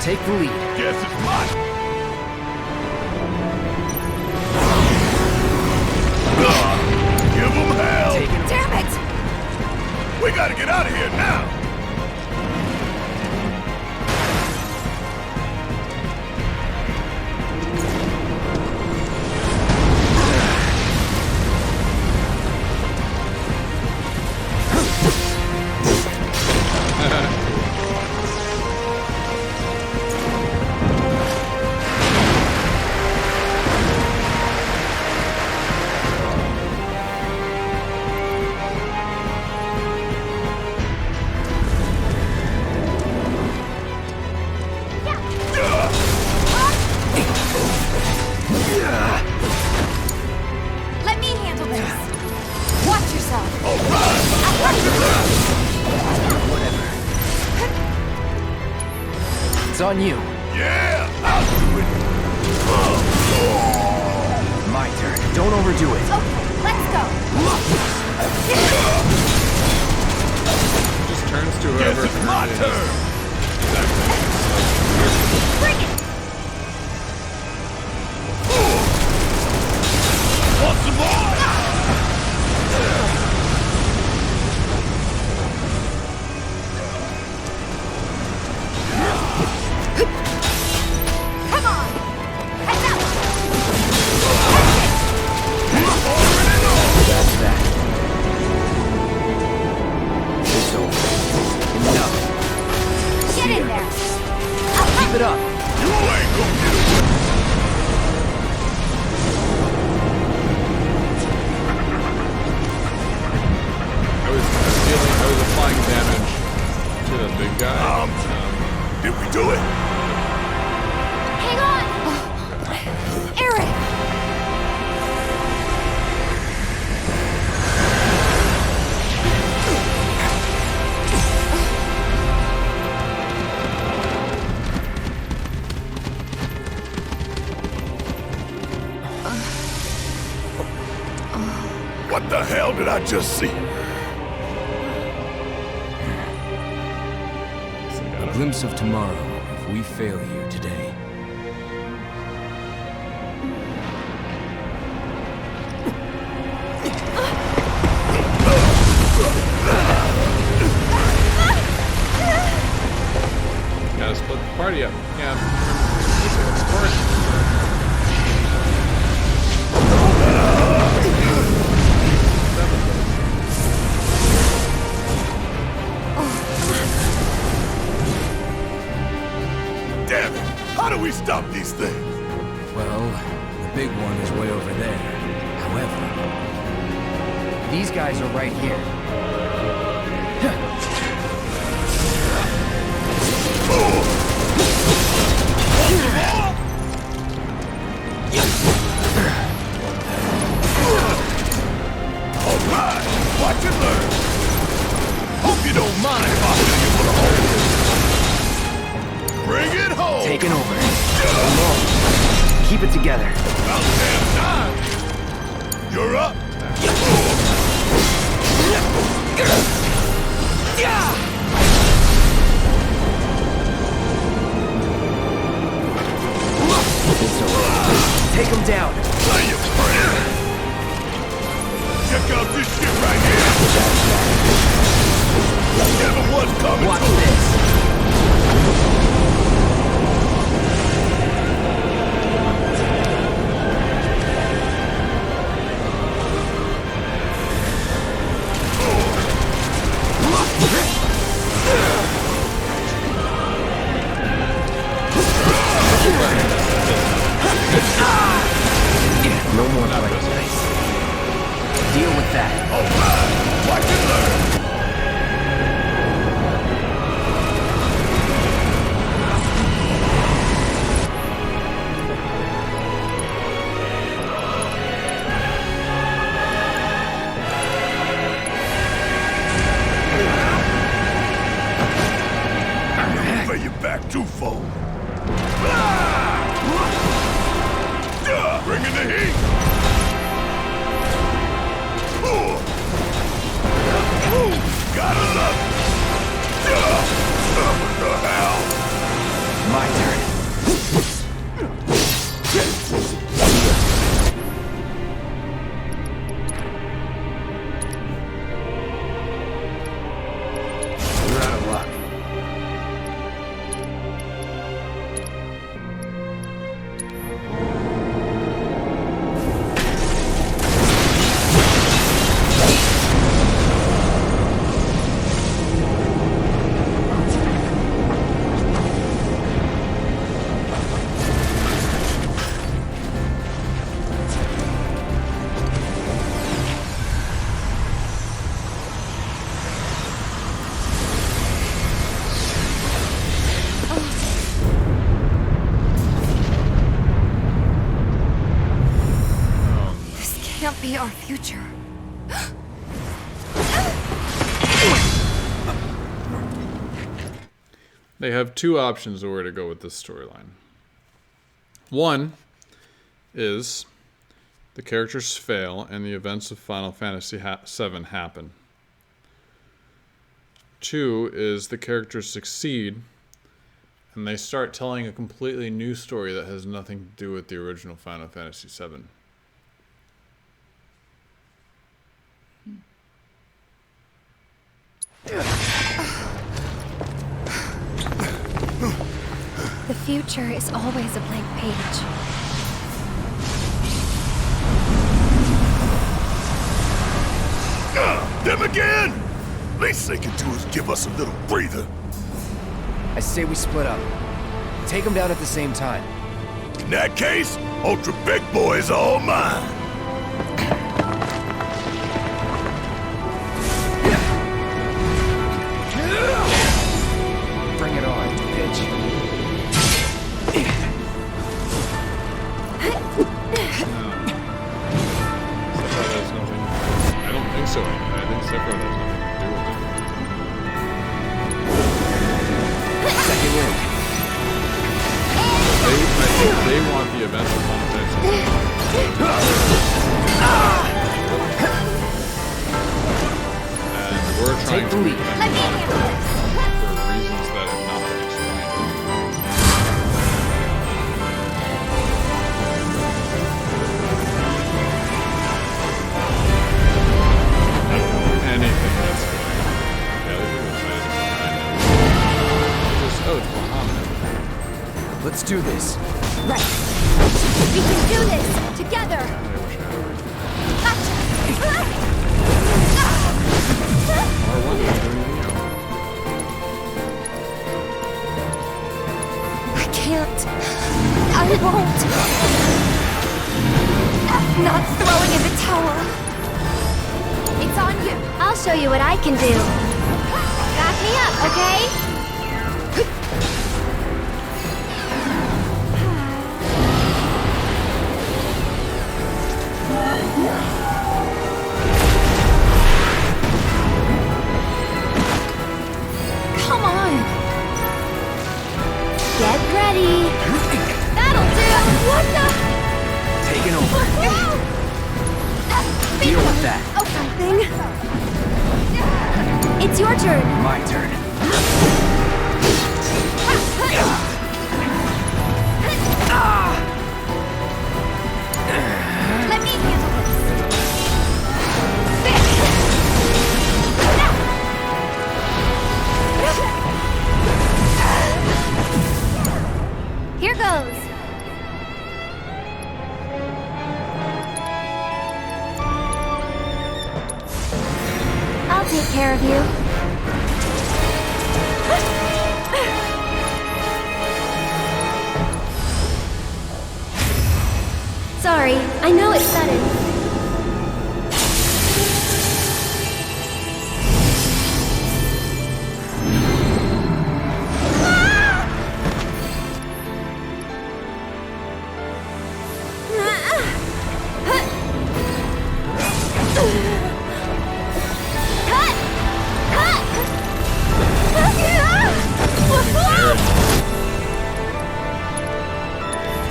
Take the lead. Guess it's mine. Give them hell! Damn it! We gotta get out of here now! Let me handle this. Watch yourself. It's on you. Yeah, I'll do it. My turn. Don't overdo it. Okay, let's go. Just turns to Guess whoever. it's my turn. Bring it. Want some more? Come on. Heads up. That's that. It's over. Enough. Get in there. Keep it up. You ain't gonna get away. I was applying damage to the big guy. Did we do it? Hang on. Aaron. What the hell did I just see? A glimpse of tomorrow if we fail here today. Gotta split the party up. Yeah. It's important. Damn it! How do we stop these things? Well, the big one is way over there. However, These guys are right here. Alright! Watch and learn! Hope you don't mind if I hit you with a hole. Bring it home! Taking over. Alone. Keep it together. About damn time! You're up! It's over. Take him down. Play your friend! Check out this shit right here! Never was coming Watch to it. this. No more playing nice. Deal with that. Alright! Watch and learn! the heat! Gotta love it! What the hell? My turn. We're out of luck. Can't be our future. They have two options of where to go with this storyline. One is the characters fail and the events of Final Fantasy VII happen. Two is the characters succeed and they start telling a completely new story that has nothing to do with the original Final Fantasy VII. The future is always a blank page. Them again! Least they can do is give us a little breather. I say we split up. Take them down at the same time. In that case, Ultra Big Boy is all mine. Bring it on, bitch. Sephiroth has nothing. I don't think so. I think Sephiroth has nothing to do with it. Second wing. I think they want the events of Final Fantasy. And we're trying to lead. Let me handle this. For reasons that have not been explained. I don't know anything that's going on. Yeah, this is exciting. Just, oh, it's Bahamut. Let's do this. Right. We can do this together. I wish I had everything. Gotcha. Or one doing Neo. I can't. I won't. Not throwing in the towel. It's on you. I'll show you what I can do. Back me up, okay? Come on. Get ready. That'll do. What the? Taking over. Deal with that. Oh, something. It's your turn. My turn. Let me handle this. Here goes. I'll take care of you. Sorry, I know it's sudden.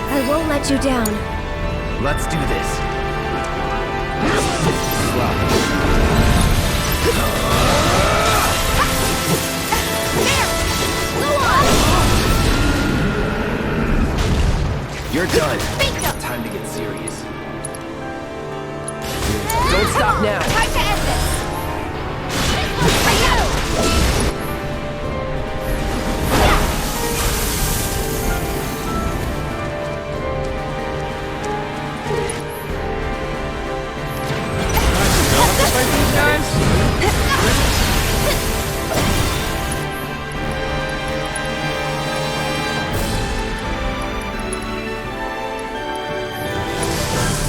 I won't let you down. Let's do this. You're done. Time to get serious. Don't stop now. Time to end this. This one's for you.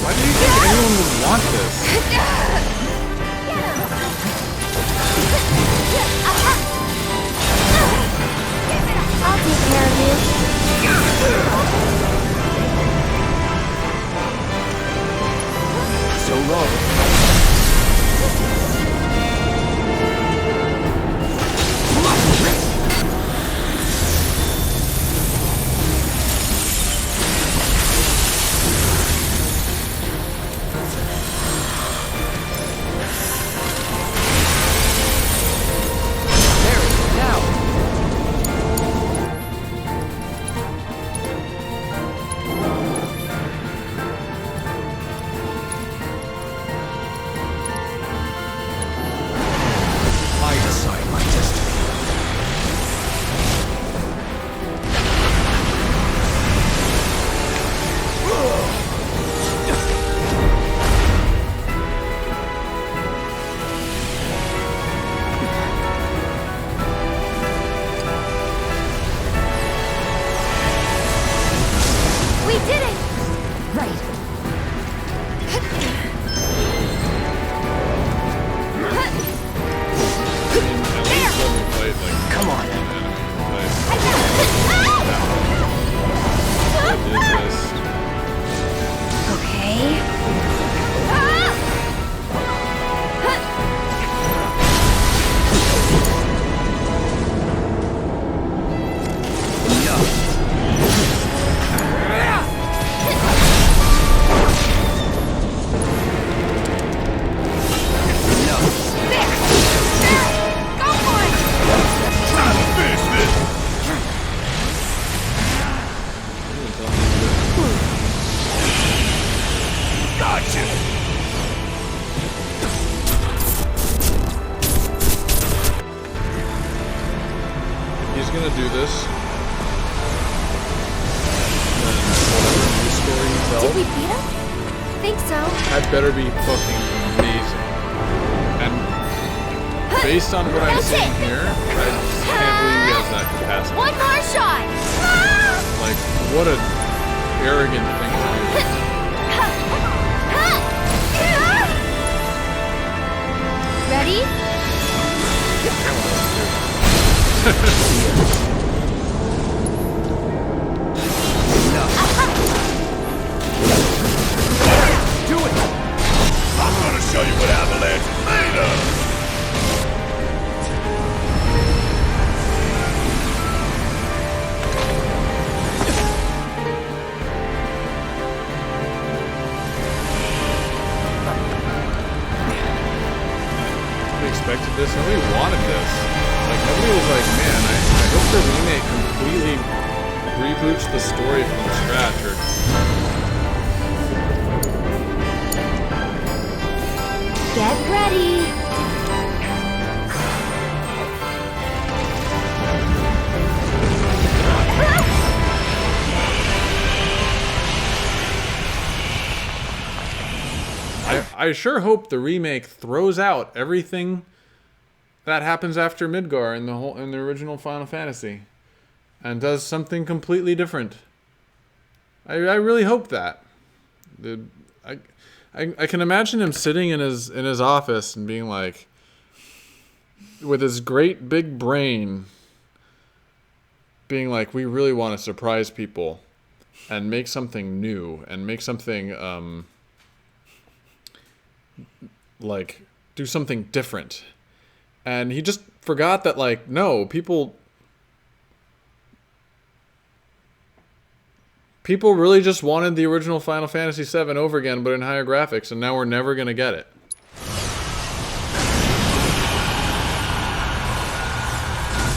Why do you think anyone would want this? I'll take care of you. So long. I decide my destiny. We did it! Right. Come on. Okay. Gotcha! He's gonna do this. And whatever new story he tells, Did we beat him? Think so. that better be fucking amazing. And based on what I'm That's seeing it. here, I just can't believe he has that capacity. One more shot! Like, what a arrogant thing to do. Ready? I'm gonna show you what Avalanche is made of! Nobody expected this. Nobody wanted this. Like, nobody was like, man, I hope the remake completely reboots the story from scratch. Or Get ready. I sure hope the remake throws out everything that happens after Midgar in the original Final Fantasy, and does something completely different. I really hope that. I can imagine him sitting in his office and being like, with his great big brain, being like, we really want to surprise people and make something new and make something like do something different. And he just forgot that, like, no, people People really just wanted the original Final Fantasy VII over again, but in higher graphics, and now we're never going to get it.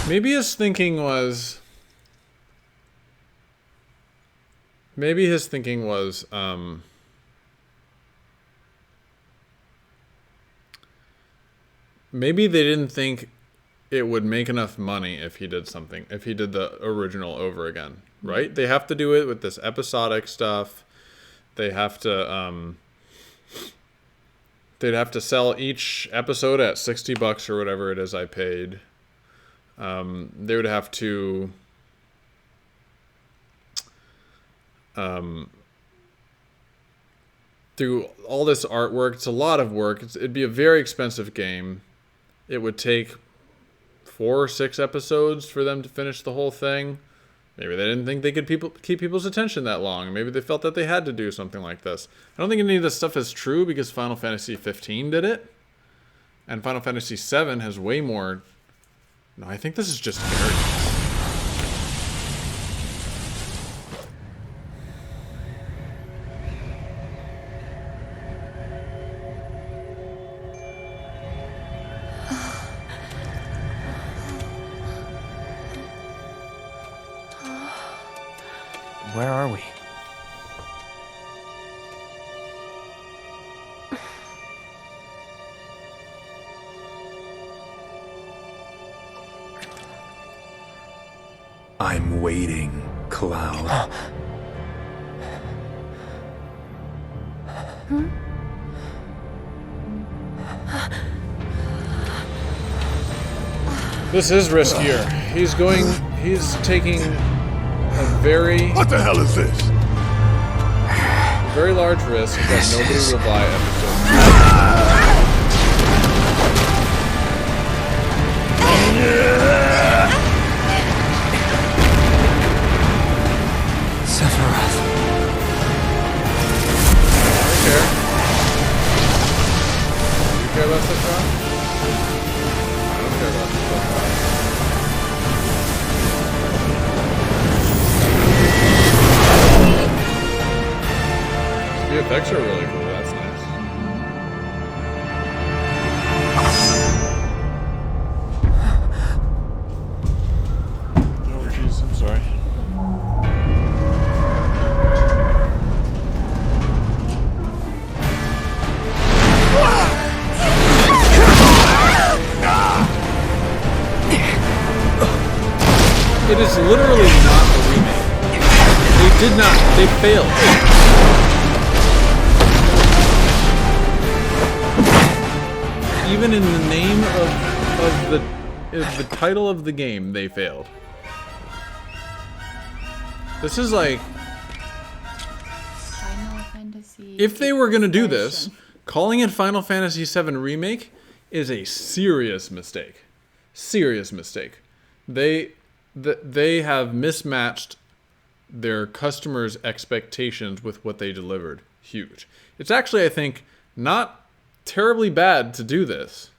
Maybe his thinking was... Maybe his thinking was... maybe they didn't think it would make enough money if he did something, if he did the original over again, right? They have to do it with this episodic stuff. They have to, they'd have to sell each episode at $60 or whatever it is I paid. They would have to, do all this artwork. It's a lot of work. It'd be a very expensive game. It would take 4 or 6 episodes for them to finish the whole thing. Maybe they didn't think they could keep people's attention that long. Maybe they felt that they had to do something like this. I don't think any of this stuff is true because Final Fantasy 15 did it. And Final Fantasy 7 has way more... No, I think this is just arrogance. Where are we? I'm waiting, Cloud. This is riskier. He's taking a very... What the hell is this? Very large risk that nobody will buy Sephiroth. I don't care. You care about Sephiroth? I don't care about Sephiroth. The effects are really cool, that's nice. Oh jeez, I'm sorry. It is literally not a remake. They failed. Even in the name of the title of the game, they failed. This is like... Final Fantasy... If they were going to do this, calling it Final Fantasy VII Remake is a serious mistake. Serious mistake. They have mismatched their customers' expectations with what they delivered. Huge. It's actually, I think, not terribly bad to do this.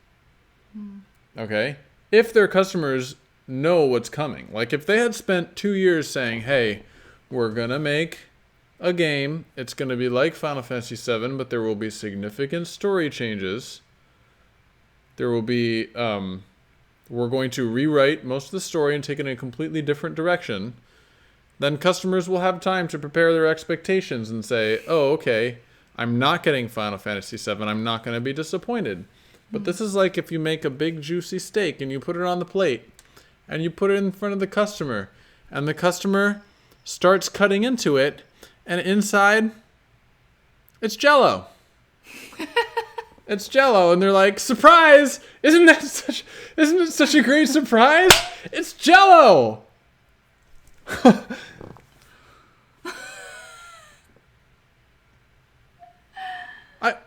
Okay? If their customers know what's coming. Like, if they had spent 2 years saying, hey, we're gonna make a game, it's gonna be like Final Fantasy VII, but there will be significant story changes. There will be, we're going to rewrite most of the story and take it in a completely different direction. Then customers will have time to prepare their expectations and say, oh, okay, I'm not getting Final Fantasy VII. I'm not going to be disappointed. But this is like if you make a big juicy steak and you put it on the plate and you put it in front of the customer and the customer starts cutting into it and inside it's Jell-O. It's Jell-O and they're like, surprise! Isn't it such a great surprise? It's Jell-O!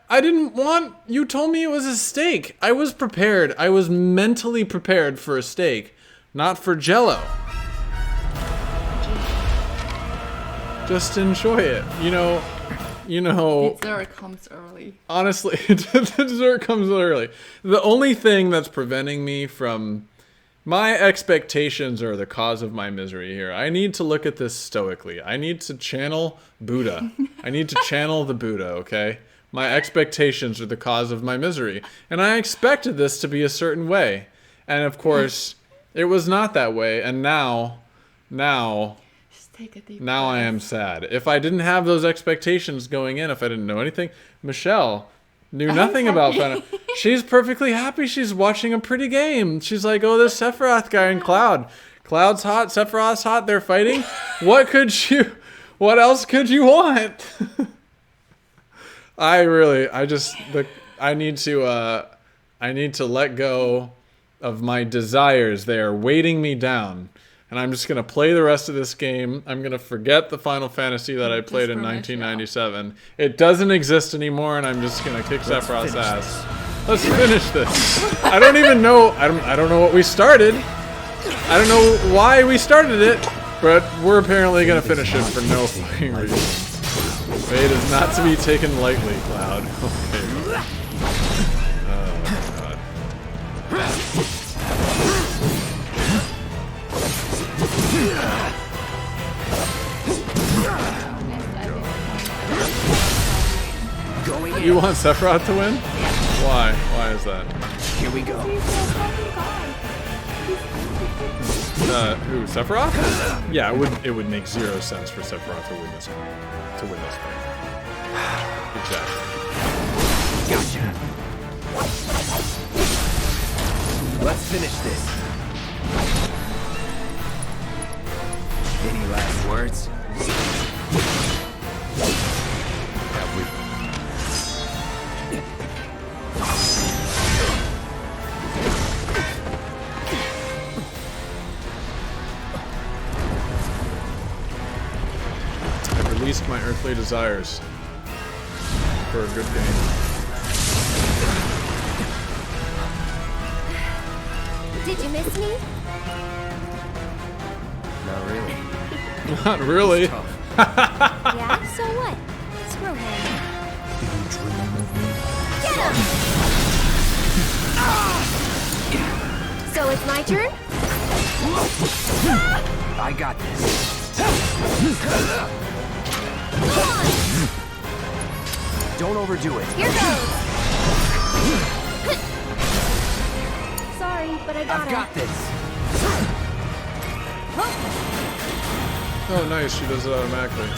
I didn't want... You told me it was a steak. I was prepared. I was mentally prepared for a steak, not for Jell-O. Just enjoy it. You know... Dessert comes early. Honestly, dessert comes early. The only thing that's preventing me from My expectations are the cause of my misery here. I need to look at this stoically. I need to channel Buddha. I need to channel the Buddha, okay? My expectations are the cause of my misery. And I expected this to be a certain way. And of course, it was not that way. And now Just take a deep I breath. am sad. If I didn't have those expectations going in, if I didn't know anything, Michelle knew nothing about Final. She's perfectly happy. She's watching a pretty game. She's like, oh, this Sephiroth guy and Cloud. Cloud's hot, Sephiroth's hot, they're fighting. What else could you want? I need to let go of my desires. They are weighting me down. And I'm just going to play the rest of this game. I'm going to forget the Final Fantasy that I played in 1997. It doesn't exist anymore, and I'm just going to kick Sephiroth's ass. Let's finish this. I don't even know. I don't know what we started. I don't know why we started it, but we're apparently going to finish it for no fucking reason. Fate is not to be taken lightly, Cloud. Okay. Oh, God. You want Sephiroth to win? Why? Why is that? Here we go. Who? Sephiroth? Yeah, it would make zero sense for Sephiroth to win this fight. Exactly. Gotcha. Let's finish this. Any last words? Have we? I've released my earthly desires for a good game. Did you miss me? Not really. Not really. Yeah, so what? Screw him. You dream of me? Get him! So it's my turn? I got this. Go on! Don't overdo it. Here goes! Sorry, but I gotta. I've got this. Oh, nice. She does it automatically.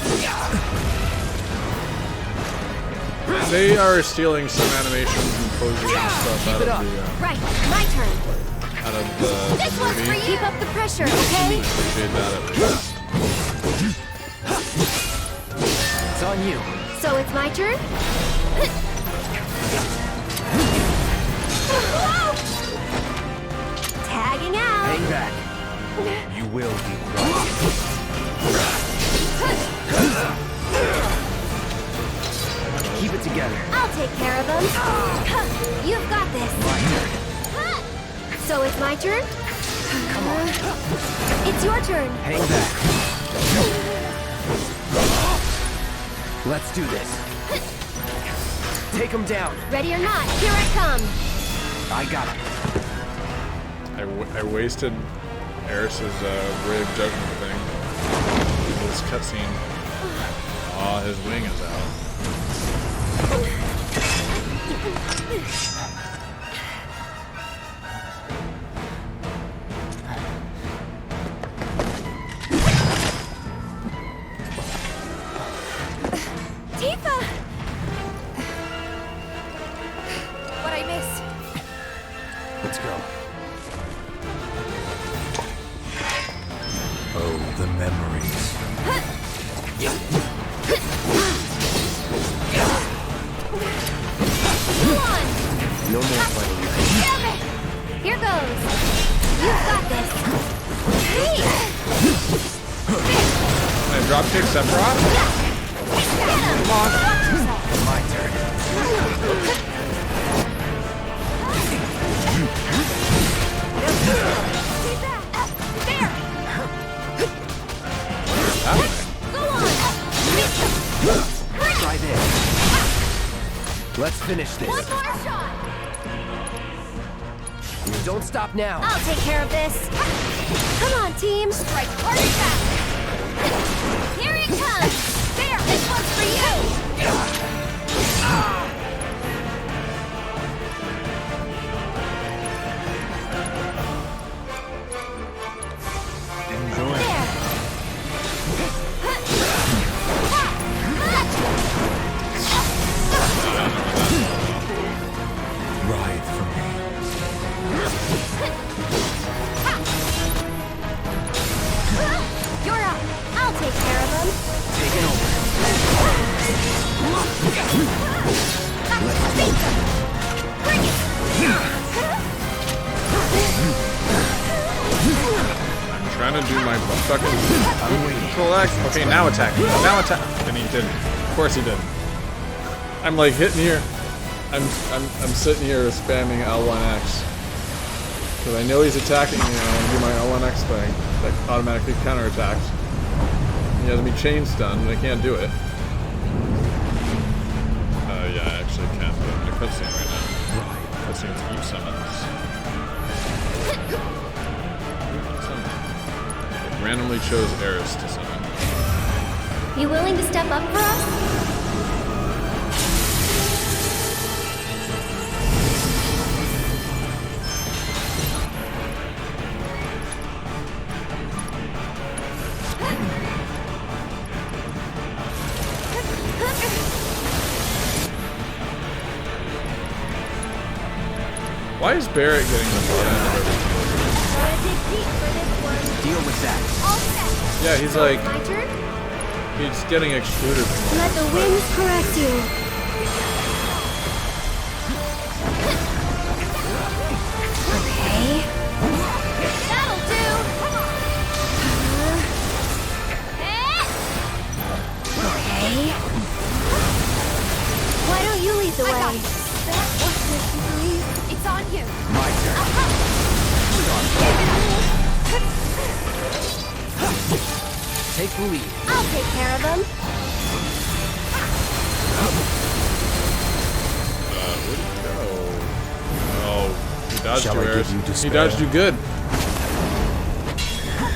They are stealing some animations and poses and stuff out of the Right, my turn. This one's for movie. you. Keep up the pressure, okay? Appreciate that at least. It's on you. So it's my turn? Tagging out. Hang back. You will be right. Keep it together. I'll take care of them. You've got this. My turn. So it's my turn? Come on. It's your turn. Hang back. Let's do this. Take him down. Ready or not, here I come. I got it. I wasted Eris's Ray of Judgment thing. This cutscene. Aw, his wing is out. Tifa! What'd I miss? Let's go. Oh, the memories. Come on. No more fighting. Damn it. Here goes. You've got this. Hey. Can I drop kick Sephiroth? Come on. My turn. There. Go on. Try this. Let's finish this. One more shot. Here's Don't stop now. I'll take care of this. Come on, team. Strike hard and fast. Here it comes. There, this one's for you. Enjoy. Ride for me. You're up. I'll take care of them. Taking over. I'm trying to do my fucking Control X. Okay, now attack. Now attack. And he didn't. Of course he didn't. I'm like hitting here. I'm sitting here spamming L1X. Because I know he's attacking me and I want to do my L1X thing that automatically counterattacks. He has me chain stunned and I can't do it. Yeah, I actually can't do it. I'm in a cutscene right now. Cutscene's Eve summons. It randomly chose Eris to summon. You willing to step up for us? Why is Barrett getting the butt end of everything? Deal with that. Yeah, he's like, My turn? he's getting excluded from Let the winds caress you. Okay. That'll do. Okay. Why don't you lead the I got way? this. It's on you. My turn. Take the lead. I'll take care of them. Where'd he go? Oh, he dodged Shall you, I give Eris. you He despair? dodged you good.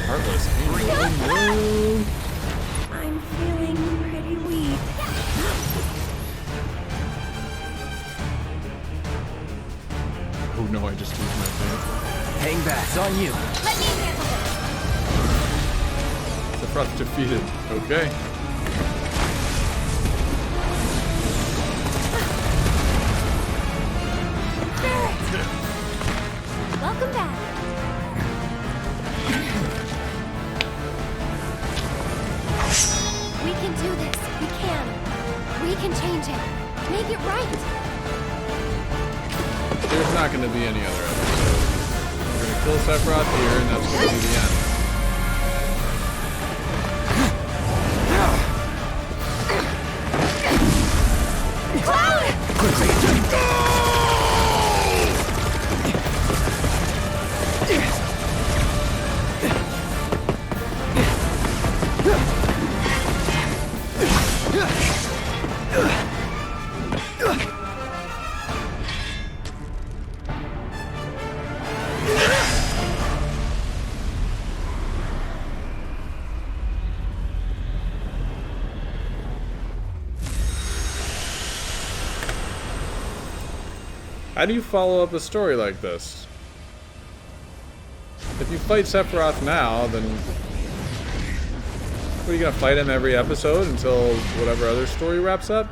Heartless. I'm feeling pretty weak. Oh no, I just used my thing. Hang back. It's on you. Let me handle it. Sephiroth defeated. Okay. Welcome back. We can do this. We can. We can change it. Make it right. There's not going to be any other episode. We're going to kill Sephiroth here, and that's going to be the end. How do you follow up a story like this? If you fight Sephiroth now, then what, are you gonna fight him every episode until whatever other story wraps up?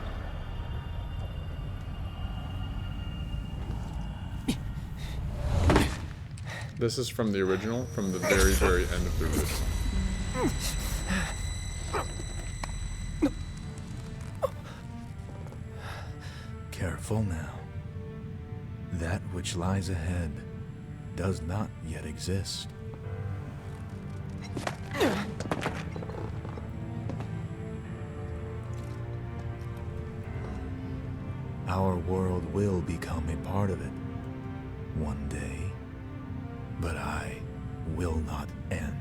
This is from the original, from the very, very end of the original. Careful now. That which lies ahead does not yet exist. Our world will become a part of it one day, but I will not end.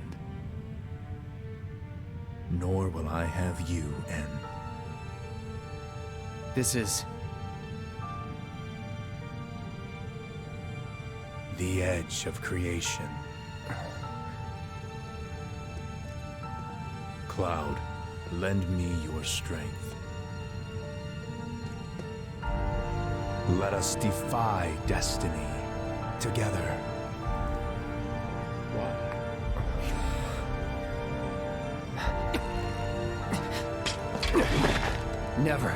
Nor will I have you end. the edge of creation. Cloud, lend me your strength. Let us defy destiny together. Never.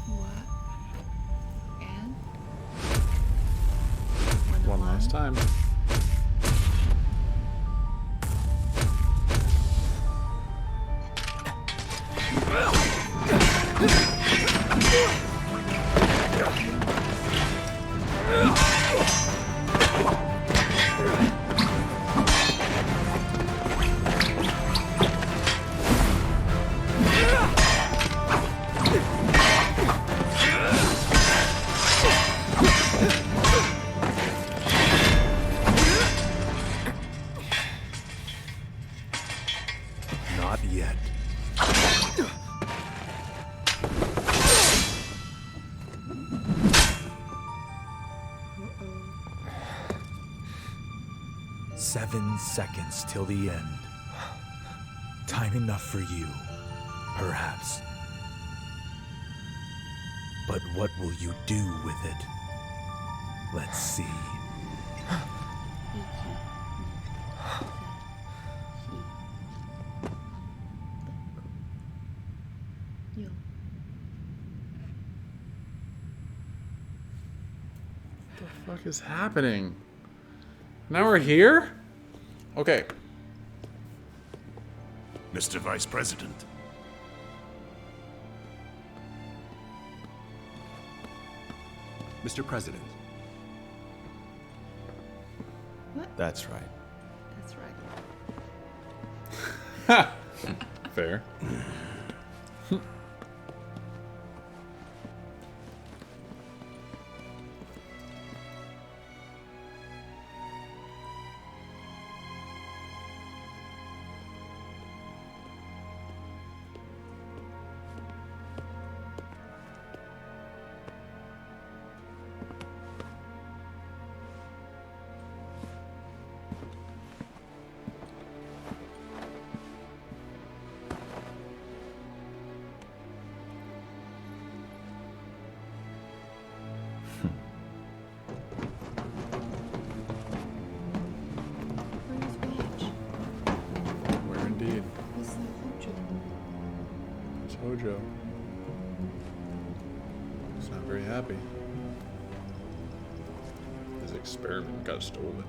What? And? One last time. Not yet. 7 seconds till the end. Time enough for you, perhaps. But what will you do with it? Let's see. What the fuck is happening? Now we're here? Okay. Mr. Vice President. Mr. President. What? That's right. That's right. Fair. Where's Badge? Where indeed? Where's the Hojo? It's Hojo. He's not very happy. His experiment got stolen.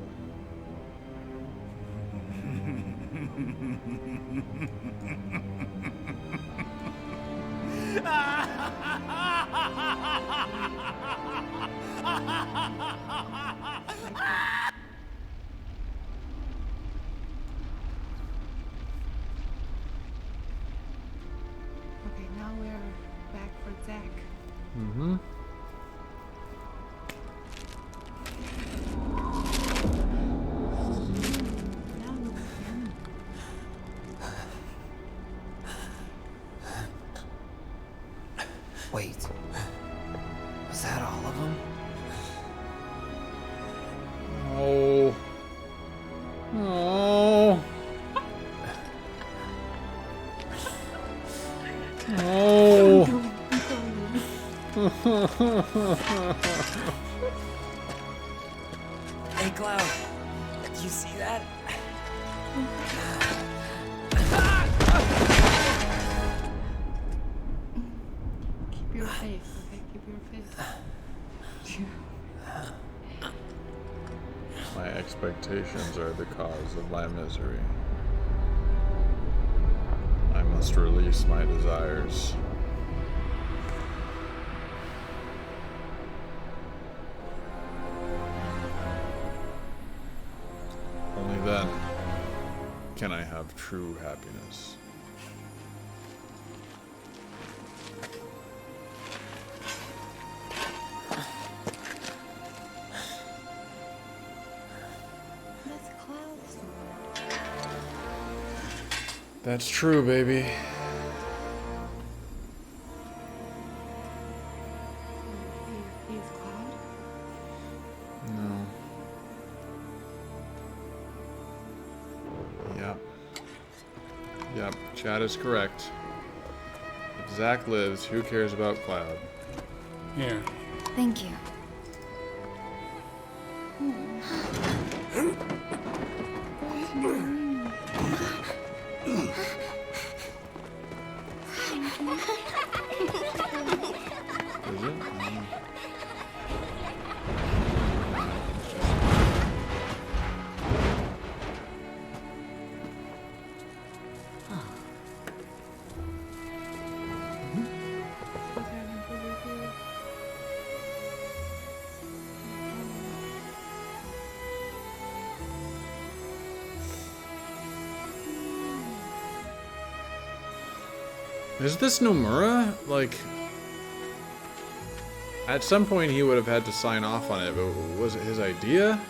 Okay, now we're back for Zack. Mm-hmm. Now look at him. Wait. Was that all of them? Oh. Oh. Oh. Hey, Cloud. Did you see that? Keep your faith, okay? Keep your faith. My expectations are the cause of my misery. I must release my desires. Only then can I have true happiness. That's Cloud's. That's true, baby. Yep, Chad is correct. If Zack lives, who cares about Cloud? Here. Thank you. Is it? Is this Nomura? Like, at some point he would have had to sign off on it, but was it his idea?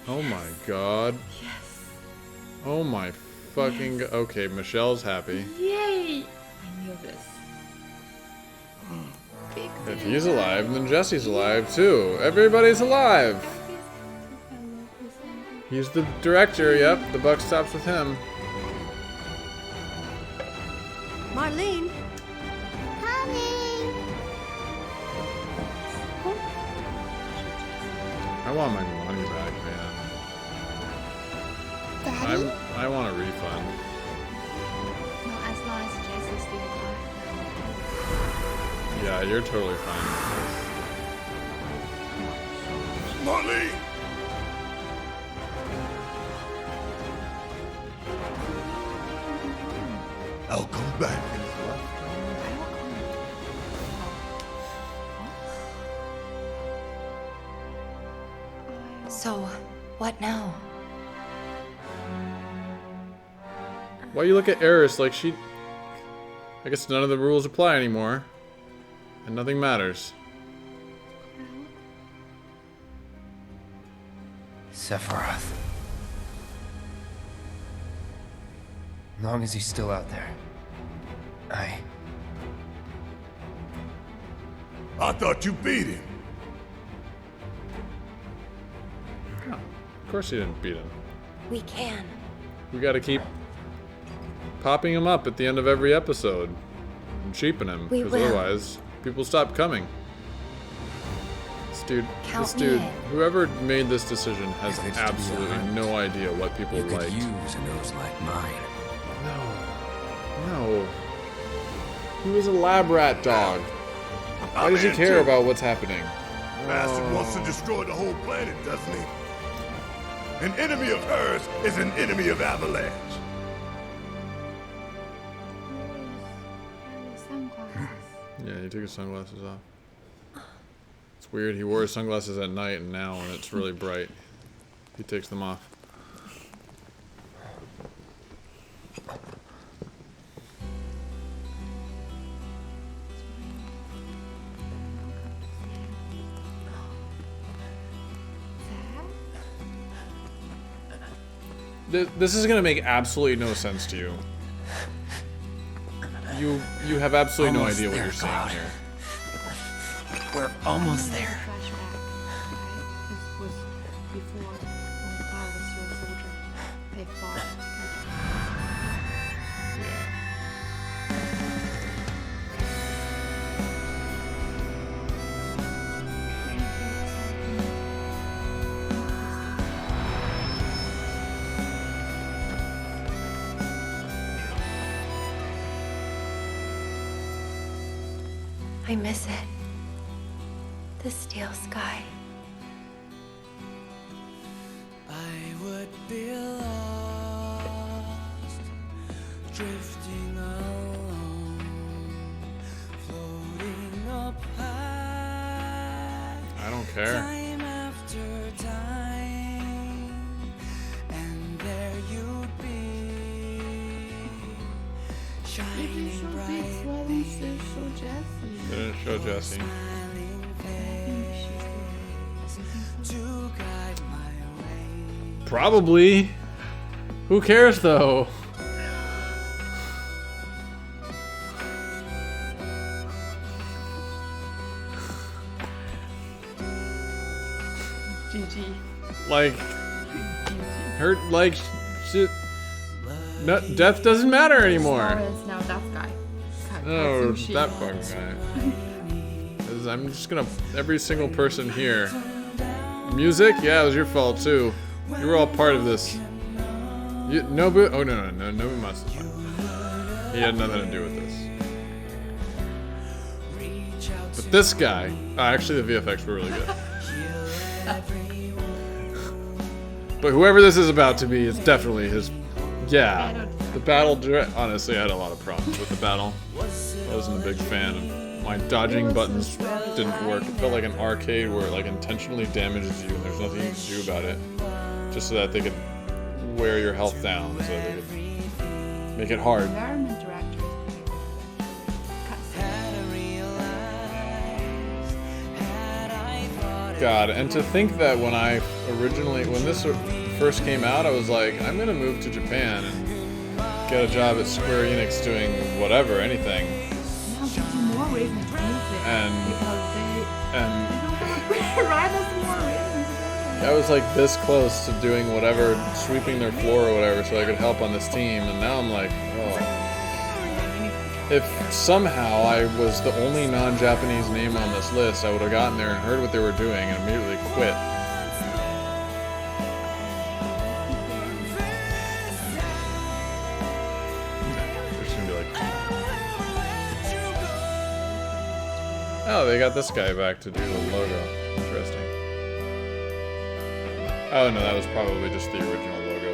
Oh my god. Yes. Oh my fucking... Okay, Michelle's happy. Yay! I knew this. If he's alive, then Jesse's alive too. Everybody's alive! He's the director, yep. The buck stops with him. Marlene! Coming! I want my money back, man. Daddy? I want a refund. No, as long as Jesse's still alive. Yeah, you're totally fine. Molly! I'll come back. So, what now? Why you look at Eris like she... I guess none of the rules apply anymore. And nothing matters. Sephiroth. As long as he's still out there. I thought you beat him. Of course he didn't beat him. We can. We gotta keep popping him up at the end of every episode. And cheapen him. We Because will. otherwise, people stop coming. Count This me dude, in. whoever made this decision has If it's to be absolutely honest, no idea what people You could like. use a nose like mine. No. He was a lab rat dog. Why I'm does he in care too. about what's happening? Bastard wants to destroy the whole planet, doesn't he? An enemy of hers is an enemy of Avalanche. Sunglasses. Yeah, he took his sunglasses off. It's weird, he wore his sunglasses at night and now when it's really bright, he takes them off. This is gonna make absolutely no sense to you. You have absolutely no Almost idea what there, you're saying Cloud. here. We're almost there. Flashback. This was before when Cloud was your soldier. They fought I miss it. The steel sky. I would be lost, drifting alone, floating up high. I don't care. Time after time, and there you'd be, shining brightly. They didn't show Jesse. To guide my way. Probably. Who cares though? GG. Like, her, like, shit. No, death doesn't matter anymore. Now that guy. Oh, Katsushi. that fucking guy. 'Cause I'm just gonna, every single person here. Music? Yeah, it was your fault too. You were all part of this. Nobu? Oh, no, Nobu must have. He had nothing to do with this. But this guy, actually the VFX were really good. But whoever this is about to be, it's definitely his. Yeah, the battle. Honestly, I had a lot of problems with the battle. I wasn't a big fan of. My dodging buttons didn't work. It felt like an arcade where it like intentionally damages you, and there's nothing you can do about it, just so that they could wear your health down, so they could make it hard. Environment director. God, and to think that when when this first came out, I was like, I'm gonna move to Japan and get a job at Square Enix doing whatever, anything. And I was like this close to doing whatever, sweeping their floor or whatever, so I could help on this team, and now I'm like, oh. If somehow I was the only non-Japanese name on this list, I would have gotten there and heard what they were doing and immediately quit. There's gonna be like... Oh, they got this guy back to do the logo. Interesting. Oh no, that was probably just the original logo.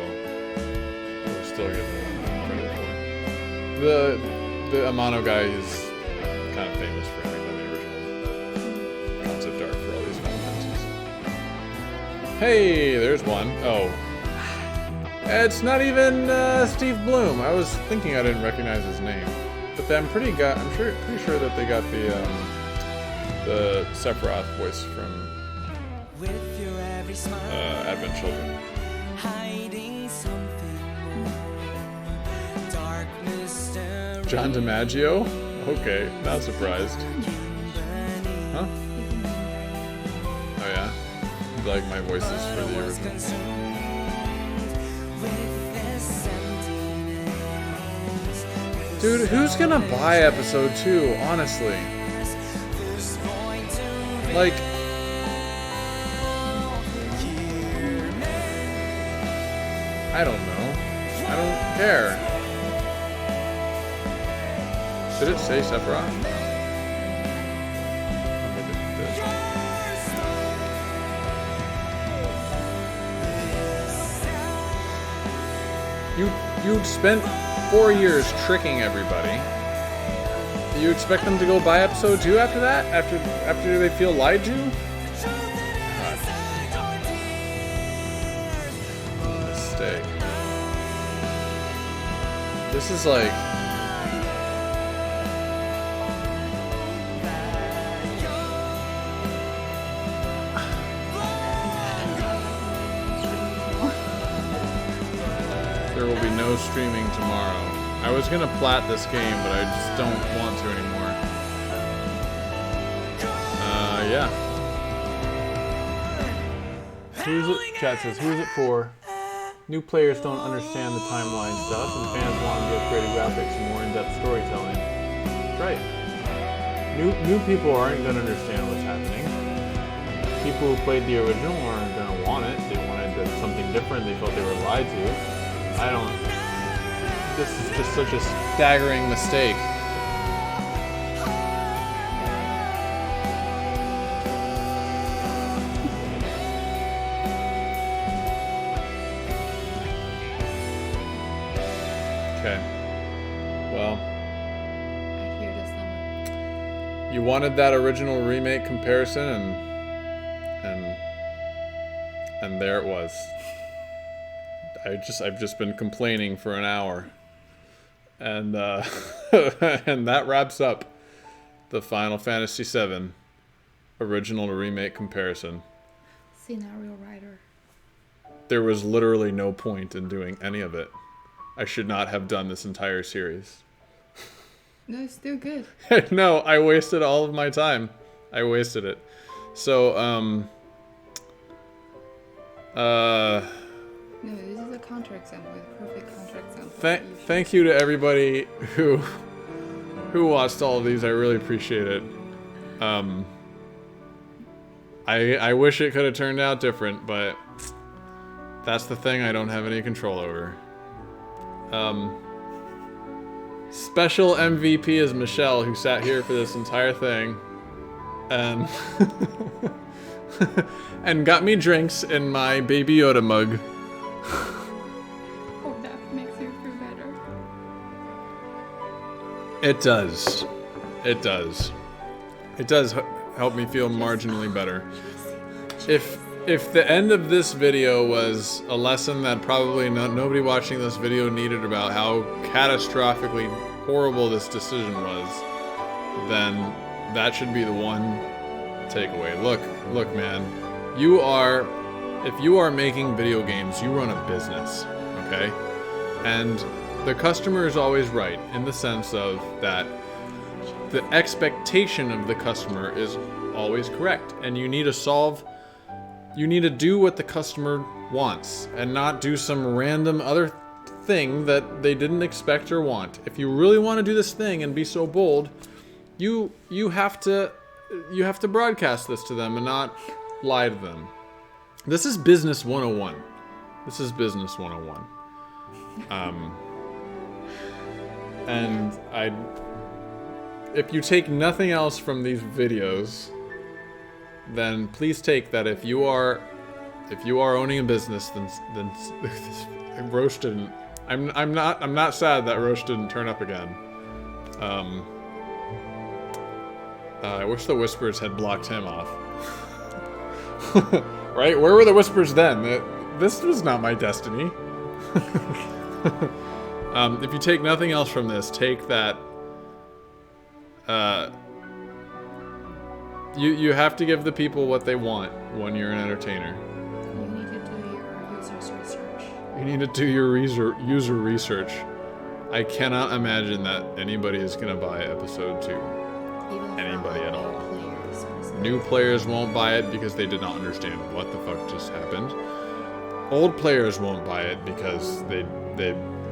We're still getting credit for. The Amano guy is kind of famous for having done the original concept art for all these Final Fantasies. Hey, there's one. Oh. It's not even Steve Bloom. I was thinking I didn't recognize his name. But I'm pretty sure that they got the Sephiroth voice from Advent Children. John DiMaggio? Okay, not surprised. Huh? Oh yeah? Like my voices for the original. Dude, who's gonna buy episode 2, honestly? Like... I don't know. I don't care. Did it say Sephiroth? You spent 4 years tricking everybody. You expect them to go buy episode 2 after that? After they feel lied to? God. Mistake. This is like... There will be no streaming tomorrow. I was gonna plat this game, but I just don't want to anymore. Yeah. Chat says, who's it for? New players don't understand the timeline stuff, and fans want the upgraded graphics and more in-depth storytelling. That's right. New people aren't gonna understand what's happening. People who played the original aren't gonna want it. They wanted something different. They felt they were lied to. I don't... This is just such a staggering mistake. Okay. Well... I hear this number. You wanted that original remake comparison, and there it was. I've just been complaining for an hour, and and that wraps up the Final Fantasy VII original to remake comparison. Scenario writer. There was literally no point in doing any of it. I should not have done this entire series. No, it's still good. No, I wasted all of my time. I wasted it. So No, this is a counterexample, a perfect counterexample. Thank you to everybody who watched all of these. I really appreciate it. I wish it could have turned out different, but that's the thing I don't have any control over. Special MVP is Michelle, who sat here for this entire thing and and got me drinks in my Baby Yoda mug. Oh, that makes you feel better. It does. It does. It does help me feel marginally better. If the end of this video was a lesson that probably nobody watching this video needed about how catastrophically horrible this decision was, then that should be the one takeaway. Look, man. If you are making video games, you run a business, okay? And the customer is always right in the sense of that the expectation of the customer is always correct, and you need to do what the customer wants and not do some random other thing that they didn't expect or want. If you really want to do this thing and be so bold, you have to broadcast this to them and not lie to them. This is business 101. This is business 101. And if you take nothing else from these videos, then please take that if you are owning a business, then Roche didn't. I'm not sad that Roche didn't turn up again. I wish the Whispers had blocked him off. Right? Where were the Whispers then? This was not my destiny. If you take nothing else from this, take that. You have to give the people what they want when you're an entertainer. You need to do your user's research. You need to do your user research. I cannot imagine that anybody is going to buy episode 2. Anybody at all. New players won't buy it because they did not understand what the fuck just happened. Old players won't buy it because they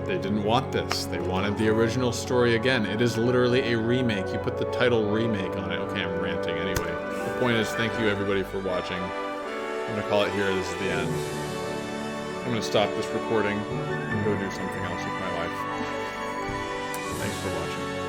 didn't want this. They wanted the original story again. It is literally a remake. You put the title remake on it. Okay, I'm ranting anyway. The point is, thank you everybody for watching. I'm gonna call it here. This is the end. I'm gonna stop this recording and go do something else with my life. Thanks for watching.